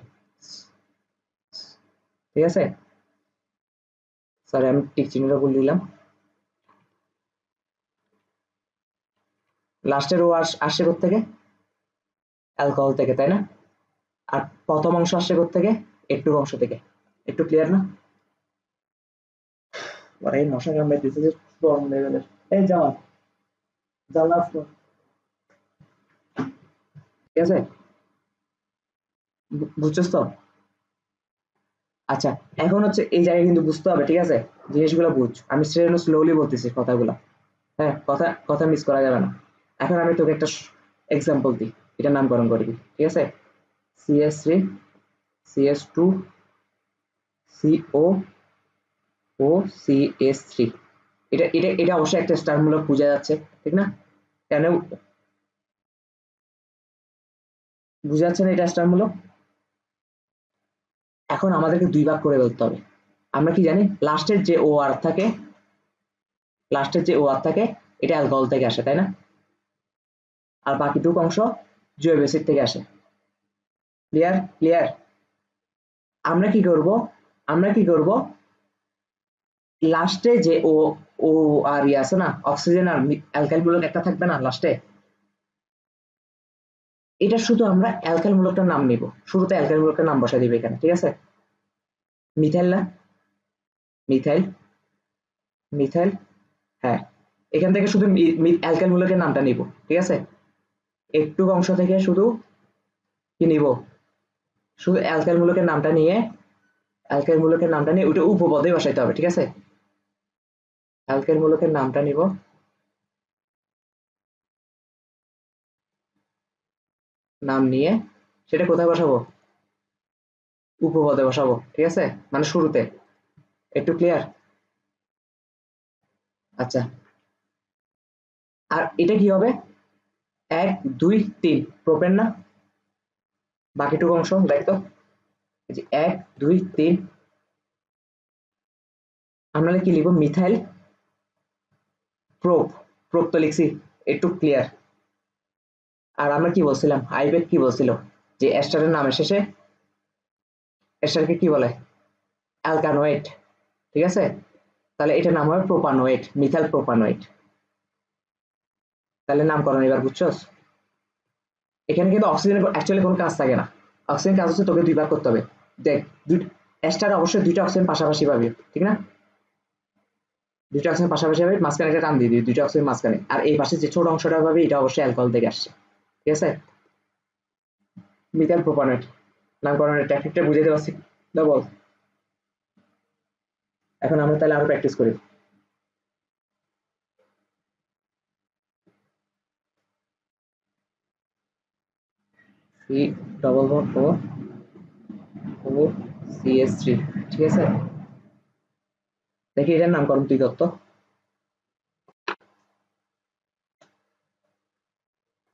ঠিক আছে, সরি আমি টিক চিহ্নটা ভুল দিলাম। লাস্টের ওয়ার আসছে থেকে? অ্যালকোহল থেকে, তাই না? আর প্রথম অংশ আসছে থেকে? একটু অংশ থেকে। একটু ক্লিয়ার না? এই মশা কামড়াইতেছে যে গরম লেভেলের। এই যাও জানলা অফ কর। ঠিক আছে, বুঝছস তো? আচ্ছা, এখন হচ্ছে এই জায়গায় কিন্তু বুঝতে হবে, ঠিক আছে? জিনিসগুলো বুঝ, আমি স্লোলি বলতেছি কথাগুলো। হ্যাঁ, কথা কথা মিস করা যাবে না। এখন আমি তোকে একটা এক্সাম্পল দিই, এটা নামকরণ করবি, ঠিক আছে? CS3, CS2, COO, CH3। এটা এটা এটা অবশ্যই একটা স্টারমূলক বোঝা যাচ্ছে, ঠিক না? কেন বোঝা যাচ্ছে না এটা স্টারমূলক? এখন আমাদেরকে দুই ভাগ করে ফেলতে হবে। আমরা কি জানি লাস্টের যে ও আর থাকে, লাস্টের যে ও আর থাকে এটা অ্যালকোহল থেকে আসে, তাই না? আর বাকিটুকু অংশ জৈব অ্যাসিড থেকে আসে। Clear clear. আমরা কি করব, আমরা কি করব, লাস্টে যে ও ও আর ই আছে না, অক্সিজেন আর অ্যালকাইল মূলক একটা থাকবে না লাস্টে, এটা শুধু আমরা অ্যালকাইল মূলকটার নাম নিব, শুরুতে অ্যালকাইল মূলকের নাম বসাই দিব এখানে, ঠিক আছে? মিথাইল না? Methyl, methyl. হ্যাঁ, এখান থেকে শুধু অ্যালকাইল মূলকের নামটা নিব, ঠিক আছে? একটু অংশ থেকে শুধু কি নিব, শুধু অ্যালকাইল মূলকের নামটা নিয়ে, অ্যালকাইল মূলকের নামটা নিয়ে ওটা উপপদে বসাইতে হবে, ঠিক আছে? অ্যালকাইল মূলকের নামটা নিব, নাম নিয়ে সেটা কোথায় বসাবো? উপপদে বসাবো, ঠিক আছে? মানে শুরুতে। একটু ক্লিয়ার? আচ্ছা, আর এটা কি হবে? 1 2 3 প্রোপেন না? বাকিটুকু অংশ দেখতো, এই যে 1 2 3, আমরা কি লিখবো? Methyl prop. প্রোপ তো লিখছি, একটু ক্লিয়ার। আর আমরা কি বলছিলাম, আইবেক কি বলছিল, যে এস্টারের নামের শেষে এস্টারকে কি বলে? অ্যালকানোয়েট, ঠিক আছে? তাহলে এটা নাম হবে প্রোপানোয়েট, মিথাইল প্রোপানোয়েট। তাহলে নামকরণ এবার বুঝছস? এখানে কিন্তু অক্সিজেনের অ্যাকচুয়ালি কোনো কাজ থাকে না। অক্সিজেন কাজ হচ্ছে তোকে দুই ভাগ করতে হবে। দেখ, এস্টার অবশ্যই দুইটা অক্সিজেন পাশাপাশি পাবে, ঠিক না? দুইটা অক্সিজেন পাশাপাশি পাবে, মাঝখানে একটা টান দিয়ে দিবি, দুইটা অক্সিজেন মাঝখানে, আর এই পাশে যে ছোট অংশটা পাবে এটা অবশ্যই অ্যালকোহল থেকে আসছে, ঠিক আছে? Methyl propanoate. নামকরণের টেকনিকটা বুঝাইতে পারছি না বল? এখন আমরা তাহলে আরো প্র্যাকটিস করি। সি ডবল বন্ড ও ও CH3, ঠিক আছে? দেখি এটার নামকরণ তুই দত্ত।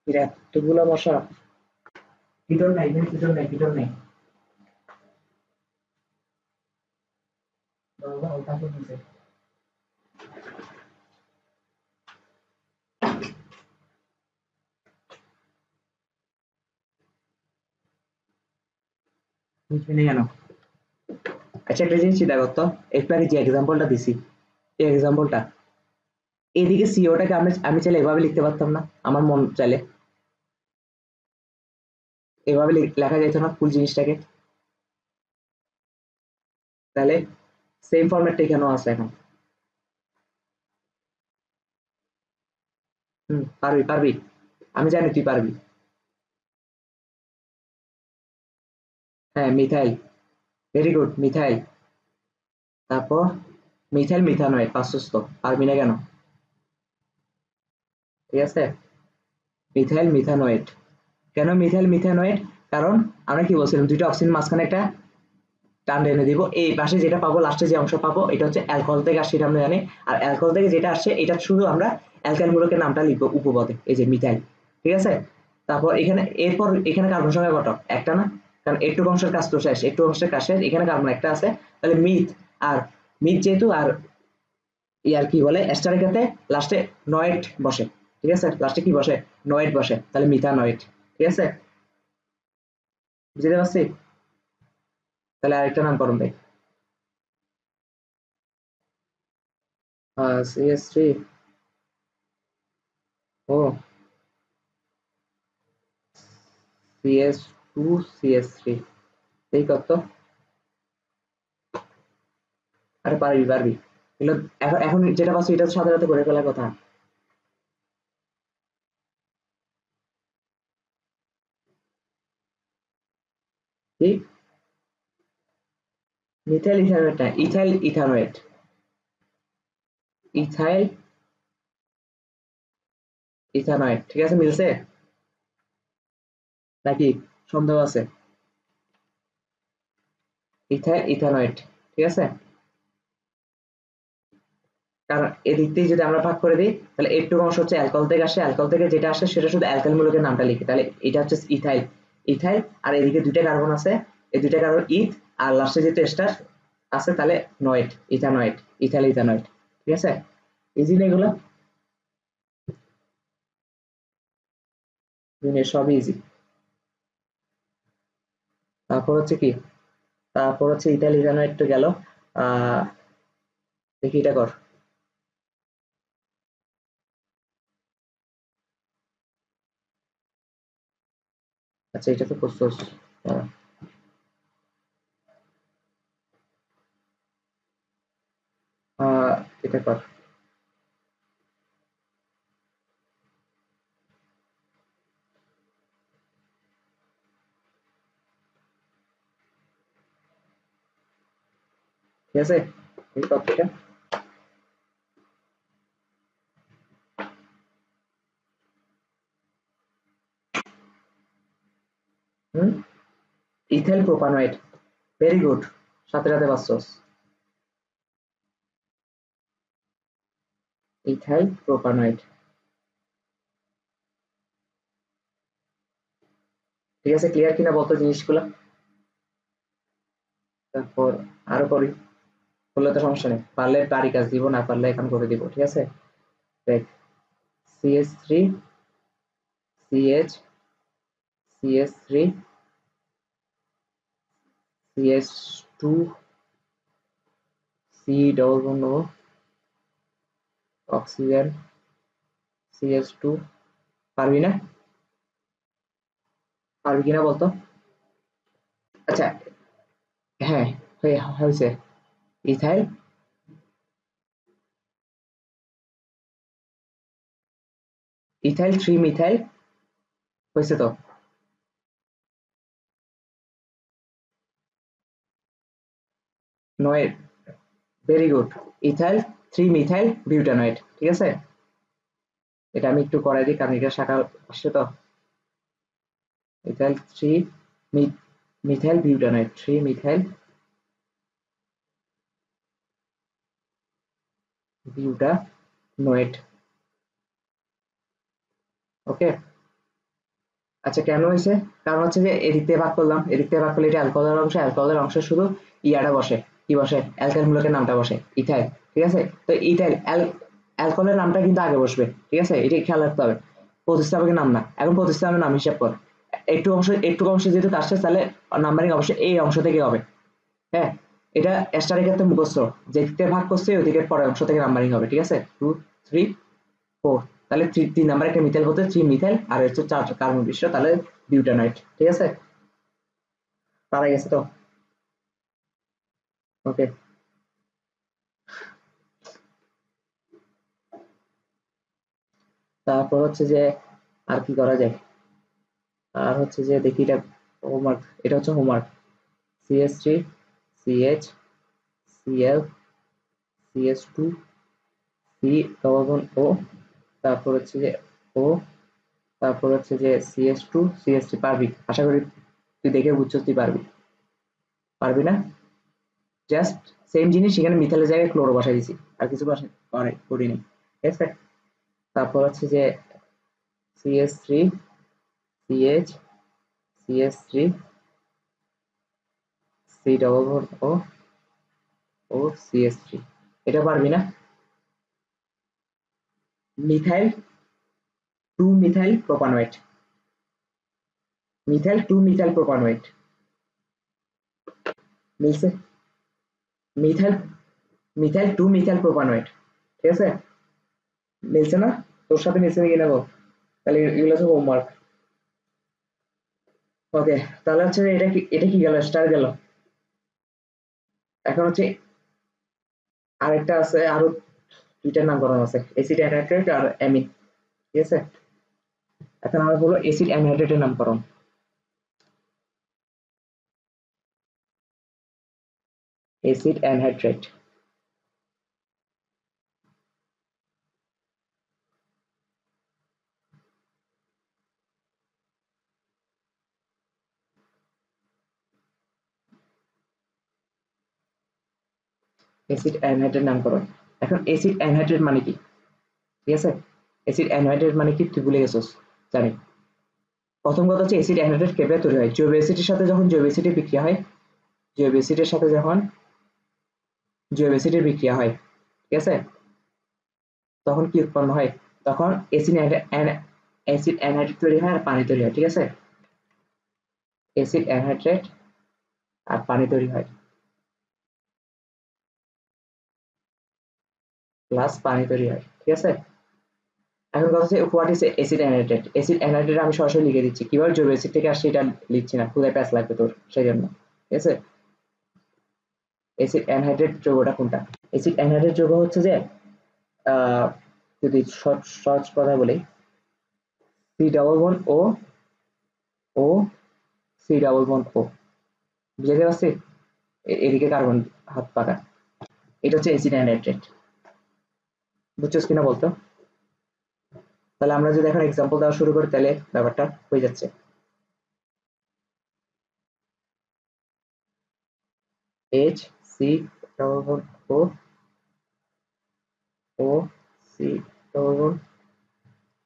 এর এতগুলো মশা, কিটোন নাই, কিটোন নাই, কিটোন নাই। বাবা ওটা তো দিছে। মিথেনে কেন? আচ্ছা একটা জিনিস চিন্তা করতো, একটু আগে যে এক্সাম্পলটা দিছি, এই এক্সাম্পলটা এদিকে সিওটাকে আমি আমি চাইলে এভাবে লিখতে পারতাম না? আমার মন চাইলে এভাবে লেখা যেত না ফুল জিনিসটাকে? তাহলে সেম ফরম্যাটটা এখানেও আছে এখন। পারবি পারবি, আমি জানি তুই পারবি। হ্যাঁ মিথাইল, ভেরি গুড মিথাইল। তারপর মিথাইল মিথানয়েড পাঁচশো, পারবি না কেন? ঠিক আছে, মিথাইল মিথানয়েড। কেন মিথাইল মিথানয়েড? কারণ আমরা কি বলছিলাম, দুইটা অক্সিজেন মাঝখানে একটা টান টেনে দিব, এই পাশে যেটা পাবো, লাস্টে যে অংশ পাবো এটা হচ্ছে অ্যালকোহল থেকে আসছে, এটা আমরা জানি। আর অ্যালকোহল থেকে যেটা আসছে এটা শুধু আমরা অ্যালকাইল মূলকের নামটা লিখবো উপপদে, এই যে মিথাইল। ঠিক আছে, তারপর এখানে এরপর এখানে কার্বন সংখ্যা কত? একটা না? কারণ একটু অংশের কাজ তো শেষ, একটু অংশের কাজ শেষ, এখানে কার্বন একটা আছে। তাহলে মিথ, আর মিথ যেহেতু, আর ইয়ার কি বলে এস্টারের ক্ষেত্রে লাস্টে নয়েট বসে। ঠিক আছে, লাস্টে কি বসে? নয়েট বসে, তাহলে মিথানয়েট। ঠিক আছে, বুঝতে পারছি? তাহলে আরেকটা নামকরণ দেয়, CH3। ও, CH2 CH3, এই কত? আরে পারবি পারবি, এগুলো এখন এখন যেটা পাচ্ছি এটা সাথে সাথে করে ফেলার কথা। কি? মিথাইল ইথানোয়েট না, ইথাইল ইথানোয়েট। ইথাইল ইথানোয়েট, ঠিক আছে, মিলছে নাকি সন্দেহ আছে? ইথাইল ইথানোয়েট, ঠিক আছে। কারণ এদিক দিয়ে যদি আমরা ভাগ করে দিই, তাহলে একটু অংশ হচ্ছে অ্যালকোহল থেকে আসে, অ্যালকোহল থেকে যেটা আসে সেটা শুধু অ্যালকাইল মূলকের নামটা লিখি, তাহলে এটা হচ্ছে ইথাইল। ইথাইল, আর এদিকে দুইটা কার্বন আছে, এই দুইটা কার্বন ইথ, আর লাস্টে যেহেতু এস্টার আছে তাহলে নয়েট, ইথানয়েট, ইথাইল ইথানয়েট। ঠিক আছে, ইজি না এগুলো? সবই ইজি। তারপর হচ্ছে কি, তারপর হচ্ছে ইথাইল ইথানয়েট তো গেল। আহ দেখি এটা কর। আচ্ছা এটা তো করছোস, আহ, এটা কর। ঠিক আছে, এই টপিকটা। হুম, ইথাইল প্রোপানয়েড, ভেরি গুড, সাথে সাথে পাচ্ছস। ইথাইল প্রোপানয়েড, ঠিক আছে, ক্লিয়ার কিনা বলতো জিনিসগুলো? তারপর আরো করি, বললে তো সমস্যা নেই, পারলে বাড়ি কাজ দিব, না পারলে এখন করে দিব। ঠিক আছে, দেখ, CH3 CH CH3 CH2 C double বন্ধ, অক্সিজেন CH2। পারবি না? পারবি কিনা বলতো? আচ্ছা, হ্যাঁ, হয়েছে। ইথাইল, ইথাইল 3 মিথাইল, হয়েছে তো? নয়, ভেরি গুড, ইথাইল 3 মিথাইল বিউটানয়েড। ঠিক আছে, এটা আমি একটু করাই দিই কারণ এটা শাখা আসছে তো। Ethyl 3 methyl butanoate, 3 methyl butanoate. Okay, আচ্ছা কেন হয়েছে? কারণ হচ্ছে যে এদিক থেকে ভাগ করলাম, এদিক থেকে ভাগ করলে এটা অ্যালকোহলের অংশ, অ্যালকোহলের অংশ শুধু ইয়াটা বসে, কি বসে? অ্যালকাইল মূলকের নামটা বসে ইথাইল। ঠিক আছে, তো ইথাইল অ্যালকোহলের নামটা কিন্তু আগে বসবে। ঠিক আছে, এটা খেয়াল রাখতে হবে, প্রতিস্থাপকের নাম না। এখন প্রতিস্থাপকের নাম হিসাব কর, একটু অংশ যেহেতু আসছে তাহলে নাম্বারিং অবশ্যই এই অংশ থেকে হবে। হ্যাঁ, এটা স্টারের ক্ষেত্রে মুখস্থ, যেদিকে ভাগ করছে ওইদিকে পরের অংশ থেকে নাম্বারিং হবে। ঠিক আছে, 2 3 4, তাহলে 3 নাম্বার একটা মিথাইল বলতে 3 মিথাইল, আর হচ্ছে 4 কার্বন বিশিষ্ট, তাহলে বিউটানাইট। ঠিক আছে, পারা গেছে তো? ওকে, তারপর হচ্ছে যে আর কি করা যায়, আর হচ্ছে যে দেখি এটা হোমওয়ার্ক, এটা হচ্ছে homework. CH3 CH Cl CH2 C double bond O, তারপর হচ্ছে যে O, তারপর হচ্ছে যে CH2 CH3। পারবি? আশা করি তুই দেখে বুঝছিস, তুই পারবি। পারবি না? জাস্ট সেম জিনিস, সেখানে মিথাইলের জায়গায় ক্লোরো বসাই দিছি, আর কিছু করিনি। ঠিক আছে, তারপর হচ্ছে যে CH3 CH CH3 C double bond O ও CH3। এটা পারবি না? Methyl 2 methyl propanoate, methyl 2 methyl propanoate মিলছে? Methyl methyl 2 methyl propanoate. ঠিক আছে, মিলছে না? তোর সাথে মিলছে কিনা বল? তাহলে এগুলো হচ্ছে হোমওয়ার্ক। ওকে, তাহলে হচ্ছে এটা কি গেল, স্টার গেল। এখন হচ্ছে আরেকটা আছে, আরো দুইটার নামকরণ আছে, অ্যাসিড অ্যানহাইড্রেট আর অ্যামিন। ঠিক আছে, এখন আমরা বলবো অ্যাসিড অ্যানহাইড্রেটের নামকরণ। অ্যাসিড অ্যানহাইড্রেট, অ্যাসিড অ্যানহাইড্রেট নামকরণ। এখন অ্যাসিড অ্যানহাইড্রেট মানে কি? ঠিক আছে, অ্যাসিড অ্যানহাইড্রেট মানে কি তুই ভুলে গেছিস জানি। প্রথম কথা হচ্ছে অ্যাসিড অ্যানহাইড্রেট কিভাবে তৈরি হয়। জৈব অ্যাসিডের সাথে যখন জৈব অ্যাসিডের বিক্রিয়া হয়, জৈব অ্যাসিডের সাথে যখন জৈব অ্যাসিডের বিক্রিয়া হয়, ঠিক আছে, তখন কি উৎপন্ন হয়? তখন অ্যাসিড অ্যানহাইড্রেট তৈরি হয় আর পানি তৈরি হয়। ঠিক আছে, অ্যাসিড অ্যানহাইড্রেট আর পানি তৈরি হয়, প্লাস পানি তৈরি হয়। ঠিক আছে, এখন কথা হচ্ছে what is acid anhydrate. Acid anhydrate আমি সরাসরি লিখে দিচ্ছি, কিভাবে জৈব অ্যাসিড থেকে আসছে এটা লিখছি না, খুদায় প্যাচ লাগবে তোর সেই জন্য। ঠিক আছে, অ্যাসিড অ্যানহাইড্রেট যৌগটা কোনটা? অ্যাসিড অ্যানহাইড্রেট যৌগ হচ্ছে যে আহ, যদি সহজ কথা বলি, সি ডাবল বন্ড ও ও সি ডাবল বন্ড ও, বুঝতে পারছি? এদিকে কার্বন হাত পাকা, এটা হচ্ছে অ্যাসিড অ্যানহাইড্রেট। বুঝছস কিনা বলতো? তাহলে আমরা যদি এখন এক্সাম্পল দেওয়া শুরু করি তাহলে ব্যাপারটা হয়ে যাচ্ছে। এইচ সি ডাবল বন্ড ও ও সি ডবল বন্ড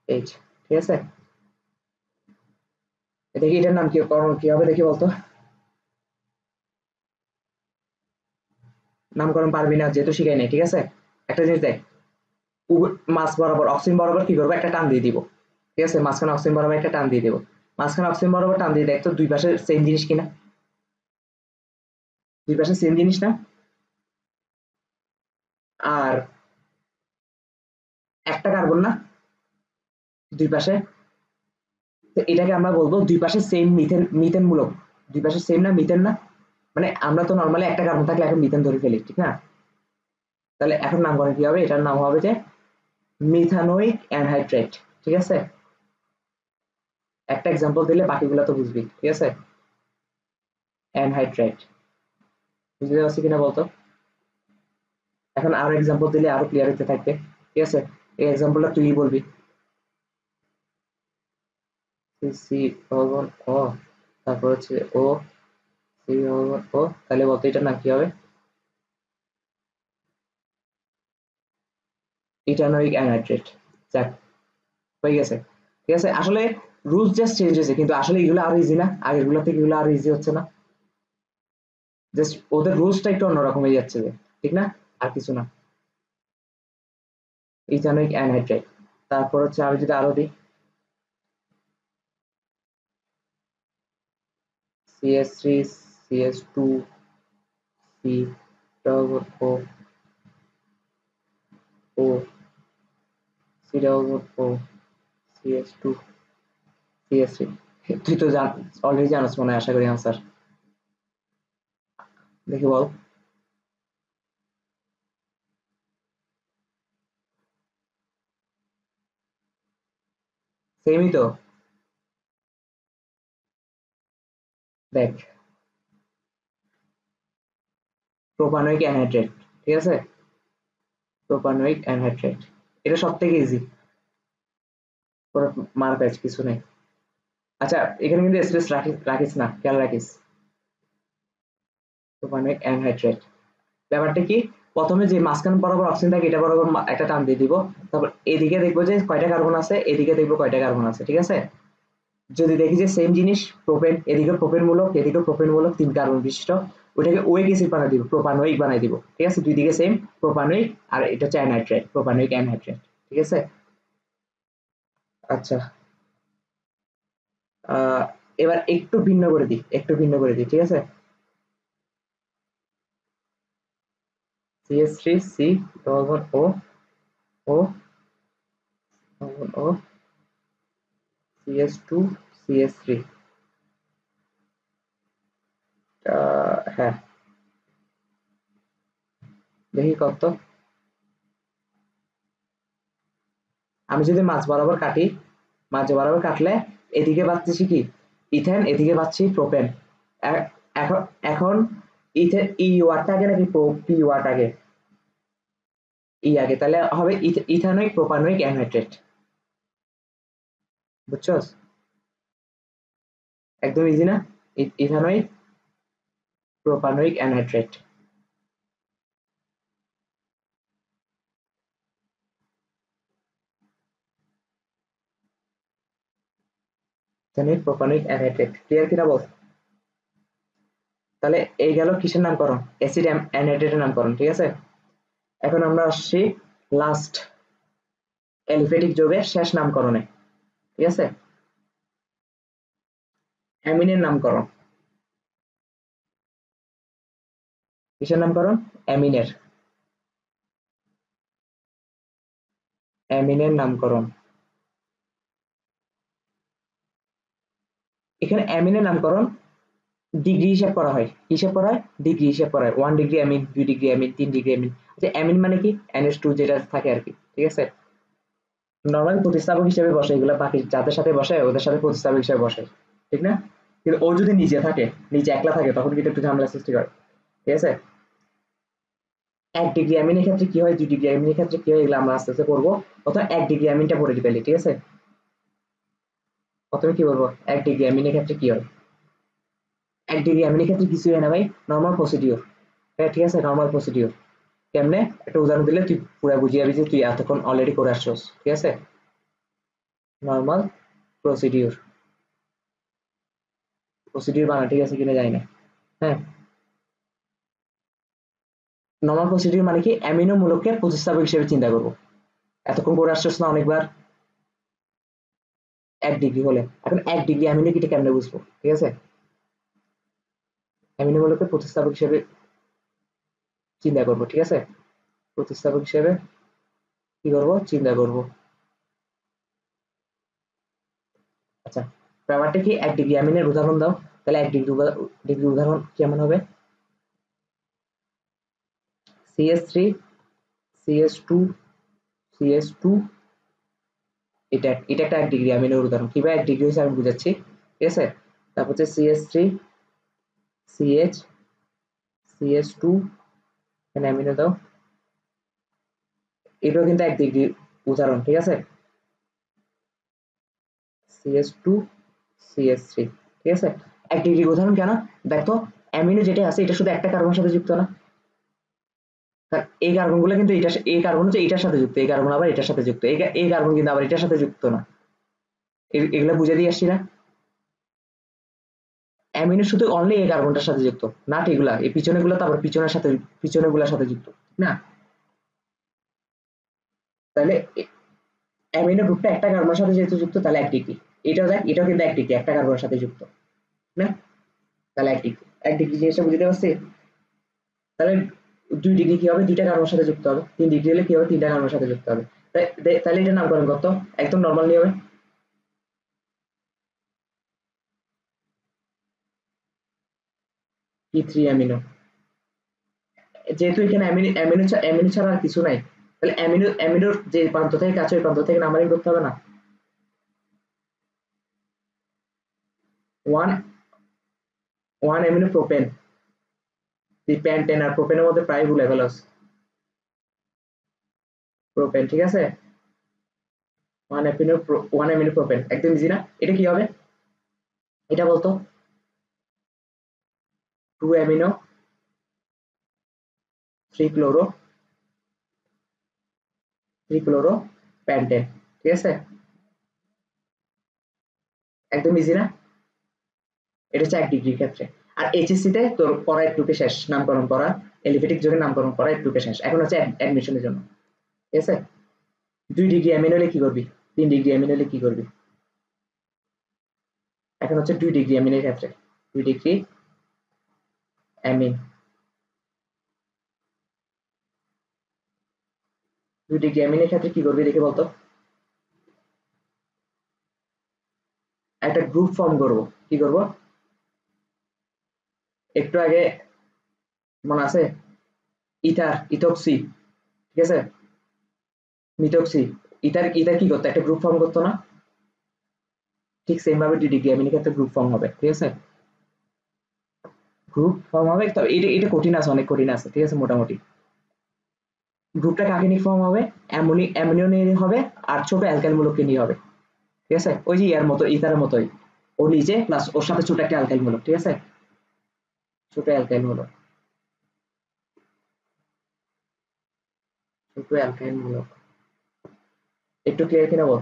এইচ। ঠিক আছে, দেখি এটার নাম কি হবে দেখি বলতো। নামকরণ পারবি না যেহেতু শিখাই নাই। ঠিক আছে, একটা জিনিস দেখ, মাছ বরাবর অক্সিজেন বরাবর কি করবো, একটা টান দিয়ে দিব। ঠিক আছে, মাঝখানে অক্সিজেন বরাবর একটা টান দিয়ে দেবো। মাঝখানে অক্সিজেন বরাবর টান দিয়ে দেখ তো দুই পাশে সেম জিনিস কিনা, দুই পাশে সেম জিনিস না। আর একটা কার্বন না দুই পাশে, তো এটাকে আমরা বলবো দুই পাশে সেম মিথেন, মিথেন মূলক। দুই পাশে সেম না, মিথেন না, মানে আমরা তো নর্মালি একটা কার্বন থাকলে এখন মিথেন ধরে ফেলি, ঠিক না? তাহলে এখন নামকরণ কি হবে, এটার নাম হবে যে মিথানোইক অ্যানহাইড্রেট। ঠিক আছে, একটা এক্সাম্পল দিলে বাকিগুলো তো বুঝবি। ঠিক আছে, অ্যানহাইড্রেট, বুঝতে পারছি কিনা বলতো? এখন আরো এক্সাম্পল দিলে আরো ক্লিয়ার হতে থাকবে। ঠিক আছে, এই এক্সাম্পলটা তুই বলবি। সি ভবন ও, তারপর হচ্ছে ও সি ভবন ও, তাহলে বলতো এটার নাম কি হবে? Ethanoic anhydrate. যাক, হয়ে গেছে। ঠিক আছে, আসলে রুলস জাস্ট চেঞ্জ হয়েছে, কিন্তু আসলে এগুলো আরো ইজি না, আগের গুলো থেকে এগুলো আরো ইজি হচ্ছে না, জাস্ট ওদের রুলসটা একটু অন্যরকম হয়ে যাচ্ছে যে, ঠিক না? আর কিছু না। ইথানোইক অ্যানহাইড্রেট, তারপর হচ্ছে আমি যদি আরো দিই, CH3 CH2 C double O O C double O CH2 CH3 তুই তো অলরেডি জানোস মনে হয়, আশা করি আনসার দেখি বল। সেমই তো, দেখ প্রোপানয়িক অ্যানহাইড্রেট, ঠিক আছে, প্রোপানয়িক অ্যানহাইড্রেট, এটা সব থেকে ইজি, মার প্যাচ কিছু নেই। আচ্ছা এখানে কিন্তু স্পেস রাখিস না, খেয়াল রাখিস। প্রোপানয়িক অ্যানহাইড্রেট ব্যাপারটা কি, প্রথমে যে মাঝখান বরাবর অক্সিজেন থাকে এটা বরাবর একটা টান দিয়ে দিব, তারপর এদিকে দেখবো যে কয়টা কার্বন আছে, এদিকে দেখবো কয়টা কার্বন আছে, ঠিক আছে। যদি দেখি যে সেম জিনিস প্রোপেন, এদিকে প্রোপেন মূলক এদিকে প্রোপেন মূলক 3 কার্বন বিশিষ্ট, ওটাকে ওয়েক অ্যাসিড বানাই দিব, প্রোপানয়িক বানাই দিব, ঠিক আছে, দুই দিকে সেম প্রোপানয়িক, আর এটা হচ্ছে অ্যানহাইড্রেট, প্রোপানয়িক অ্যানহাইড্রেট, ঠিক আছে। আচ্ছা এবার একটু ভিন্ন করে দিই, একটু ভিন্ন করে দিই, ঠিক আছে। CH3 C double O O double O CH2 CH3, হ্যাঁ দেখি কত। আমি যদি মাঝ বরাবর কাটি, মাঝ বরাবর কাটলে এদিকে পাচ্ছি কি ইথেন, এদিকে পাচ্ছি প্রোপেন। এখন এখন ইথেন ই ওয়াট আগে নাকি পি ওয়াট আগে, ই আগে, তাহলে হবে ইথানোইক প্রোপানোইক অ্যানহাইড্রেট, বুঝছস, একদম ইজি না, ethanoic propanoic anhydrate. Ethanoic propanoic anhydrate, clear কিনা বল। তাহলে এই গেল কিসের নামকরণ, অ্যাসিড অ্যানহাইড্রেটের নামকরণ, ঠিক আছে। এখন আমরা আসছি লাস্ট অ্যালিফেটিক যৌগের শেষ নামকরণে, ঠিক আছে, অ্যামিনের নামকরণ। কিসের নামকরণ, অ্যামিনের, অ্যামিনের নামকরণ। এখানে অ্যামিনের নামকরণ ডিগ্রি হিসাব করা হয়, হিসাব করা হয় ডিগ্রি হিসাব করা হয়, 1 degree amine, 2 degree amine, 3 degree amine. আচ্ছা অ্যামিন মানে কি, NH2 যেটা থাকে আর কি, ঠিক আছে। নরমালি প্রতিস্থাপক হিসেবে বসে এগুলো, বাকি যাদের সাথে বসে ওদের সাথে প্রতিস্থাপক হিসেবে বসে, ঠিক না। কিন্তু ও যদি নিজে থাকে, নিজে একলা থাকে, তখন কিন্তু একটু ঝামেলা সৃষ্টি করে, ঠিক আছে। 1 ডিগ্রি অ্যামিনের ক্ষেত্রে কি হয়, 2 ডিগ্রি অ্যামিনের ক্ষেত্রে কি হয়, এগুলো আমরা আস্তে আস্তে পড়বো। প্রথমে 1 ডিগ্রি অ্যামিনটা পড়ে ফেলি, ঠিক আছে। প্রথমে কি বলবো, 1 ডিগ্রি অ্যামিনের ক্ষেত্রে কি হয়। 1 ডিগ্রি অ্যামিনের ক্ষেত্রে কিছুই হয় না ভাই, নর্মাল প্রসিডিওর, ঠিক আছে, নর্মাল প্রসিডিওর। কেমনে, একটা উদাহরণ দিলে তুই পুরো বুঝিয়ে যাবি যে তুই এতক্ষণ অলরেডি করে আসছস, ঠিক আছে। নর্মাল প্রসিডিওর, প্রসিডিওর বানা ঠিক আছে কিনা জানি না, হ্যাঁ। নর্মাল প্রসিডিওর মানে কি, অ্যামিনো মূলককে প্রতিস্থাপক হিসেবে চিন্তা করবো, এতক্ষণ করে আসছস না অনেকবার। 1 ডিগ্রি হলে, এখন 1 ডিগ্রি অ্যামিনো কিটা কেমনে বুঝবো, ঠিক আছে। অ্যামিনো মূলককে প্রতিস্থাপক হিসেবে চিন্তা করবো, ঠিক আছে, প্রতিস্থাপক হিসেবে কি করবো, চিন্তা করবো। আচ্ছা ব্যাপারটা কি, 1 ডিগ্রি অ্যামিনের উদাহরণ দাও, তাহলে 1 ডিগ্রি উদাহরণ কেমন হবে, CH3 CH2 CH2, এটা একটা 1 ডিগ্রি অ্যামিনের উদাহরণ, কিভাবে 1 ডিগ্রি হয়েছে আমি বুঝাচ্ছি, ঠিক আছে। তারপর হচ্ছে CH3 CH CH2, এখানে অ্যামিনো দাও, এটাও কিন্তু 1 ডিগ্রি উদাহরণ, ঠিক আছে। CH2 CH3, ঠিক আছে। 1 ডিগ্রি উদাহরণ কেন, দেখো অ্যামিনো যেটা আছে এটা শুধু একটা কার্বনের সাথে যুক্ত না, এই কার্বন গুলো কিন্তু এটা, এই কার্বন হচ্ছে এটার সাথে যুক্ত, এই কার্বন আবার এটার সাথে যুক্ত, এই কার্বন কিন্তু আবার এটার সাথে যুক্ত না, এগুলা বুঝে দিয়ে আসছি না। অ্যামিনো শুধু অনলি এই কার্বনটার সাথে যুক্ত, না এগুলা এই পিছনে গুলা, তারপর পিছনের সাথে, পিছনে গুলার সাথে যুক্ত, না। তাহলে অ্যামিনো গ্রুপটা একটা কার্বনের সাথে যেহেতু যুক্ত, তাহলে 1 ডিগ্রি, এটাও দেখ, এটাও কিন্তু 1 ডিগ্রি, একটা কার্বনের সাথে যুক্ত, না। তাহলে 1 ডিগ্রি জিনিসটা বুঝতে পারছি। তাহলে 2 ডিগ্রি কি হবে, দুইটা কার্বনের সাথে যুক্ত হবে। 3 ডিগ্রি হলে কি হবে, তিনটা কার্বনের সাথে যুক্ত হবে। তাহলে এটা নামকরণ কত, একদম নর্মাল নিয়মে E3 অ্যামিনো। যেহেতু এখানে অ্যামিনো ছাড়া আর কিছু নাই, তাহলে অ্যামিনোর যে প্রান্ত থেকে কাছে ওই প্রান্ত থেকে নাম্বারিং করতে হবে না। One one amino propane, pentane আর প্রোপেনের মধ্যে প্রায় ভুল লেভেল আছে। প্রোপেন, ঠিক আছে, ওয়ান অ্যামিনো প্রোপেন, একদম ইজি না। এটা কি হবে, এটা বলতো 2 অ্যামিনো 3 ক্লোরো 3 ক্লোরো প্যান্টেন, ঠিক আছে, একদম ইজি না। এটা হচ্ছে 1 ডিগ্রির ক্ষেত্রে। আর এইচএসসি তে তোর পড়া একটুকে শেষ, নামকরণ করা, এলিফেটিক যোগের নামকরণ করা একটুকে শেষ, এখন হচ্ছে অ্যাডমিশনের জন্য, ঠিক আছে। 2 ডিগ্রি অ্যামিন হলে কি করবি, 3 ডিগ্রি অ্যামিন হলে কি করবি, এখন হচ্ছে 2 ডিগ্রি অ্যামিনের ক্ষেত্রে। 2 ডিগ্রি অ্যামিন, 2 ডিগ্রি অ্যামিনের ক্ষেত্রে কি করবি দেখে বলতো। একটা গ্রুপ ফর্ম করব, কি করব, একটু আগে মনে আছে ইথক্সি, ঠিক আছে, মিথক্সি, ইথার ইথার কি করতো, একটা গ্রুপ ফর্ম করতো না, ঠিক সেম ভাবে 2 ডিগ্রি অ্যামিনের ক্ষেত্রে গ্রুপ ফর্ম হবে, ঠিক আছে, গ্রুপ ফর্ম হবে। তবে এটা এটা কঠিন আছে, অনেক কঠিন আছে, ঠিক আছে, মোটামুটি। গ্রুপটা কাকে নিয়ে ফর্ম হবে, অ্যামোনিয়া নিয়ে হবে, আর ছোট অ্যালকাইল মূলককে নিয়ে হবে, ঠিক আছে, ওই যে ইয়ার মতো, ইথারের মতোই, ও নিজে প্লাস ওর সাথে ছোট একটা অ্যালকাইল মূলক, ঠিক আছে, ছোট অ্যালকাইল মূলক, ছোট অ্যালকাইল মূলক, একটু ক্লিয়ার কিনা বল।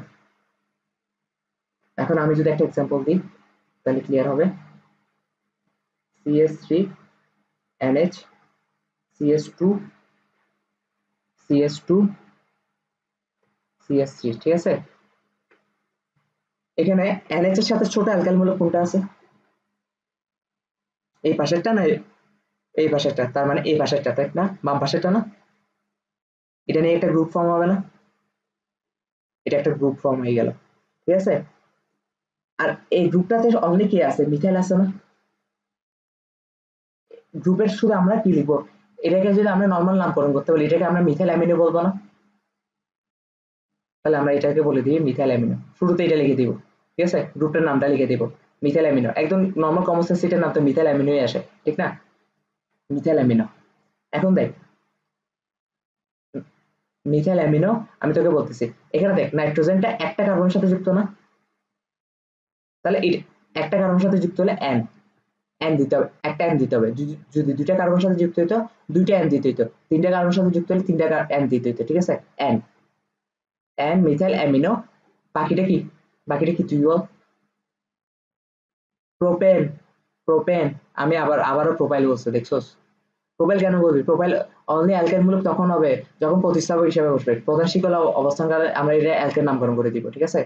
এখন আমি যদি একটা এক্সাম্পল দিই তাহলে ক্লিয়ার হবে। CH3 NH CH2 CH2 CH3, ঠিক আছে। এখানে NH এর সাথে ছোট অ্যালকাইল মূলক কোনটা আছে, এই পাশেরটা না এই পাশেরটা, তার মানে এই পাশেরটা, তাই না, বাম পাশেরটা না, এটা নিয়ে একটা গ্রুপ ফর্ম হবে না, এটা একটা গ্রুপ ফর্ম হয়ে গেল, ঠিক আছে। আর এই গ্রুপটাতে অনলি কে আছে, মিথাইল আছে না। গ্রুপের শুধু আমরা কি লিখবো, এটাকে যদি আমরা নর্মাল নামকরণ করতে বলি, এটাকে আমরা মিথাইল অ্যামিনো বলবো না, তাহলে আমরা এটাকে বলে দিই মিথাইল অ্যামিনো, শুরুতে এটা লিখে দিব, ঠিক আছে, গ্রুপটার নামটা লিখে দিব মিথাইল অ্যামিনো, একদম নর্মাল কমন সেন্স এটার নাম তো মিথাইল অ্যামিনোই আসে, ঠিক না, মিথাইল অ্যামিনো। এখন দেখ মিথাইল অ্যামিনো, আমি তোকে বলতেছি, এখানে দেখ নাইট্রোজেনটা একটা কার্বনের সাথে যুক্ত না, তাহলে একটা কার্বনের সাথে যুক্ত হলে এন, এন দিতে হবে, একটা এন দিতে হবে, যদি দুইটা কার্বনের সাথে যুক্ত হইতো দুইটা এন দিতে হইতো, তিনটা কার্বনের সাথে যুক্ত হলে তিনটা এন দিতে হইতো, ঠিক আছে, এন, এন মিথাইল অ্যামিনো। বাকিটা কি, বাকিটা কি তুই বল, প্রোপেন, প্রোপেন, আমি আবারও প্রোপাইল বলছি, দেখছোস, প্রোপাইল কেন বলবি, প্রোপাইল অনলি অ্যালকেন মূলক তখন হবে যখন প্রতিস্থাপক হিসেবে বসবে, প্রধান শিকল অবস্থানকালে আমরা এটা অ্যালকেন নামকরণ করে দিব, ঠিক আছে,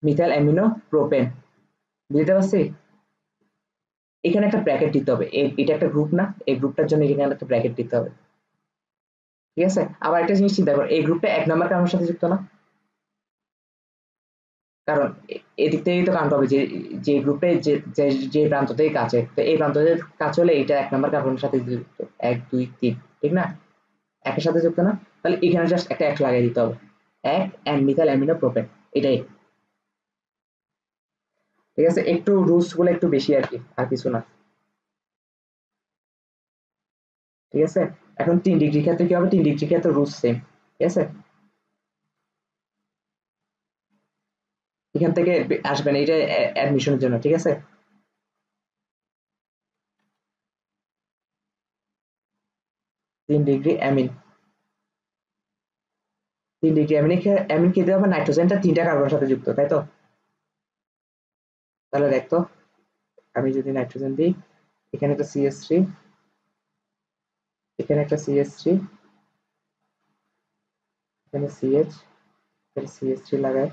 মিথাইল অ্যামিনো প্রোপেন, বুঝতে পারছি। এখানে একটা ব্র্যাকেট দিতে হবে, এটা একটা গ্রুপ না, এই গ্রুপটার জন্য এখানে একটা ব্র্যাকেট দিতে হবে, ঠিক আছে। আবার একটা জিনিস চিন্তা কর, এই গ্রুপটা 1 নম্বর কারণের সাথে যুক্ত না, কারণ এদিক থেকেই তো কাউন্ট হবে যে যে গ্রুপে যে প্রান্ত থেকে কাছে, তো এই প্রান্ত থেকে কাছে হলে এটা 1 নম্বর কার্বনের সাথে যুক্ত, 1 2 3, ঠিক না, একের সাথে যুক্ত না, তাহলে এখানে জাস্ট একটা এক লাগিয়ে দিতে হবে, এক অ্যান্ড মিথাইল অ্যামিনো প্রোপেন, এটাই, ঠিক আছে। একটু রুলস গুলো একটু বেশি আর কি, আর কিছু না, ঠিক আছে। এখন 3 ডিগ্রি ক্ষেত্রে কি হবে, 3 ডিগ্রি ক্ষেত্রে রুলস সেম, ঠিক আছে, এখান থেকে আসবেন এটা অ্যাডমিশনের জন্য, ঠিক আছে। 3 ডিগ্রি অ্যামিন, 3 ডিগ্রি অ্যামিন খেতে হবে, নাইট্রোজেনটা 3টা কার্বনের সাথে যুক্ত, তাই তো। তাহলে দেখতো, আমি যদি নাইট্রোজেন দিই, এখানে একটা CH3, এখানে একটা CH3, এখানে CH, এখানে CH3 লাগাই,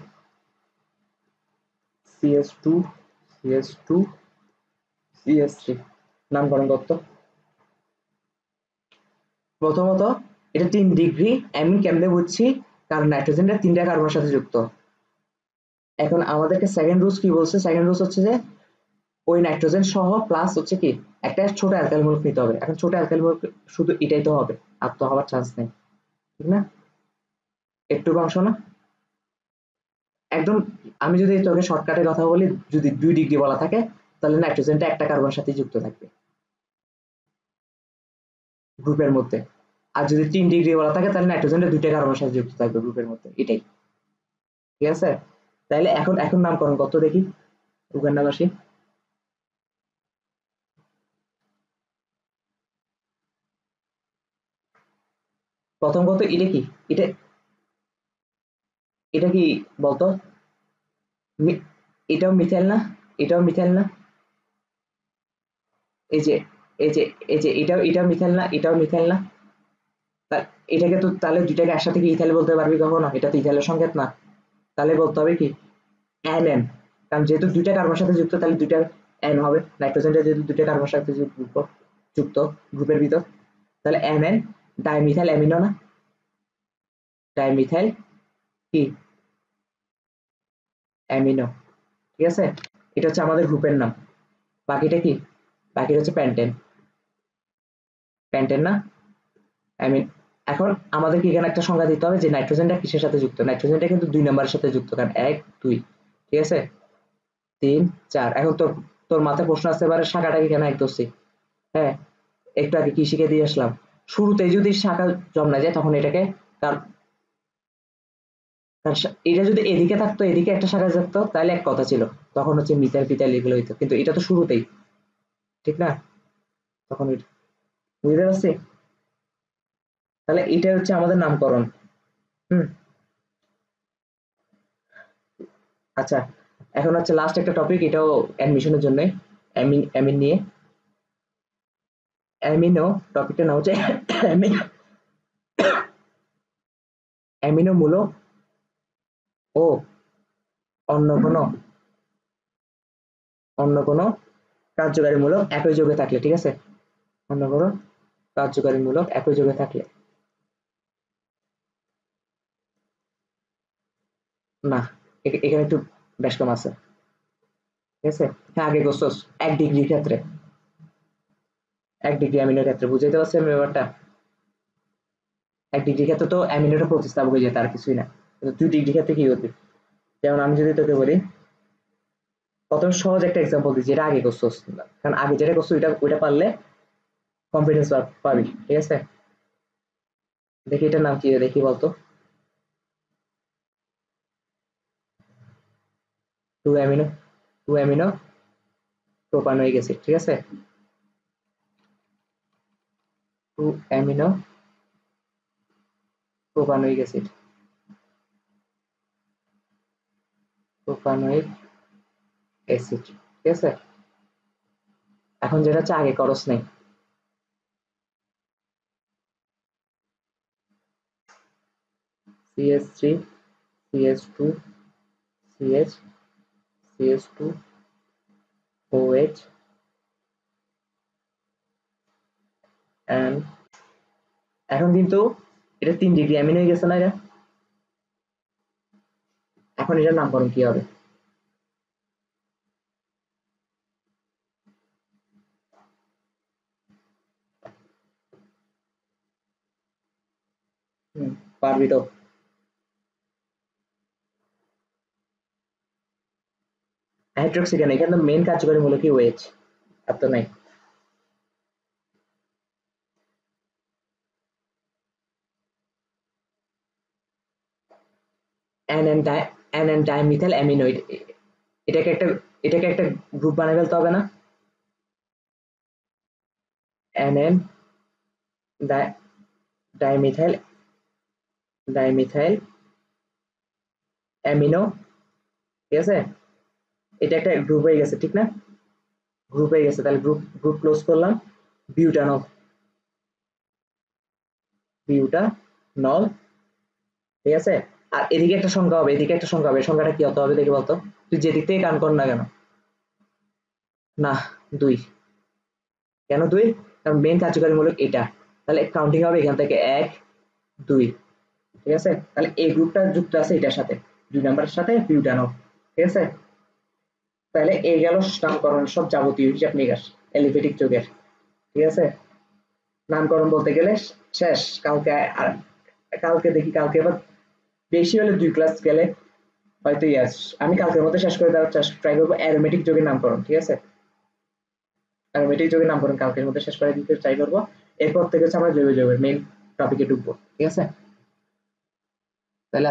CH2 CH2 CH3 নামকরণ করত। প্রথমত এটা 3 ডিগ্রি অ্যামিন কেমনে বুঝছি, কারণ নাইট্রোজেনটা 3টা কার্বনের সাথে যুক্ত। এখন আমাদেরকে সেকেন্ড রুলস কি বলছে, সেকেন্ড রুলস হচ্ছে যে ওই নাইট্রোজেন সহ প্লাস হচ্ছে কি একটা ছোট অ্যালকাইল মূলক নিতে হবে। এখন ছোট অ্যালকাইল মূলক শুধু এটাই তো হবে, আর তো হওয়ার চান্স নেই, ঠিক না? একটু অংশ না একদম। আমি যদি তোকে শর্টকাটে কথা বলি, যদি 2 ডিগ্রি বলা থাকে তাহলে নাইট্রোজেনটা একটা কার্বনের সাথে যুক্ত থাকবে গ্রুপের মধ্যে, আর যদি 3 ডিগ্রি বলা থাকে তাহলে নাইট্রোজেনটা 2টা কার্বনের সাথে যুক্ত থাকবে গ্রুপের মধ্যে, এটাই। ঠিক আছে, তাহলে এখন এখন নামকরণ কত দেখি উগান্ডাবাসী। প্রথম কত, এটা কি, এটা এটা কি বলতো? এটাও মিথাইল না, এটাও মিথাইল না, এই যে এই যে এই যে এটাও মিথাইল না, এটাও মিথাইল না। এটাকে তো তাহলে দুইটাকে একসাথে কি ইথাইল বলতে পারবি কখনো? এটা তো ইথাইলের সংকেত না। তাহলে বলতে হবে কি NN, কারণ যেহেতু 2টা কার্বনের সাথে যুক্ত তাহলে 2টা N হবে। নাইট্রোজেনটা যেহেতু 2টা কার্বনের সাথে যুক্ত গ্রুপের ভিতর, তাহলে NN ডাইমিথাইল অ্যামিনো না, ডাইমিথাইল কি অ্যামিনো। ঠিক আছে, এটা হচ্ছে আমাদের গ্রুপের নাম। বাকিটা কি, বাকিটা হচ্ছে প্যান্টেন, প্যান্টেন না অ্যামিন। এখন আমাদের কি এখানে একটা সংজ্ঞা দিতে হবে যে নাইট্রোজেনটা কিসের সাথে যুক্ত। নাইট্রোজেনটা কিন্তু 2 নম্বরের সাথে যুক্ত, কারণ 1 2, ঠিক আছে, 3 4। এখন তোর তোর মাথায় প্রশ্ন আসতে পারে শাখাটা কি কেন এক ধরছি। হ্যাঁ, একটু আগে কি শিখে দিয়ে আসলাম, শুরুতেই যদি শাখা জন্মা যায় তখন এটাকে, কারণ এটা যদি এদিকে থাকতো, এদিকে একটা শাখা থাকতো তাহলে এক কথা ছিল, তখন হচ্ছে মিথাইল ফিথাইল এগুলো হইতো, কিন্তু এটা তো শুরুতেই, ঠিক না? তখন বুঝতে পারছি। তাহলে এটা হচ্ছে আমাদের নামকরণ। হুম, আচ্ছা, এখন হচ্ছে লাস্ট একটা টপিক, এটাও অ্যাডমিশনের জন্য, অ্যামিন অ্যামিন নিয়ে। অ্যামিনো টপিকটার নাম হচ্ছে অ্যামিনো মূলক ও অন্য কোনো অন্য কোনো কার্যকারী মূলক একই যোগে থাকলে, ঠিক আছে, অন্য কোনো কার্যকারী মূলক একই যোগে থাকলে। না, এখানে একটু বেশ কম আছে, ঠিক আছে। হ্যাঁ, আগে গোসস 1 ডিগ্রির ক্ষেত্রে, 1 ডিগ্রি অ্যামিনোর ক্ষেত্রে বুঝাইতে পারছি আমি ব্যাপারটা। 1 ডিগ্রির ক্ষেত্রে তো অ্যামিনোটা প্রতিস্থাপক হয়ে যেত, আর কিছুই না। কিন্তু 2 ডিগ্রির ক্ষেত্রে কি করবি? যেমন আমি যদি তোকে বলি, প্রথম সহজ একটা এক্সাম্পল দিচ্ছি, যেটা আগে করছোস, কারণ আগে যেটা করছো ওইটা পারলে কনফিডেন্স পাবি, ঠিক আছে। দেখি এটার নাম কি, দেখি বলতো। 2 অ্যামিনো, 2 অ্যামিনো প্রোপানোয়িক অ্যাসিড, ঠিক আছে। 2 amino propanoic acid, propanoic acid, ঠিক আছে। এখন যেটা হচ্ছে আগে করস নাই, CH3 CH2 CH CH2 OH and এখন কিন্তু এটা 3 ডিগ্রি অ্যামিন হয়ে গেছে না এটা। এখন এটার নামকরণ কি হবে? পারবি তো? হাইড্রোক্সি কেন, এখানে মেইন কার্যকরী মূলক কি ওএইচ, আর তো নাই। NN ডাইমিথাইল অ্যামিনোইড, এটাকে একটা এটাকে একটা গ্রুপ বানিয়ে ফেলতে হবে না? NN ডাইমিথাইল ডাইমিথাইল অ্যামিনো, ঠিক আছে। এটা একটা গ্রুপ হয়ে গেছে, ঠিক না? গ্রুপ হয়ে গেছে, তাহলে গ্রুপ গ্রুপ ক্লোজ করলাম। বিউটানল, বিউটানল, ঠিক আছে। আর এদিকে একটা সংখ্যা হবে, এদিকে একটা সংখ্যা হবে, সংখ্যাটা কি হতে হবে দেখি বলতো, তুই যেদিক থেকে কান কর না কেন। না, 2। কেন 2? কারণ মেন কার্যকারী মূলক এটা, তাহলে কাউন্টিং হবে এখান থেকে 1 2, ঠিক আছে? তাহলে এই গ্রুপটা যুক্ত আছে এটার সাথে, 2 নাম্বারের সাথে বিউটানো, ঠিক আছে? তাহলে এই গেল নামকরণ সব যাবতীয় হিসাব নিকাশ অ্যালিফেটিক যৌগের, ঠিক আছে? নামকরণ বলতে গেলে শেষ। কালকে দেখি, কালকে আবার বেশি হলে 2 ক্লাস গেলে হয়তো ইয়াস আমি কালকের মধ্যে শেষ করে দেওয়ার ট্রাই করবো অ্যারোমেটিক যৌগের নামকরণ, ঠিক আছে? অ্যারোমেটিক যৌগের নামকরণ কালকের মধ্যে শেষ করে দিতে ট্রাই করবো। এরপর থেকে হচ্ছে আমরা জৈব যৌগের মেইন টপিকে ঢুকবো, ঠিক আছে? তাহলে